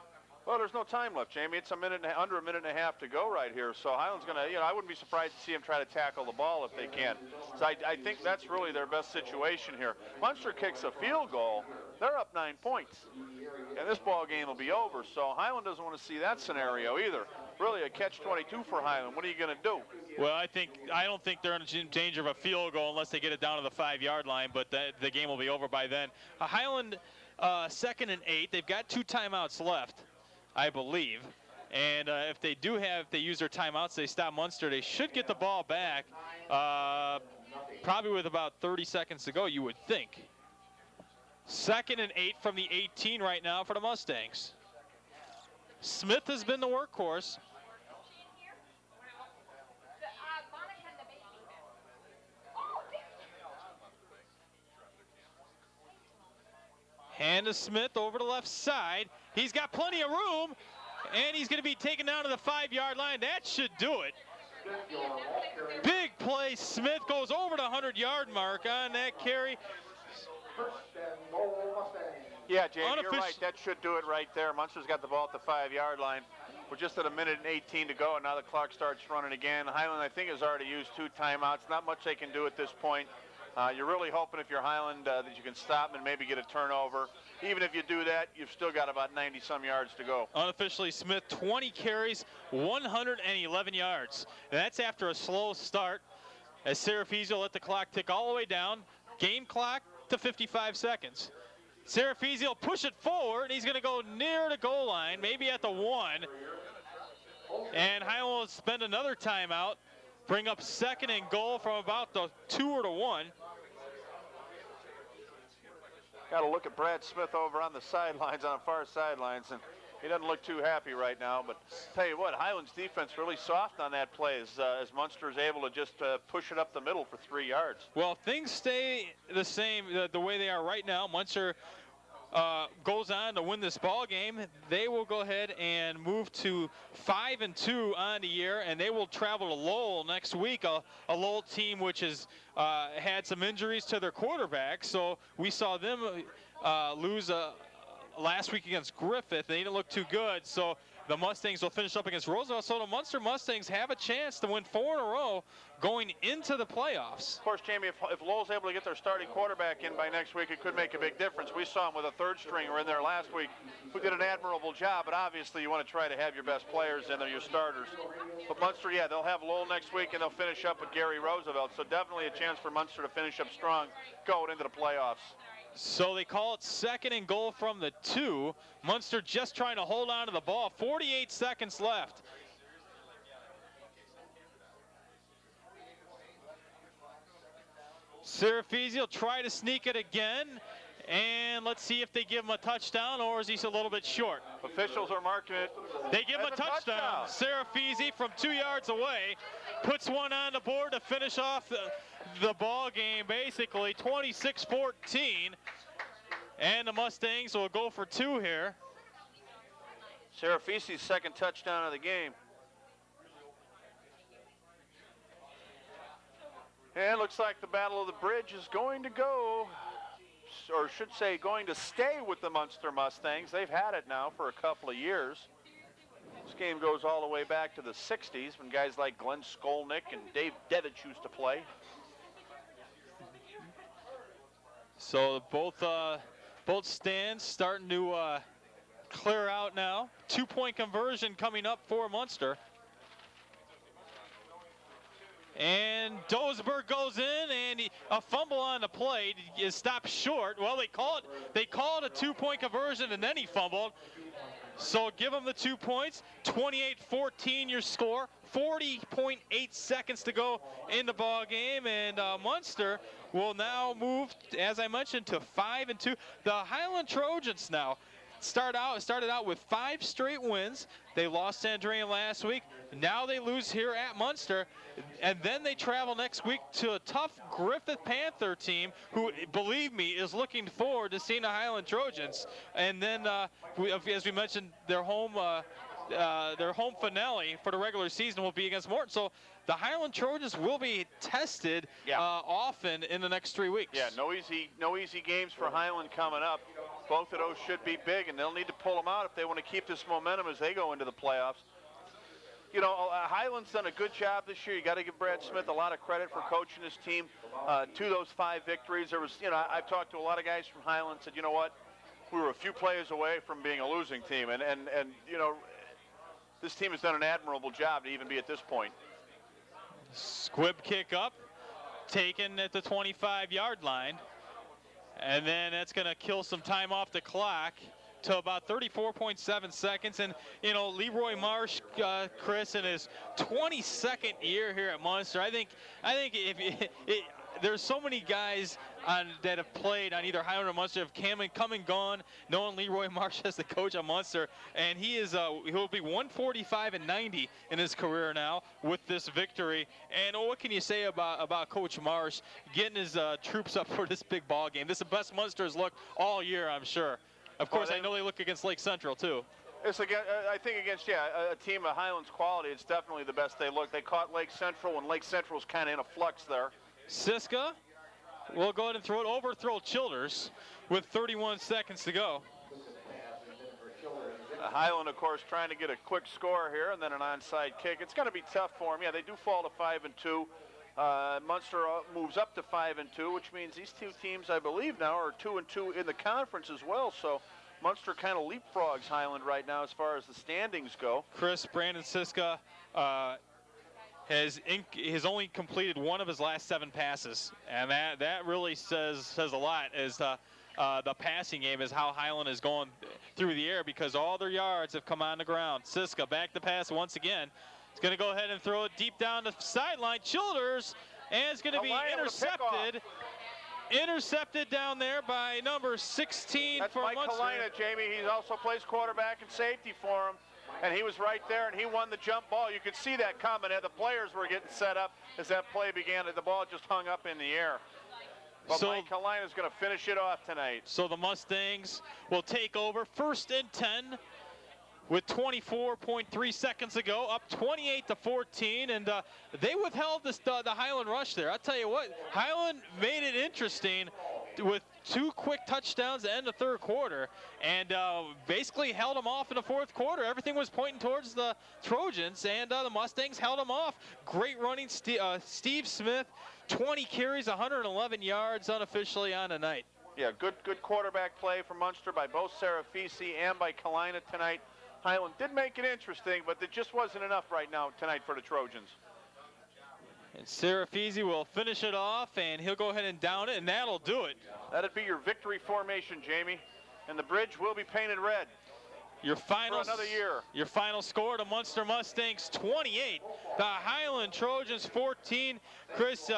Well, there's no time left, Jamie. It's under a minute and a half to go right here. So Highland's going to, I wouldn't be surprised to see them try to tackle the ball if they can. So I think that's really their best situation here. Munster kicks a field goal. They're up 9 points. And this ball game will be over. So Highland doesn't want to see that scenario either. Really a catch-22 for Highland. What are you going to do? Well, I don't think they're in danger of a field goal unless they get it down to the 5-yard line, but the game will be over by then. Highland 2nd and 8. They've got 2 timeouts left, I believe. And if they use their timeouts, they stop Munster, they should get the ball back probably with about 30 seconds to go, you would think. 2nd and 8 from the 18 right now for the Mustangs. Smith has been the workhorse. Hand to Smith over the left side. He's got plenty of room, and he's going to be taken down to the 5-yard line. That should do it. Big play. Smith goes over the 100-yard mark on that carry. Yeah, Jamie, you're right. That should do it right there. Munster's got the ball at the 5-yard line. We're just at 1:18 to go, and now the clock starts running again. Highland, I think, has already used 2 timeouts. Not much they can do at this point. You're really hoping if you're Highland that you can stop them and maybe get a turnover. Even if you do that, you've still got about 90-some yards to go. Unofficially, Smith, 20 carries, 111 yards. And that's after a slow start as Serafizzi let the clock tick all the way down. Game clock to 55 seconds. Serafizzi will push it forward. He's going to go near the goal line, maybe at the 1. And Highland will spend another timeout. Bring up 2nd and goal from about the 2 or the 1. Got to look at Brad Smith over on the sidelines, on the far sidelines, and he doesn't look too happy right now. But tell you what, Highland's defense really soft on that play as Munster is able to just push it up the middle for 3 yards. Well, if things stay the same the way they are right now, Munster goes on to win this ball game. They will go ahead and move to 5-2 on the year, and they will travel to Lowell next week, a Lowell team which has had some injuries to their quarterback. So we saw them lose last week against Griffith. They didn't look too good. So the Mustangs will finish up against Roosevelt. So the Munster Mustangs have a chance to win 4 in a row going into the playoffs. Of course, Jamie, if Lowell's able to get their starting quarterback in by next week, it could make a big difference. We saw him with a 3rd stringer in there last week who did an admirable job, but obviously you want to try to have your best players in there, your starters. But Munster, yeah, they'll have Lowell next week, and they'll finish up with Gary Roosevelt. So definitely a chance for Munster to finish up strong going into the playoffs. So they call it 2nd and goal from the 2. Munster just trying to hold on to the ball. 48 seconds left. Serafizzi will try to sneak it again. And let's see if they give him a touchdown, or is he a little bit short? Officials are marking it. They give him a touchdown. Serafizzi from 2 yards away puts one on the board to finish off the ball game, basically 26-14. And the Mustangs will go for 2 here. Serafizzi's 2nd touchdown of the game. And it looks like the Battle of the Bridge is going to go, or should say going to stay with the Munster Mustangs. They've had it now for a couple of years. This game goes all the way back to the 60s when guys like Glenn Skolnick and Dave Devich used to play. So both stands starting to clear out now. 2-point conversion coming up for Munster. And Dosberg goes in, and a fumble on the play is stopped short. Well, they call it a 2-point conversion, and then he fumbled. So give him the 2 points. 28-14 your score. 40.8 seconds to go in the ball game, and Munster will now move, as I mentioned, to 5-2. The Highland Trojans now, started out with 5 straight wins. They lost Andrea last week. Now they lose here at Munster. And then they travel next week to a tough Griffith Panther team who, believe me, is looking forward to seeing the Highland Trojans. And then, as we mentioned, their home finale for the regular season will be against Morton. So the Highland Trojans will be tested often in the next 3 weeks. Yeah, no easy games for Highland coming up. Both of those should be big, and they'll need to pull them out if they want to keep this momentum as they go into the playoffs. You know, Highland's done a good job this year. You got to give Brad Smith a lot of credit for coaching his team to those 5 victories. There was, I've talked to a lot of guys from Highland, said, you know what, we were a few plays away from being a losing team, and this team has done an admirable job to even be at this point. Squib kick up, taken at the 25-yard line, and then that's going to kill some time off the clock to about 34.7 seconds. And, Leroy Marsh, Chris, in his 22nd year here at Munster, I think there's so many guys that have played on either Highland or Munster have come and gone, knowing Leroy Marsh as the coach of Munster, and he'll be 145-90 in his career now with this victory. And what can you say about Coach Marsh getting his troops up for this big ball game? This is the best Munster's looked all year, I'm sure. Of course, I know they look against Lake Central too. It's I think against a team of Highlands quality, it's definitely the best they look. They caught Lake Central when Lake Central's kind of in a flux there. Siska will go ahead and overthrow Childers with 31 seconds to go. Highland, of course, trying to get a quick score here and then an onside kick. It's going to be tough for them. Yeah, they do fall to 5-2. Munster moves up to 5-2, which means these two teams, I believe, now are 2-2 in the conference as well. So Munster kind of leapfrogs Highland right now as far as the standings go. Chris, Brandon Siska has only completed one of his last 7 passes, and that really says a lot as the passing game is how Highland is going through the air, because all their yards have come on the ground. Siska back to pass once again. He's going to go ahead and throw it deep down the sideline. Childers, and it's going to be intercepted. Intercepted down there by number 16 That's for Mike Munster. Highland, Jamie. He also plays quarterback and safety for him. And he was right there, and he won the jump ball. You could see that coming. The players were getting set up as that play began. The ball just hung up in the air. But Mike Highland is going to finish it off tonight. So the Mustangs will take over 1st and 10 with 24.3 seconds to go, up 28-14, and they withheld the Highland rush there. I'll tell you what, Highland made it interesting with 2 quick touchdowns to end the 3rd quarter, and basically held them off in the 4th quarter. Everything was pointing towards the Trojans, and the Mustangs held them off. Great running, Steve Smith, 20 carries, 111 yards unofficially on the night. Yeah, good quarterback play for Munster by both Serafisi and by Kalina tonight. Highland did make it interesting, but it just wasn't enough right now tonight for the Trojans. And Serafisi will finish it off, and he'll go ahead and down it, and that'll do it. That'd be your victory formation, Jamie. And the bridge will be painted red. Your final, for another year. Your final score, the Munster Mustangs 28, the Highland Trojans 14. Chris,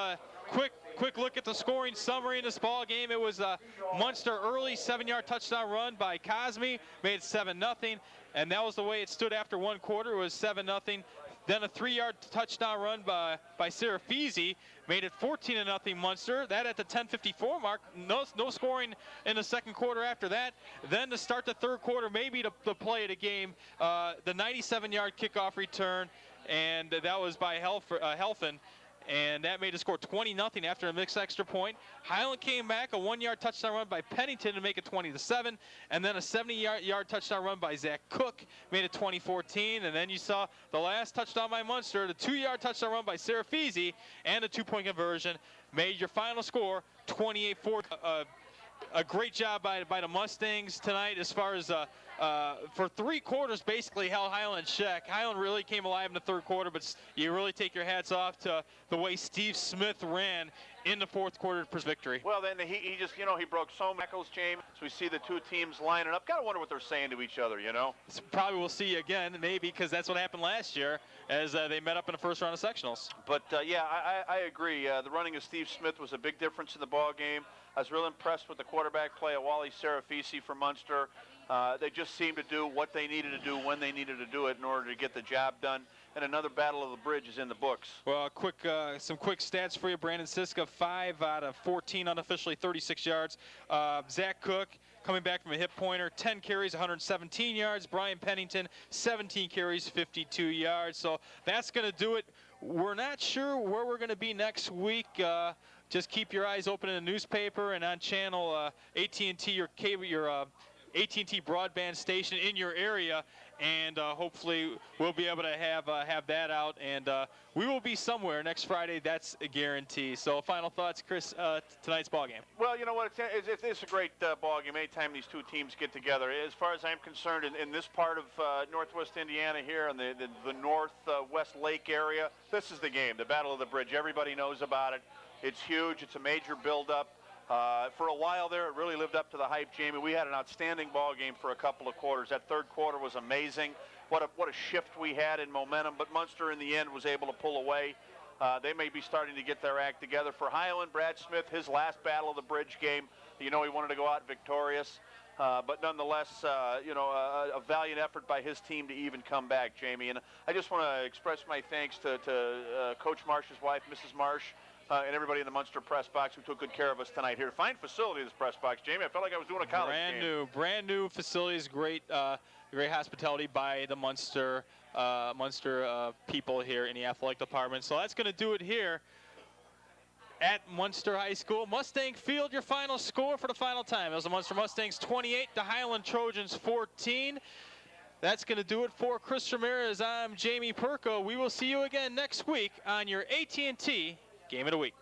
quick look at the scoring summary in this ball game. It was a Munster early 7-yard touchdown run by Cosme, made it 7-0, and that was the way it stood after 1 quarter. It was 7-0. Then a 3-yard touchdown run by Serafisi made it 14-0 Munster. That at the 10:54 mark. No scoring in the 2nd quarter after that. Then to start the 3rd quarter, maybe to play the game, the 97-yard kickoff return, and that was by Helfen. And that made the score 20-0 after a mixed extra point. Highland came back, a 1-yard touchdown run by Pennington to make it 20-7, and then a 70-yard touchdown run by Zach Cook made it 20-14. And then you saw the last touchdown by Munster, the 2-yard touchdown run by Serafisi, and a 2-point conversion made your final score 28-14. A great job by the Mustangs tonight as far as for 3 quarters basically held Highland in check. Highland really came alive in the 3rd quarter, but you really take your hats off to the way Steve Smith ran in the 4th quarter for his victory. Well, then he just, he broke so many tackles, James. So we see the 2 teams lining up. Gotta wonder what they're saying to each other, Probably we'll see again, maybe, because that's what happened last year as they met up in the 1st round of sectionals. But, I agree. The running of Steve Smith was a big difference in the ball game. I was real impressed with the quarterback play of Wally Serafisi for Munster. They just seemed to do what they needed to do when they needed to do it in order to get the job done. And another Battle of the Bridge is in the books. Well, some quick stats for you. Brandon Siska, 5 out of 14 unofficially, 36 yards. Zach Cook, coming back from a hip pointer, 10 carries, 117 yards. Brian Pennington, 17 carries, 52 yards. So that's going to do it. We're not sure where we're going to be next week. Just keep your eyes open in the newspaper and on channel AT&T, your cable, your AT&T broadband station in your area, and hopefully we'll be able to have that out, and we will be somewhere next Friday. That's a guarantee. So final thoughts, Chris, tonight's ball game. Well, you know what, it's a great ball game anytime these two teams get together. As far as I'm concerned, in this part of northwest Indiana here, in the northwest lake area, this is the game, the Battle of the Bridge. Everybody knows about it. It's huge. It's a major build-up. For a while there, it really lived up to the hype, Jamie. We had an outstanding ball game for a couple of quarters. That third quarter was amazing. What a shift we had in momentum, but Munster in the end was able to pull away. They may be starting to get their act together. For Highland, Brad Smith, his last Battle of the Bridge game, he wanted to go out victorious. But nonetheless, a valiant effort by his team to even come back, Jamie. And I just want to express my thanks to Coach Marsh's wife, Mrs. Marsh, and everybody in the Munster press box who took good care of us tonight here. Fine facility, this press box, Jamie. I felt like I was doing a college game. Brand new facilities. Great hospitality by the Munster people here in the athletic department. So that's going to do it here at Munster High School. Mustang Field, your final score for the final time. It was the Munster Mustangs 28, the Highland Trojans 14. That's going to do it for Chris Ramirez. I'm Jamie Perko. We will see you again next week on your AT&T Game of the Week.